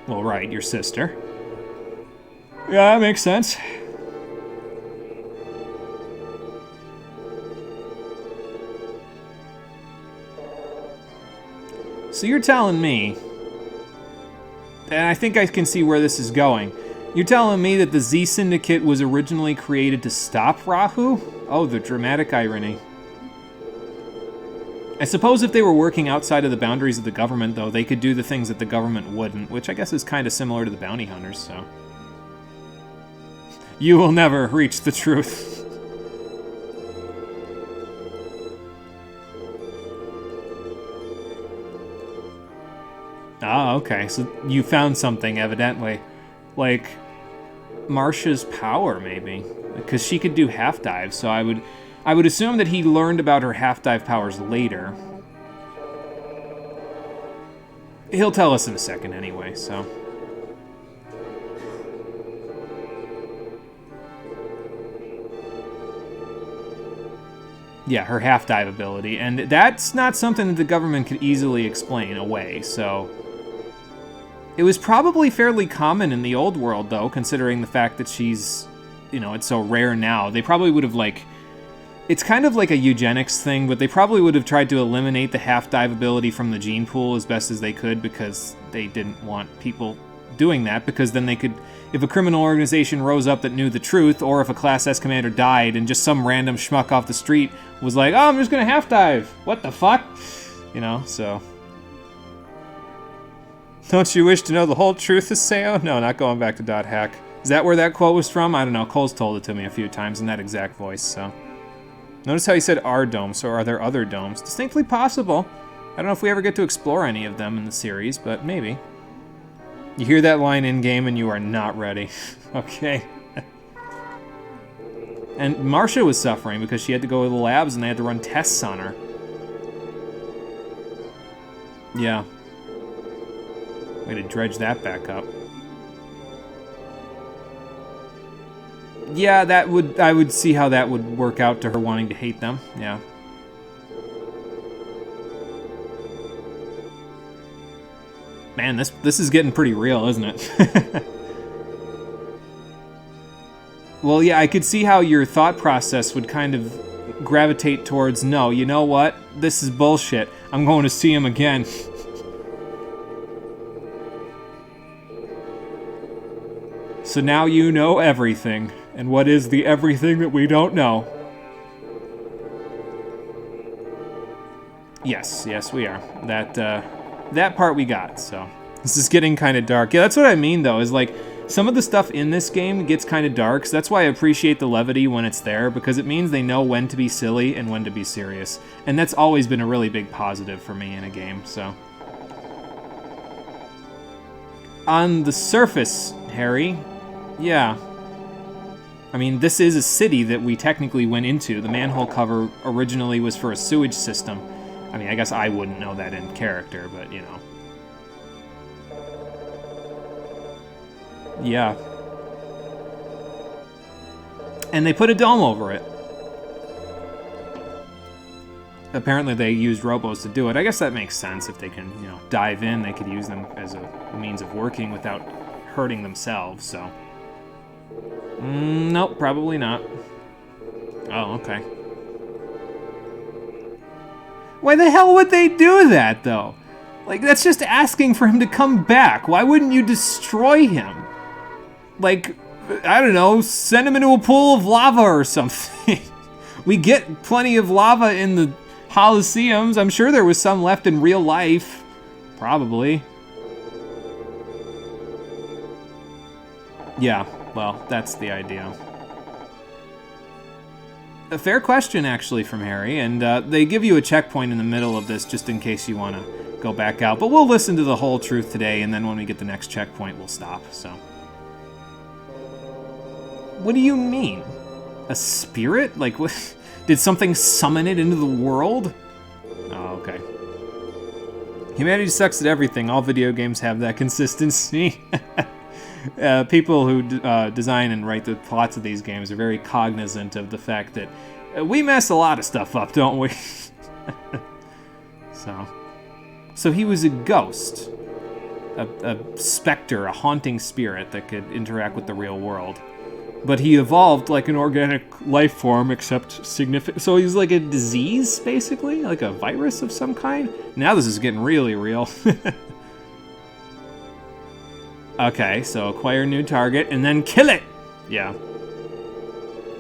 Well, right, your sister. Yeah, that makes sense. So you're telling me, and I think I can see where this is going, you're telling me that the Z Syndicate was originally created to stop Rahu? Oh, the dramatic irony. I suppose if they were working outside of the boundaries of the government, though, they could do the things that the government wouldn't, which I guess is kind of similar to the bounty hunters, so... You will never reach the truth. Ah, okay, so you found something, evidently. Like, Marcia's power, maybe. Because she could do half-dives, so I would assume that he learned about her half-dive powers later. He'll tell us in a second anyway, so... Yeah, her half-dive ability, and that's not something that the government could easily explain away, so... It was probably fairly common in the old world, though, considering the fact that she's, you know, it's so rare now. They probably would have, like... It's kind of like a eugenics thing, but they probably would have tried to eliminate the half-dive ability from the gene pool as best as they could because they didn't want people doing that, because then they could... If a criminal organization rose up that knew the truth, or if a Class S commander died and just some random schmuck off the street was like, oh, I'm just gonna half-dive. What the fuck? You know, so... Don't you wish to know the whole truth, Aseo? No, not going back to .hack. Is that where that quote was from? I don't know. Cole's told it to me a few times in that exact voice, so... Notice how he said our dome, so are there other domes? Distinctly possible. I don't know if we ever get to explore any of them in the series, but maybe. You hear that line in-game and you are not ready. Okay. And Marcia was suffering because she had to go to the labs and they had to run tests on her. Yeah. Way to dredge that back up. Yeah, I would see how that would work out to her wanting to hate them. Yeah. Man, this is getting pretty real, isn't it? Well, yeah, I could see how your thought process would kind of gravitate towards, no, you know what? This is bullshit. I'm going to see him again. So now you know everything. And what is the everything that we don't know? Yes, we are. That part we got, so. This is getting kind of dark. Yeah, that's what I mean, though, is like, some of the stuff in this game gets kind of dark, so that's why I appreciate the levity when it's there, because it means they know when to be silly and when to be serious. And that's always been a really big positive for me in a game, so. On the surface, Harry, yeah. I mean, this is a city that we technically went into. The manhole cover originally was for a sewage system. I mean, I guess I wouldn't know that in character, but, you know. Yeah. And they put a dome over it. Apparently they used robos to do it. I guess that makes sense. If they can, you know, dive in, they could use them as a means of working without hurting themselves, so... Nope, probably not. Oh, okay. Why the hell would they do that, though? Like, that's just asking for him to come back. Why wouldn't you destroy him? Like, I don't know, send him into a pool of lava or something. We get plenty of lava in the Holosseums. I'm sure there was some left in real life. Probably. Yeah. Well, that's the idea. A fair question, actually, from Harry, and they give you a checkpoint in the middle of this just in case you want to go back out. But we'll listen to the whole truth today, and then when we get the next checkpoint, we'll stop, so. What do you mean? A spirit? Like, what? Did something summon it into the world? Oh, okay. Humanity sucks at everything. All video games have that consistency. People who design and write the plots of these games are very cognizant of the fact that we mess a lot of stuff up, don't we? So he was a ghost, a specter, a haunting spirit that could interact with the real world. But he evolved like an organic life form, except significant. So he's like a disease, basically, like a virus of some kind. Now this is getting really real. Okay, so acquire new target, and then kill it! Yeah.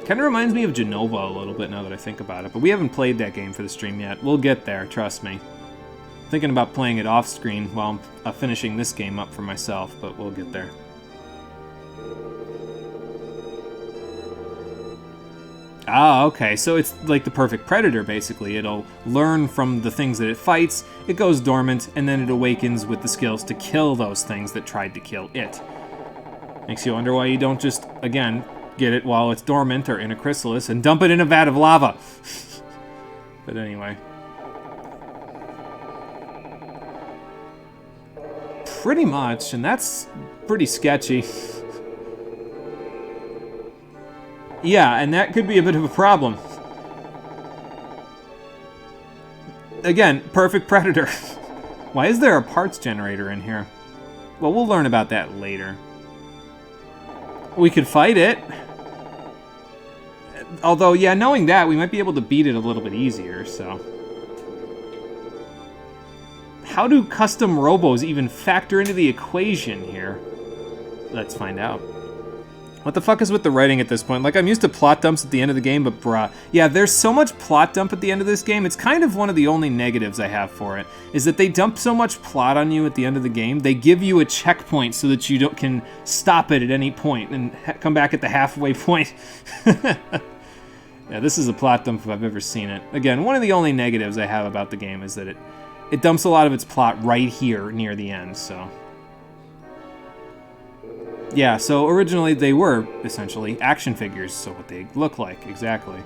Kind of reminds me of Genova a little bit now that I think about it, but we haven't played that game for the stream yet. We'll get there, trust me. Thinking about playing it off-screen while I'm finishing this game up for myself, but we'll get there. Ah, okay, so it's like the perfect predator, basically. It'll learn from the things that it fights, it goes dormant, and then it awakens with the skills to kill those things that tried to kill it. Makes you wonder why you don't just, again, get it while it's dormant or in a chrysalis and dump it in a vat of lava. But anyway. Pretty much, and that's pretty sketchy. Yeah, and that could be a bit of a problem. again, perfect predator. Why is there a parts generator in here? Well, we'll learn about that later. We could fight it. Although, yeah, knowing that, we might be able to beat it a little bit easier, so. How do custom robos even factor into the equation here? Let's find out. What the fuck is with the writing at this point? Like, I'm used to plot dumps at the end of the game, but bruh. Yeah, there's so much plot dump at the end of this game. It's kind of one of the only negatives I have for it, is that they dump so much plot on you at the end of the game. They give you a checkpoint so that you can stop it at any point and come back at the halfway point. Yeah, this is a plot dump if I've ever seen it. Again, one of the only negatives I have about the game is that it dumps a lot of its plot right here near the end, so. Yeah, so originally they were essentially action figures, so what they look like, exactly.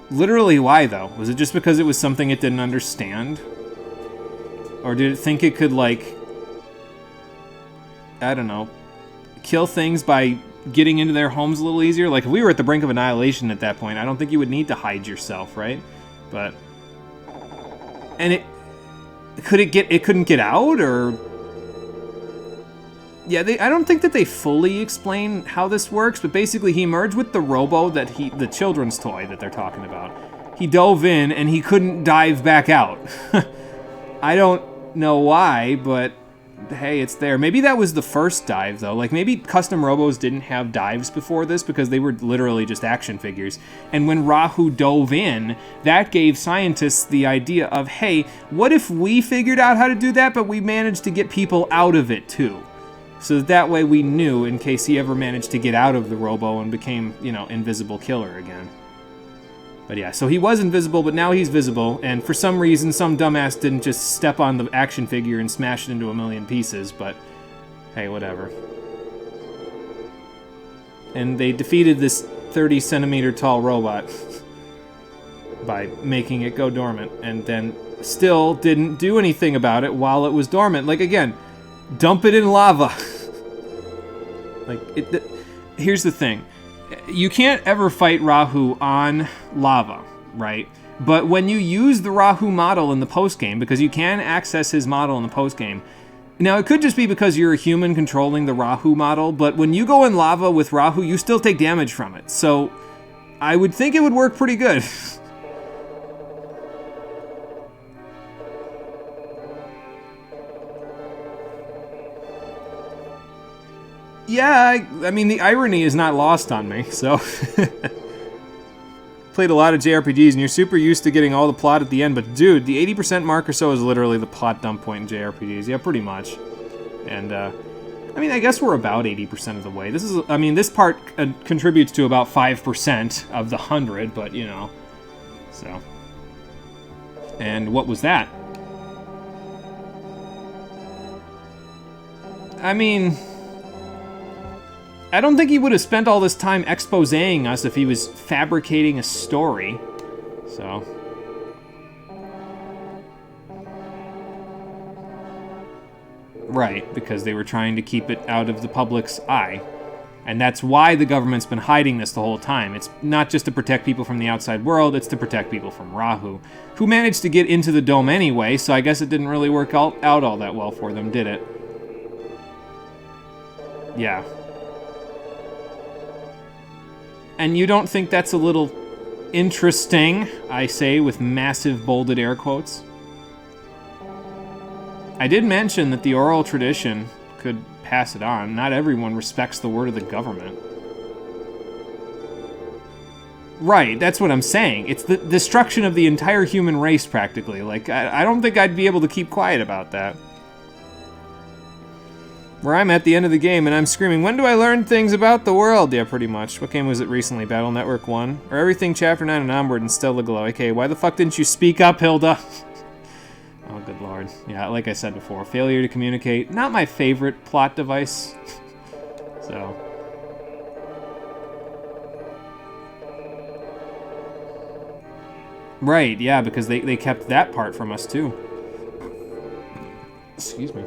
Literally, why though? Was it just because it was something it didn't understand? Or did it think it could, like, I don't know, kill things by getting into their homes a little easier? Like, if we were at the brink of annihilation at that point, I don't think you would need to hide yourself, right? But... And it couldn't get out, or... Yeah, I don't think that they fully explain how this works, but basically he merged with the Robo the children's toy that they're talking about. He dove in, and he couldn't dive back out. I don't know why, but hey, it's there. Maybe that was the first dive, though. Like, maybe custom Robos didn't have dives before this because they were literally just action figures. And when Rahu dove in, that gave scientists the idea of, hey, what if we figured out how to do that, but we managed to get people out of it, too? So that way we knew in case he ever managed to get out of the Robo and became, you know, invisible killer again. But yeah, so he was invisible, but now he's visible, and for some reason, some dumbass didn't just step on the action figure and smash it into a million pieces, but hey, whatever. And they defeated this 30-centimeter tall robot by making it go dormant, and then still didn't do anything about it while it was dormant. Like, again, dump it in lava. Like, here's the thing. You can't ever fight Rahu on lava, right? But when you use the Rahu model in the post-game, because you can access his model in the post-game, now it could just be because you're a human controlling the Rahu model, but when you go in lava with Rahu, you still take damage from it. So I would think it would work pretty good. Yeah, I mean, the irony is not lost on me, so... Played a lot of JRPGs, and you're super used to getting all the plot at the end, but dude, the 80% mark or so is literally the plot dump point in JRPGs. Yeah, pretty much. And, I mean, I guess we're about 80% of the way. This is, I mean, this part contributes to about 5% of the 100, but, you know, so... And what was that? I mean... I don't think he would have spent all this time exposing us if he was fabricating a story. So. Right, because they were trying to keep it out of the public's eye. And that's why the government's been hiding this the whole time. It's not just to protect people from the outside world, it's to protect people from Rahu, who managed to get into the dome anyway, so I guess it didn't really work out all that well for them, did it? Yeah. And you don't think that's a little interesting, I say with massive bolded air quotes? I did mention that the oral tradition could pass it on. Not everyone respects the word of the government. Right, that's what I'm saying. It's the destruction of the entire human race, practically. Like, I don't think I'd be able to keep quiet about that. Where I'm at the end of the game and I'm screaming, when do I learn things about the world? Yeah, pretty much. What game was it recently? Battle Network 1? Or everything Chapter 9 and onward and Stellar Glow? Okay, why the fuck didn't you speak up, Hilda? Oh, good lord. Yeah, like I said before, failure to communicate. Not my favorite plot device. So. Right, yeah, because they kept that part from us, too. Excuse me.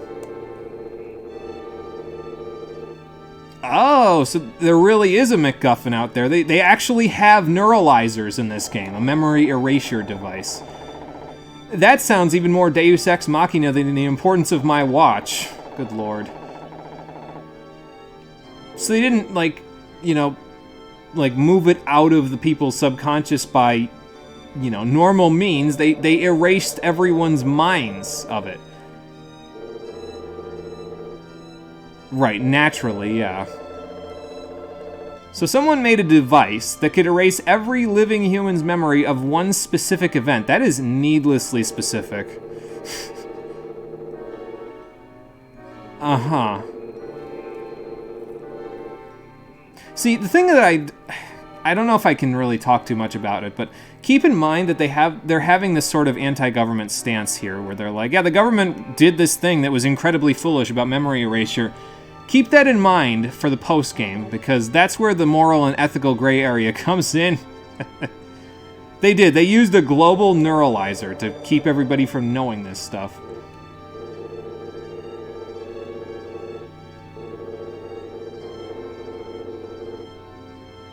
Oh, so there really is a MacGuffin out there. They actually have neuralizers in this game, a memory erasure device. That sounds even more Deus Ex Machina than the importance of my watch. Good lord. So they didn't, like, you know, like move it out of the people's subconscious by, you know, normal means. They erased everyone's minds of it. Right, naturally, yeah. So someone made a device that could erase every living human's memory of one specific event. That is needlessly specific. Uh-huh. See, the thing that I don't know if I can really talk too much about it, but keep in mind that they're having this sort of anti-government stance here, where they're like, yeah, the government did this thing that was incredibly foolish about memory erasure. Keep that in mind for the post-game, because that's where the moral and ethical gray area comes in. They did. They used a global neuralizer to keep everybody from knowing this stuff.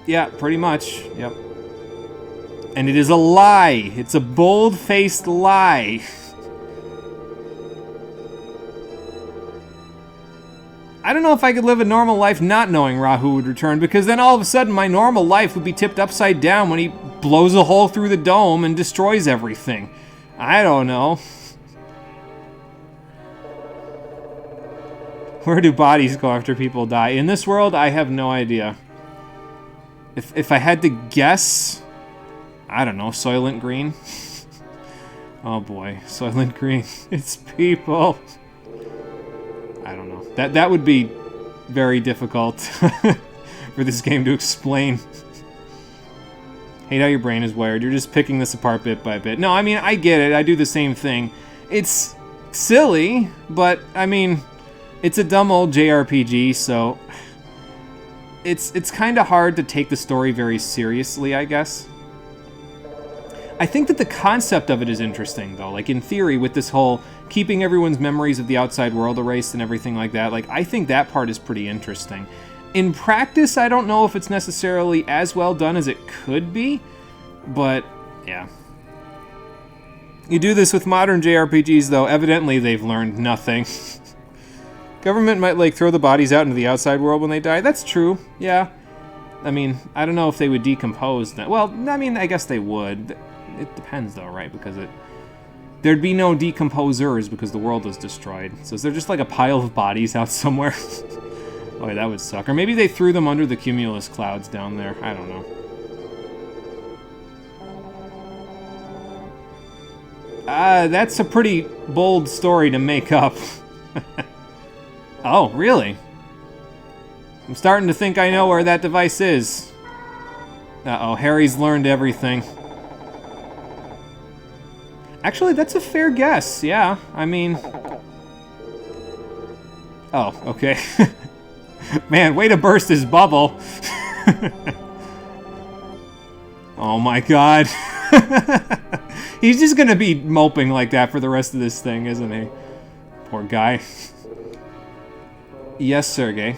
Yeah, pretty much. Yep. And it is a lie. It's a bold-faced lie. I don't know if I could live a normal life not knowing Rahu would return, because then all of a sudden my normal life would be tipped upside down when he blows a hole through the dome and destroys everything. I don't know. Where do bodies go after people die? In this world, I have no idea. If I had to guess, I don't know, Soylent Green? Oh boy, Soylent Green, it's people. I don't know. That would be very difficult for this game to explain. Hate how your brain is wired. You're just picking this apart bit by bit. No, I mean, I get it. I do the same thing. It's silly, but, I mean, it's a dumb old JRPG, so it's kind of hard to take the story very seriously, I guess. I think that the concept of it is interesting, though. Like, in theory, with this whole keeping everyone's memories of the outside world erased and everything like that, like, I think that part is pretty interesting. In practice, I don't know if it's necessarily as well done as it could be, but, yeah. You do this with modern JRPGs, though, evidently they've learned nothing. Government might, like, throw the bodies out into the outside world when they die. That's true, yeah. I mean, I don't know if they would decompose that. Well, I mean, I guess they would. It depends, though, right? Because there'd be no decomposers because the world is destroyed. So is there just, like, a pile of bodies out somewhere? Oh, yeah, that would suck. Or maybe they threw them under the cumulus clouds down there. I don't know. That's a pretty bold story to make up. Oh, really? I'm starting to think I know where that device is. Uh-oh, Harry's learned everything. Actually, that's a fair guess, yeah. I mean... Oh, okay. Man, way to burst his bubble. Oh my god. He's just gonna be moping like that for the rest of this thing, isn't he? Poor guy. Yes, Sergey.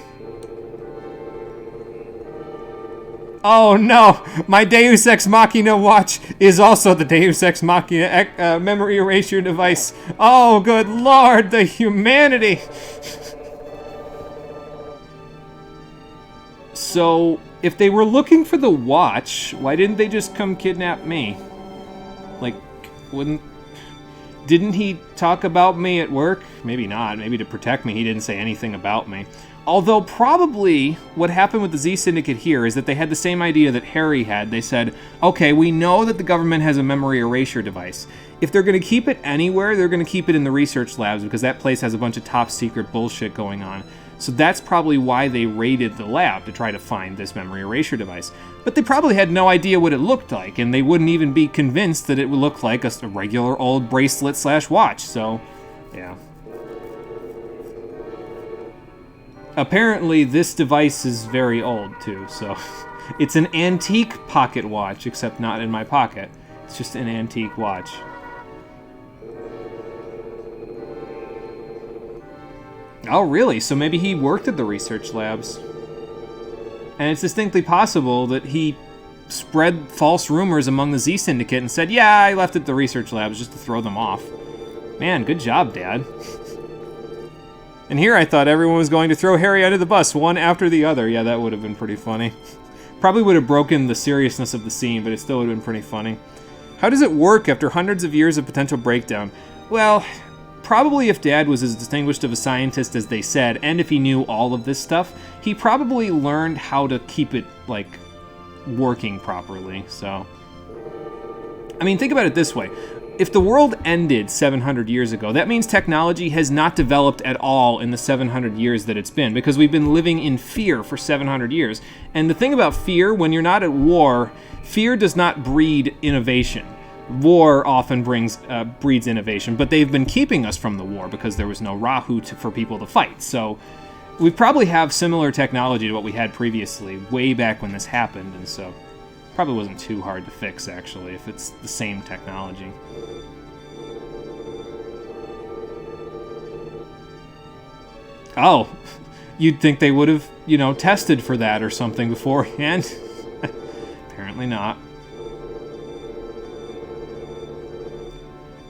Oh no! My Deus Ex Machina watch is also the Deus Ex Machina memory erasure device. Oh, good lord, the humanity! So, if they were looking for the watch, why didn't they just come kidnap me? Like, didn't he talk about me at work? Maybe not. Maybe to protect me, he didn't say anything about me. Although, probably, what happened with the Z Syndicate here is that they had the same idea that Harry had. They said, okay, we know that the government has a memory erasure device. If they're going to keep it anywhere, they're going to keep it in the research labs, because that place has a bunch of top-secret bullshit going on. So that's probably why they raided the lab, to try to find this memory erasure device. But they probably had no idea what it looked like, and they wouldn't even be convinced that it would look like a regular old bracelet/watch, so, yeah. Apparently, this device is very old, too, so... It's an antique pocket watch, except not in my pocket. It's just an antique watch. Oh, really? So maybe he worked at the research labs. And it's distinctly possible that he spread false rumors among the Z Syndicate and said, yeah, I left it at the research labs just to throw them off. Man, good job, Dad. And here I thought everyone was going to throw Harry under the bus, one after the other. Yeah, that would have been pretty funny. Probably would have broken the seriousness of the scene, but it still would have been pretty funny. How does it work after hundreds of years of potential breakdown? Well, probably if Dad was as distinguished of a scientist as they said, and if he knew all of this stuff, he probably learned how to keep it, like, working properly, so... I mean, think about it this way. If the world ended 700 years ago, that means technology has not developed at all in the 700 years that it's been, because we've been living in fear for 700 years. And the thing about fear, when you're not at war, fear does not breed innovation. War often breeds innovation, but they've been keeping us from the war because there was no Rahu for people to fight. So we probably have similar technology to what we had previously, way back when this happened, and so probably wasn't too hard to fix, actually, if it's the same technology. Oh, you'd think they would have, you know, tested for that or something beforehand. Apparently not.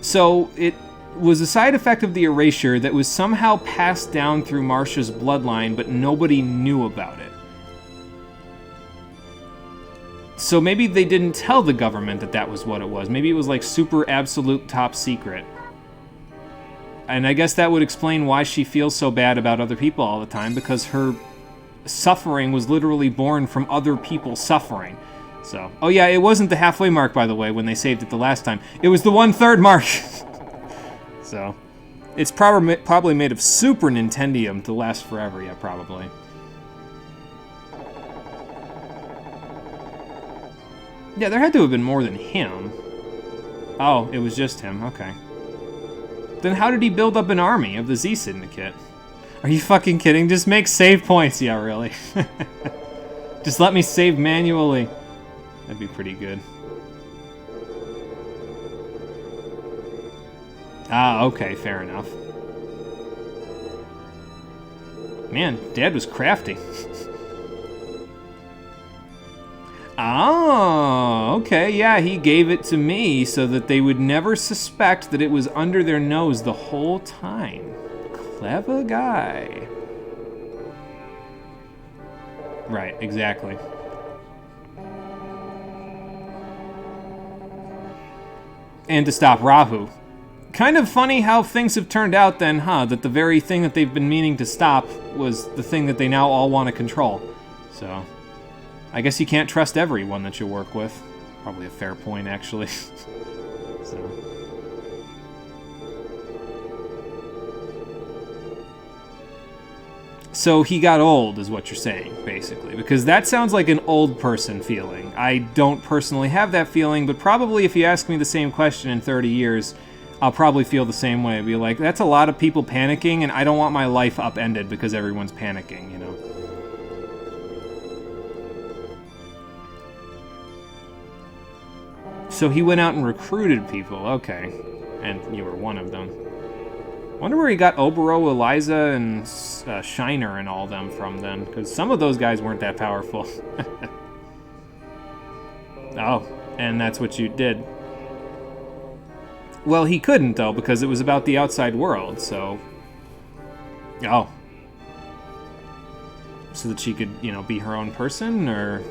So it was a side effect of the erasure that was somehow passed down through Marcia's bloodline, but nobody knew about it. So maybe they didn't tell the government that that was what it was. Maybe it was like super absolute top secret. And I guess that would explain why she feels so bad about other people all the time, because her suffering was literally born from other people suffering. So, oh yeah, it wasn't the halfway mark, by the way, when they saved it the last time. It was the 1/3 mark. So, it's probably made of super Nintendium to last forever, yeah, probably. Yeah, there had to have been more than him. Oh, it was just him, okay. Then how did he build up an army of the Z Syndicate? Are you fucking kidding? Just make save points. Yeah, really. Just let me save manually. That'd be pretty good. Ah, okay, fair enough. Man, Dad was crafty. Oh, okay, yeah, he gave it to me so that they would never suspect that it was under their nose the whole time. Clever guy. Right, exactly. And to stop Rahu. Kind of funny how things have turned out then, huh? That the very thing that they've been meaning to stop was the thing that they now all want to control. So, I guess you can't trust everyone that you work with. Probably a fair point, actually. So he got old, is what you're saying, basically. Because that sounds like an old person feeling. I don't personally have that feeling, but probably if you ask me the same question in 30 years, I'll probably feel the same way. I'll be like, that's a lot of people panicking, and I don't want my life upended because everyone's panicking, you know? So he went out and recruited people, okay. And you were one of them. Wonder where he got Obero, Eliza, and Shiner and all them from then, because some of those guys weren't that powerful. Oh, and that's what you did. Well, he couldn't, though, because it was about the outside world, so... Oh. So that she could, you know, be her own person, or...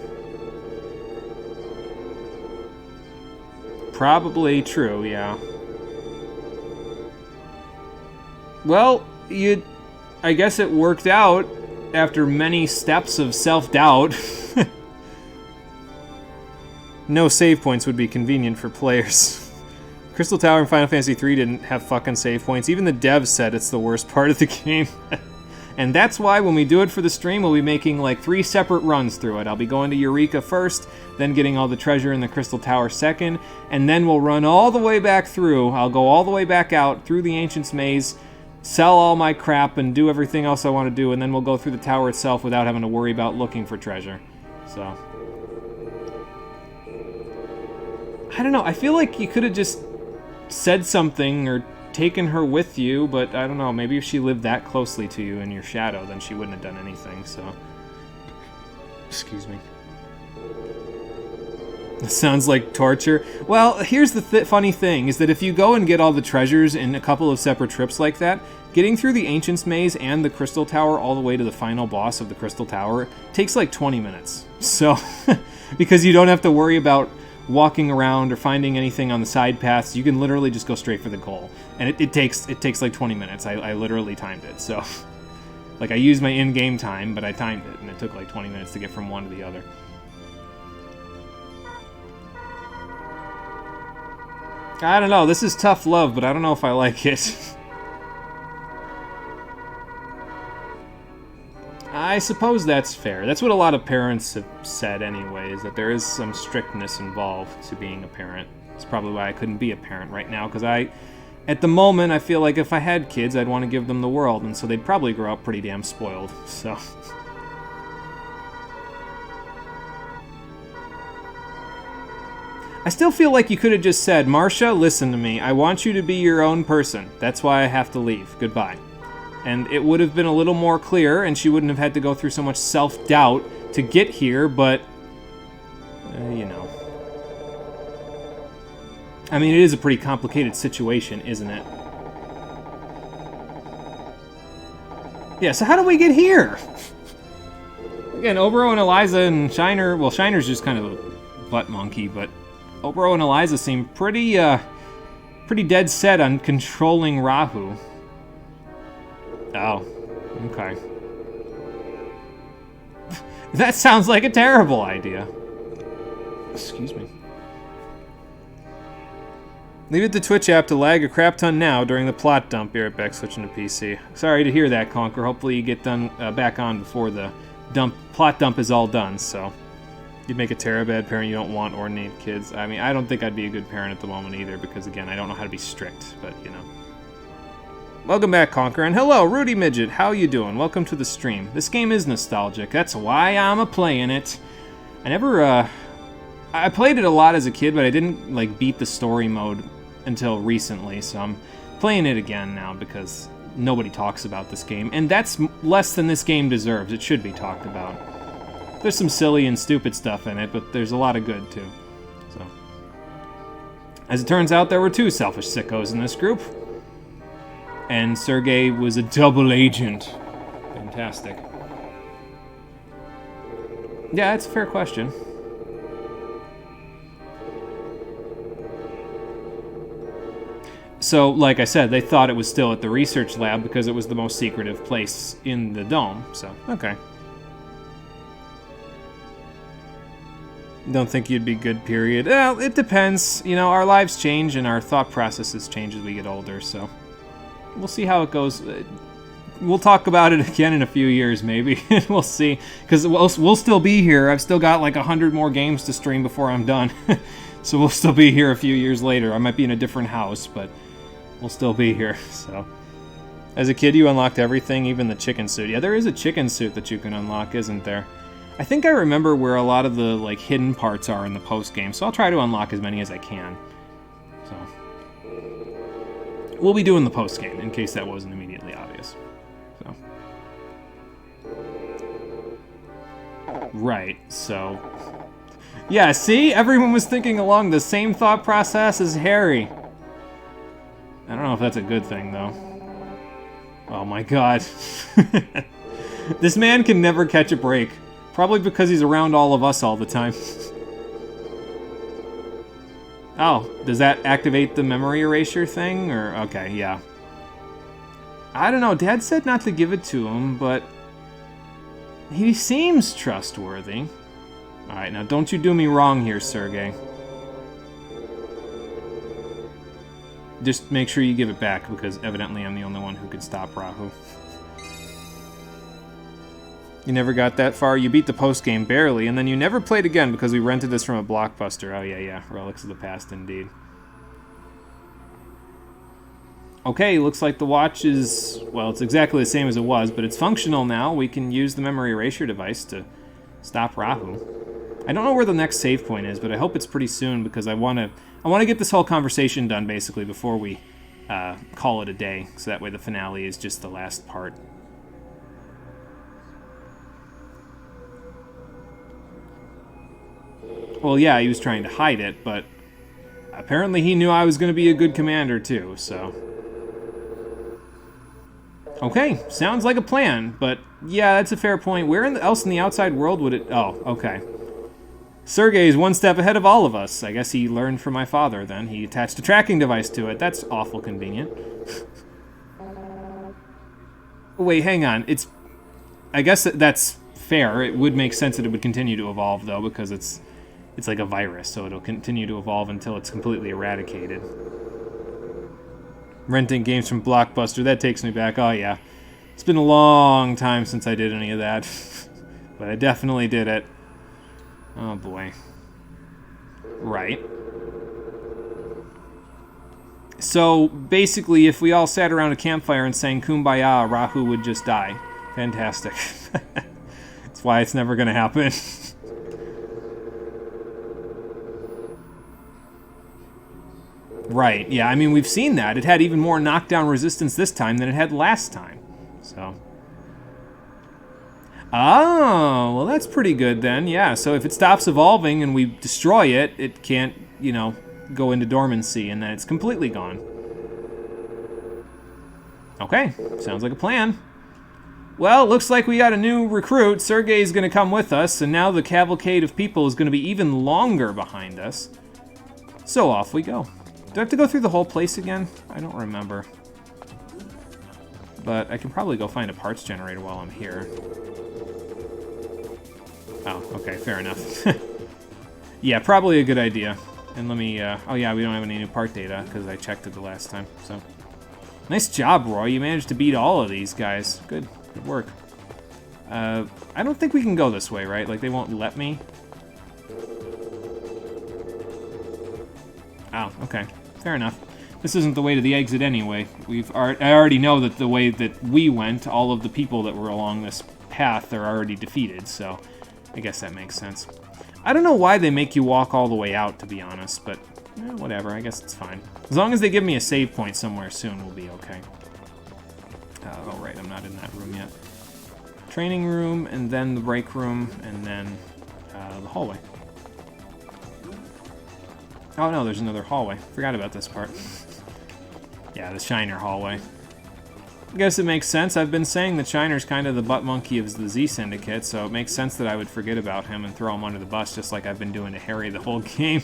Probably true, yeah. Well, I guess it worked out after many steps of self-doubt. No save points would be convenient for players. Crystal Tower in Final Fantasy III didn't have fucking save points. Even the devs said it's the worst part of the game. And that's why when we do it for the stream, we'll be making like 3 separate runs through it. I'll be going to Eureka first, then getting all the treasure in the Crystal Tower second, and then we'll run all the way back through. I'll go all the way back out through the Ancient's Maze, sell all my crap, and do everything else I want to do, and then we'll go through the tower itself without having to worry about looking for treasure. So... I don't know, I feel like you could have just said something or taken her with you, but I don't know, maybe if she lived that closely to you in your shadow, then she wouldn't have done anything, so... Excuse me. It sounds like torture. Well, here's the funny thing, is that if you go and get all the treasures in a couple of separate trips like that, getting through the Ancient's Maze and the Crystal Tower all the way to the final boss of the Crystal Tower takes like 20 minutes. So, because you don't have to worry about walking around or finding anything on the side paths, you can literally just go straight for the goal. And it takes like 20 minutes. I literally timed it, so... Like, I used my in-game time, but I timed it, and it took like 20 minutes to get from one to the other. I don't know, this is tough love, but I don't know if I like it. I suppose that's fair. That's what a lot of parents have said anyway, is that there is some strictness involved to being a parent. It's probably why I couldn't be a parent right now, because at the moment, I feel like if I had kids, I'd want to give them the world, and so they'd probably grow up pretty damn spoiled, so... I still feel like you could have just said, Marcia, listen to me. I want you to be your own person. That's why I have to leave. Goodbye. And it would have been a little more clear, and she wouldn't have had to go through so much self-doubt to get here, but... you know. I mean, it is a pretty complicated situation, isn't it? Yeah, so how do we get here? Again, Obro and Eliza and Shiner... Well, Shiner's just kind of a butt monkey, but... Obro and Eliza seem pretty, pretty dead set on controlling Rahu. Oh, okay. That sounds like a terrible idea. Excuse me. Leave it to Twitch app to lag a crap ton now during the plot dump. Be right back, switching to PC. Sorry to hear that, Conquer. Hopefully you get done back on before the plot dump is all done, so... You'd make a terrible bad parent. You don't want or need kids. I mean, I don't think I'd be a good parent at the moment either, because, again, I don't know how to be strict, but, you know. Welcome back, Conquer, and hello, Rudy Midget. How you doing? Welcome to the stream. This game is nostalgic. That's why I'm a-playing it. I never, I played it a lot as a kid, but I didn't, like, beat the story mode until recently, so I'm playing it again now because nobody talks about this game, and that's less than this game deserves. It should be talked about. There's some silly and stupid stuff in it, but there's a lot of good, too. So, as it turns out, there were two selfish sickos in this group. And Sergei was a double agent. Fantastic. Yeah, that's a fair question. So, like I said, they thought it was still at the research lab because it was the most secretive place in the dome, so, okay. Don't think you'd be good, period. Well, it depends. You know, our lives change and our thought processes change as we get older, so... We'll see how it goes. We'll talk about it again in a few years, maybe. We'll see. Because we'll still be here. I've still got like 100 more games to stream before I'm done. So we'll still be here a few years later. I might be in a different house, but we'll still be here, so... As a kid, you unlocked everything, even the chicken suit. Yeah, there is a chicken suit that you can unlock, isn't there? I think I remember where a lot of the like hidden parts are in the post-game, so I'll try to unlock as many as I can. So we'll be doing the post-game, in case that wasn't immediately obvious. So right, so... Yeah, see? Everyone was thinking along the same thought process as Harry. I don't know if that's a good thing, though. Oh my god. This man can never catch a break. Probably because he's around all of us all the time. Oh, does that activate the memory erasure thing? Or, okay, yeah. I don't know, Dad said not to give it to him, but... he seems trustworthy. Alright, now don't you do me wrong here, Sergei. Just make sure you give it back, because evidently I'm the only one who could stop Rahu. You never got that far? You beat the post-game barely, and then you never played again because we rented this from a Blockbuster. Oh, yeah. Relics of the past, indeed. Okay, looks like the watch is... well, it's exactly the same as it was, but it's functional now. We can use the memory erasure device to stop Rahu. I don't know where the next save point is, but I hope it's pretty soon because I want to get this whole conversation done, basically, before we call it a day, so that way the finale is just the last part. Well, yeah, he was trying to hide it, but apparently he knew I was going to be a good commander too, so... Okay, sounds like a plan, but yeah, that's a fair point. Where else in the outside world would it... Oh, okay. Sergei's one step ahead of all of us. I guess he learned from my father, then. He attached a tracking device to it. That's awful convenient. Wait, hang on. I guess that's fair. It would make sense that it would continue to evolve, though, because it's like a virus, so it'll continue to evolve until it's completely eradicated. Renting games from Blockbuster, that takes me back. Oh, yeah. It's been a long time since I did any of that. But I definitely did it. Oh, boy. Right. So, basically, if we all sat around a campfire and sang Kumbaya, Rahu would just die. Fantastic. That's why it's never going to happen. Right, yeah, I mean, we've seen that. It had even more knockdown resistance this time than it had last time. So. Oh, well, that's pretty good then, yeah. So if it stops evolving and we destroy it, it can't, you know, go into dormancy, and then it's completely gone. Okay, sounds like a plan. Well, looks like we got a new recruit. Sergei's going to come with us, and now the cavalcade of people is going to be even longer behind us. So off we go. Do I have to go through the whole place again? I don't remember. But I can probably go find a parts generator while I'm here. Oh, okay, fair enough. Yeah, probably a good idea. And let me, oh yeah, we don't have any new part data, because I checked it the last time, so. Nice job, Roy. You managed to beat all of these guys. Good work. I don't think we can go this way, right? Like, they won't let me? Oh, okay. Fair enough. This isn't the way to the exit anyway. I already know that the way that we went, all of the people that were along this path are already defeated, so I guess that makes sense. I don't know why they make you walk all the way out, to be honest, but whatever, I guess it's fine. As long as they give me a save point somewhere soon, we'll be okay. Oh, right, I'm not in that room yet. Training room, and then the break room, and then the hallway. Oh no, there's another hallway. Forgot about this part. Yeah, the Shiner hallway. I guess it makes sense. I've been saying that Shiner's kind of the butt monkey of the Z Syndicate, so it makes sense that I would forget about him and throw him under the bus just like I've been doing to Harry the whole game.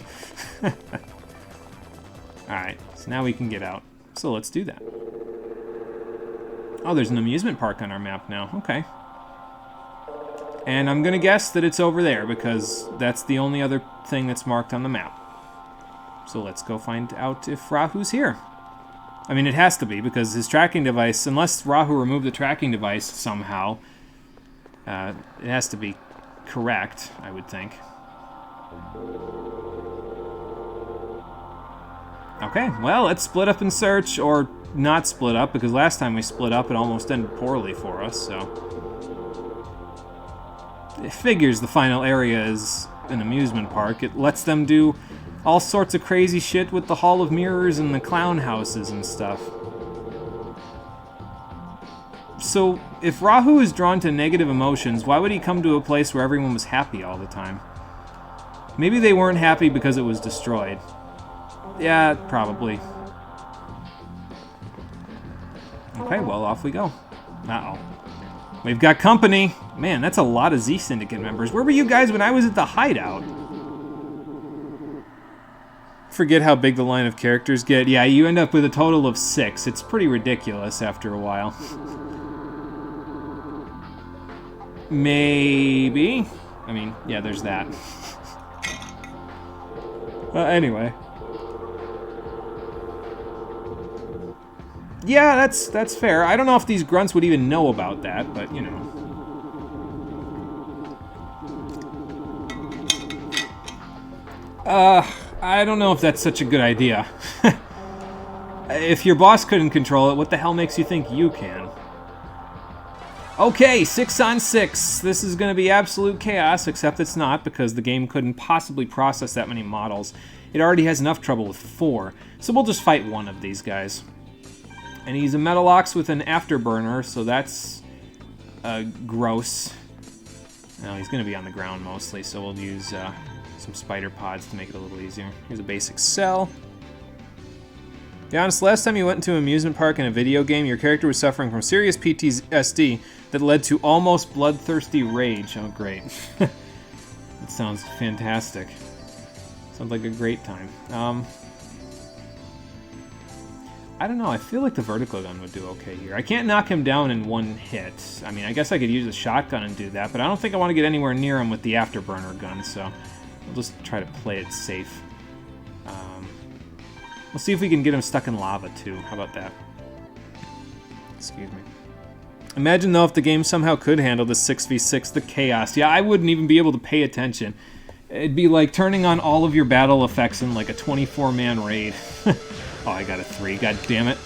Alright, so now we can get out. So let's do that. Oh, there's an amusement park on our map now. Okay. And I'm gonna guess that it's over there because that's the only other thing that's marked on the map. So let's go find out if Rahu's here. I mean, it has to be, because his tracking device, unless Rahu removed the tracking device somehow, it has to be correct, I would think. Okay, well, let's split up and search, or not split up, because last time we split up, it almost ended poorly for us, so. It figures the final area is an amusement park. It lets them do all sorts of crazy shit with the Hall of Mirrors and the clown houses and stuff. So, if Rahu is drawn to negative emotions, why would he come to a place where everyone was happy all the time? Maybe they weren't happy because it was destroyed. Yeah, probably. Okay, well, off we go. Uh-oh. We've got company! Man, that's a lot of Z Syndicate members. Where were you guys when I was at the hideout? Forget how big the line of characters get. Yeah, you end up with a total of 6. It's pretty ridiculous after a while. Maybe. I mean, yeah, there's that. Anyway. Yeah, that's fair. I don't know if these grunts would even know about that, but, you know. I don't know if that's such a good idea. If your boss couldn't control it, what the hell makes you think you can? Okay, 6 on 6. This is going to be absolute chaos, except it's not, because the game couldn't possibly process that many models. It already has enough trouble with 4, so we'll just fight one of these guys. And he's a Metalox with an afterburner, so that's gross. No, he's going to be on the ground mostly, so we'll use some spider pods to make it a little easier. Here's a basic cell. Be honest, last time you went into an amusement park in a video game, your character was suffering from serious PTSD that led to almost bloodthirsty rage. Oh, great. That sounds fantastic. Sounds like a great time. I don't know, I feel like the vertical gun would do okay here. I can't knock him down in one hit. I mean, I guess I could use a shotgun and do that, but I don't think I want to get anywhere near him with the afterburner gun, so we'll just try to play it safe. We'll see if we can get him stuck in lava, too. How about that? Excuse me. Imagine, though, if the game somehow could handle the 6v6, the chaos. Yeah, I wouldn't even be able to pay attention. It'd be like turning on all of your battle effects in like a 24-man raid. Oh, I got a 3. God damn it.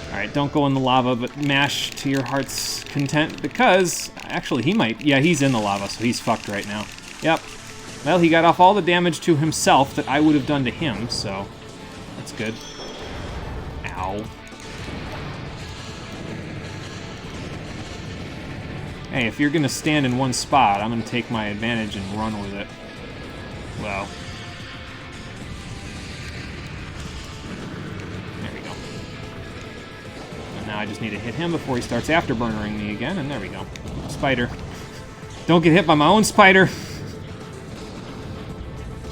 Alright, don't go in the lava, but mash to your heart's content, because... Actually, he might... Yeah, he's in the lava, so he's fucked right now. Yep. Well, he got off all the damage to himself that I would have done to him, so... That's good. Ow. Hey, if you're gonna stand in one spot, I'm gonna take my advantage and run with it. Well. There we go. And now I just need to hit him before he starts afterburnering me again, and there we go. Spider. Don't get hit by my own spider!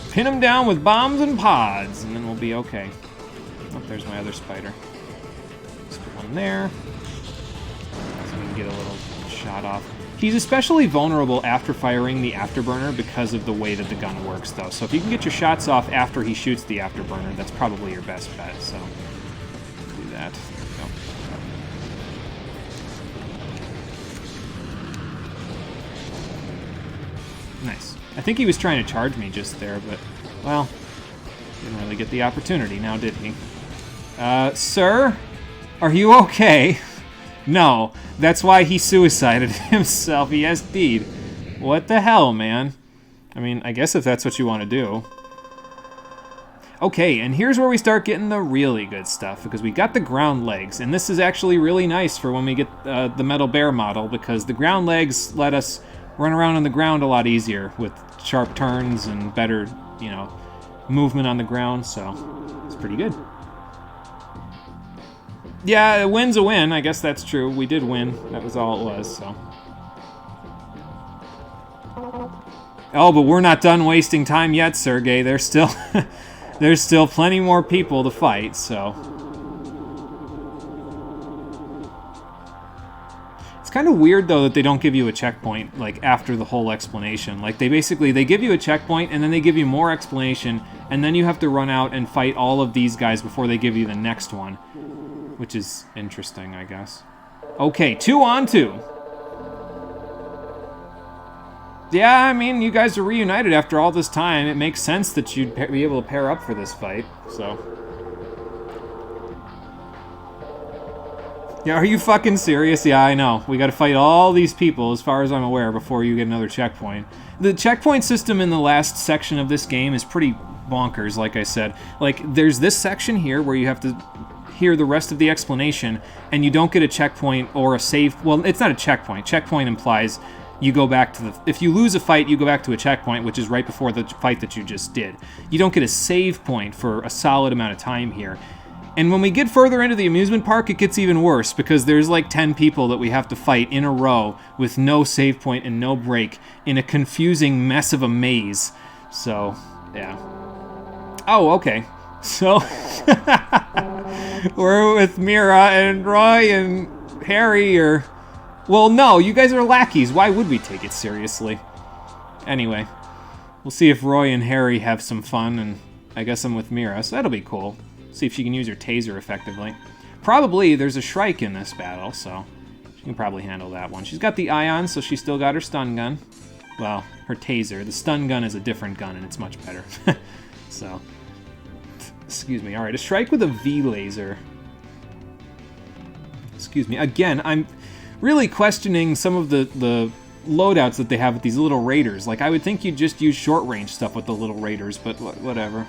Pin him down with bombs and pods, and then we'll be okay. Oh, there's my other spider. Just put one there. So we can get a little shot off. He's especially vulnerable after firing the afterburner because of the way that the gun works, though. So if you can get your shots off after he shoots the afterburner, that's probably your best bet, so... do that. There we go. Nice. I think he was trying to charge me just there, but, well, didn't really get the opportunity now, did he? Sir? Are you okay? No, that's why he suicided himself. He SD'd. What the hell, man? I mean, I guess if that's what you want to do. Okay, and here's where we start getting the really good stuff, because we got the ground legs, and this is actually really nice for when we get the Metal Bear model, because the ground legs let us run around on the ground a lot easier with sharp turns and better, you know, movement on the ground, so it's pretty good. Yeah, a win's a win. I guess that's true. We did win. That was all it was, so. Oh, but we're not done wasting time yet, Sergey. There's still there's still plenty more people to fight, so. It's kind of weird, though, that they don't give you a checkpoint, like, after the whole explanation. Like, they give you a checkpoint, and then they give you more explanation, and then you have to run out and fight all of these guys before they give you the next one. Which is interesting, I guess. Okay, 2 on 2. Yeah, I mean, you guys are reunited after all this time. It makes sense that you'd be able to pair up for this fight, so. Yeah, are you fucking serious? Yeah, I know. We gotta fight all these people, as far as I'm aware, before you get another checkpoint. The checkpoint system in the last section of this game is pretty bonkers, like I said. Like, there's this section here where you have to hear the rest of the explanation, and you don't get a checkpoint or a save. Well, it's not a checkpoint. Checkpoint implies you go back to the... If you lose a fight, you go back to a checkpoint, which is right before the fight that you just did. You don't get a save point for a solid amount of time here. And when we get further into the amusement park, it gets even worse, because there's like 10 people that we have to fight in a row with no save point and no break in a confusing mess of a maze. So, yeah. Oh, okay. So, we're with Mira and Roy and Harry, or... Well, no, you guys are lackeys. Why would we take it seriously? Anyway, we'll see if Roy and Harry have some fun, and I guess I'm with Mira, so that'll be cool. See if she can use her taser effectively. Probably there's a Shrike in this battle, so she can probably handle that one. She's got the ion, so she's still got her stun gun. Well, her taser. The stun gun is a different gun, and it's much better. So... Excuse me. Alright, a Shrike with a V-laser. Excuse me. Again, I'm really questioning some of the loadouts that they have with these little raiders. Like, I would think you'd just use short-range stuff with the little raiders, but whatever.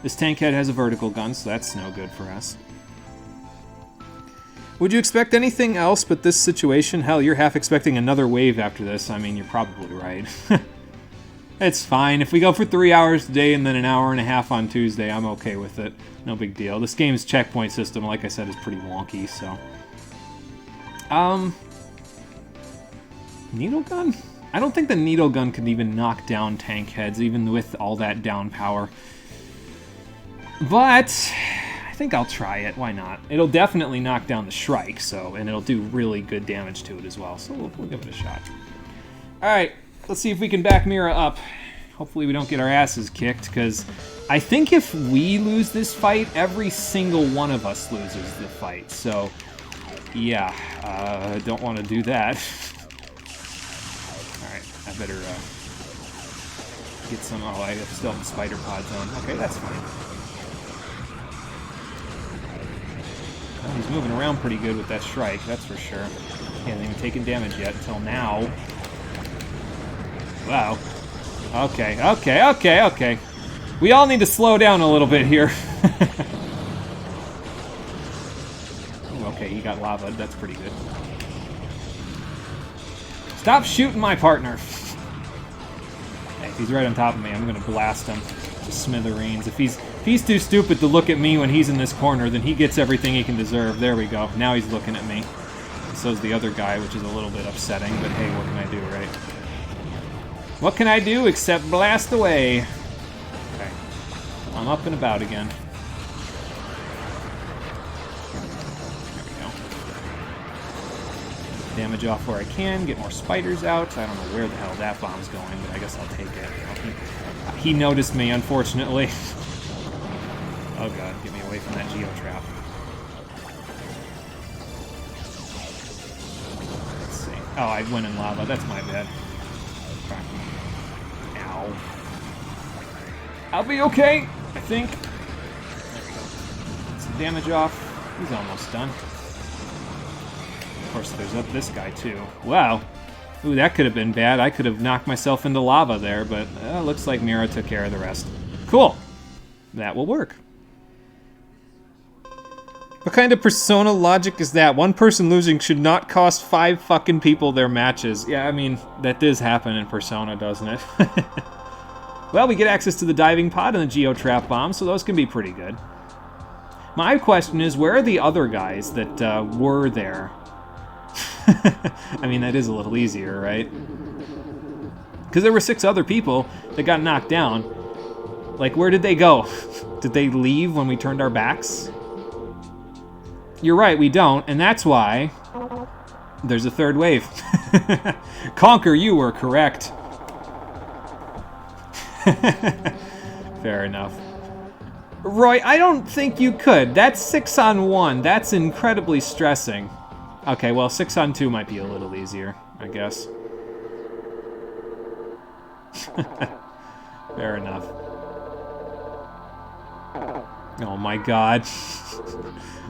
This tank head has a vertical gun, so that's no good for us. Would you expect anything else but this situation? Hell, you're half expecting another wave after this. I mean, you're probably right. It's fine. If we go for 3 hours today and then an hour and a half on Tuesday, I'm okay with it. No big deal. This game's checkpoint system, like I said, is pretty wonky, so... Needle gun? I don't think the needle gun could even knock down tank heads, even with all that down power. But I think I'll try it. Why not? It'll definitely knock down the Shrike, and it'll do really good damage to it as well. So we'll give it a shot. All right, let's see if we can back Mira up. Hopefully we don't get our asses kicked, because I think if we lose this fight, every single one of us loses the fight. So yeah, don't want to do that. All right, I better get some. Oh, I still have the spider pods on. Okay, that's fine. Well, he's moving around pretty good with that Shrike, that's for sure. He hasn't even taken damage yet until now. Wow. Okay. We all need to slow down a little bit here. Okay, he got lava. That's pretty good. Stop shooting my partner. Hey, if he's right on top of me, I'm gonna blast him to smithereens. If he's too stupid to look at me when he's in this corner, then he gets everything he can deserve. There we go. Now he's looking at me. And so's the other guy, which is a little bit upsetting, but hey, what can I do, right? What can I do except blast away? Okay. I'm up and about again. Damage off where I can, get more spiders out. I don't know where the hell that bomb's going, but I guess I'll take it. He noticed me, unfortunately. Oh god, get me away from that geo-trap. Let's see. Oh, I went in lava. That's my bad. Okay. Ow. I'll be okay, I think. There we go. Get some damage off. He's almost done. Of course, there's this guy, too. Wow. Ooh, that could have been bad. I could have knocked myself into lava there, but looks like Mira took care of the rest. Cool. That will work. What kind of Persona logic is that? One person losing should not cost 5 fucking people their matches. Yeah, I mean, that does happen in Persona, doesn't it? Well, we get access to the diving pod and the geo-trap bomb, so those can be pretty good. My question is, where are the other guys that were there? I mean, that is a little easier, right? Because there were 6 other people that got knocked down. Like, where did they go? Did they leave when we turned our backs? You're right, we don't, and that's why there's a third wave. Conquer, you were correct. Fair enough. Roy, I don't think you could. That's 6 on 1. That's incredibly stressing. Okay, well, 6 on 2 might be a little easier, I guess. Fair enough. Oh my god.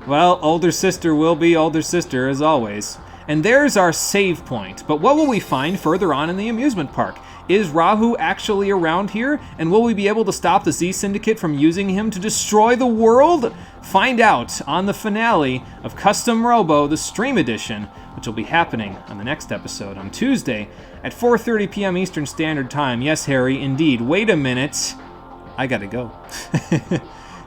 Well, older sister will be older sister as always. And there's our save point. But what will we find further on in the amusement park? Is Rahu actually around here? And will we be able to stop the Z Syndicate from using him to destroy the world? Find out on the finale of Custom Robo, the Stream Edition, which will be happening on the next episode on Tuesday at 4:30 p.m. Eastern Standard Time. Yes, Harry, indeed. Wait a minute. I gotta go.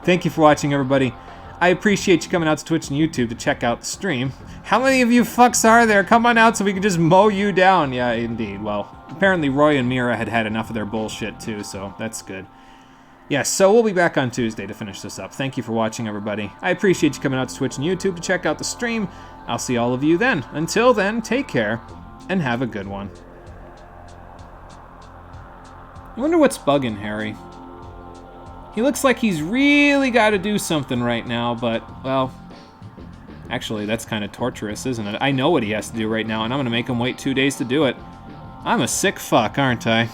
Thank you for watching, everybody. I appreciate you coming out to Twitch and YouTube to check out the stream. How many of you fucks are there? Come on out so we can just mow you down. Yeah, indeed. Well, apparently Roy and Mira had had enough of their bullshit too, so that's good. Yes, so we'll be back on Tuesday to finish this up. Thank you for watching, everybody. I appreciate you coming out to Twitch and YouTube to check out the stream. I'll see all of you then. Until then, take care and have a good one. I wonder what's bugging Harry. He looks like he's really got to do something right now, but, well, actually, that's kind of torturous, isn't it? I know what he has to do right now, and I'm going to make him wait 2 days to do it. I'm a sick fuck, aren't I?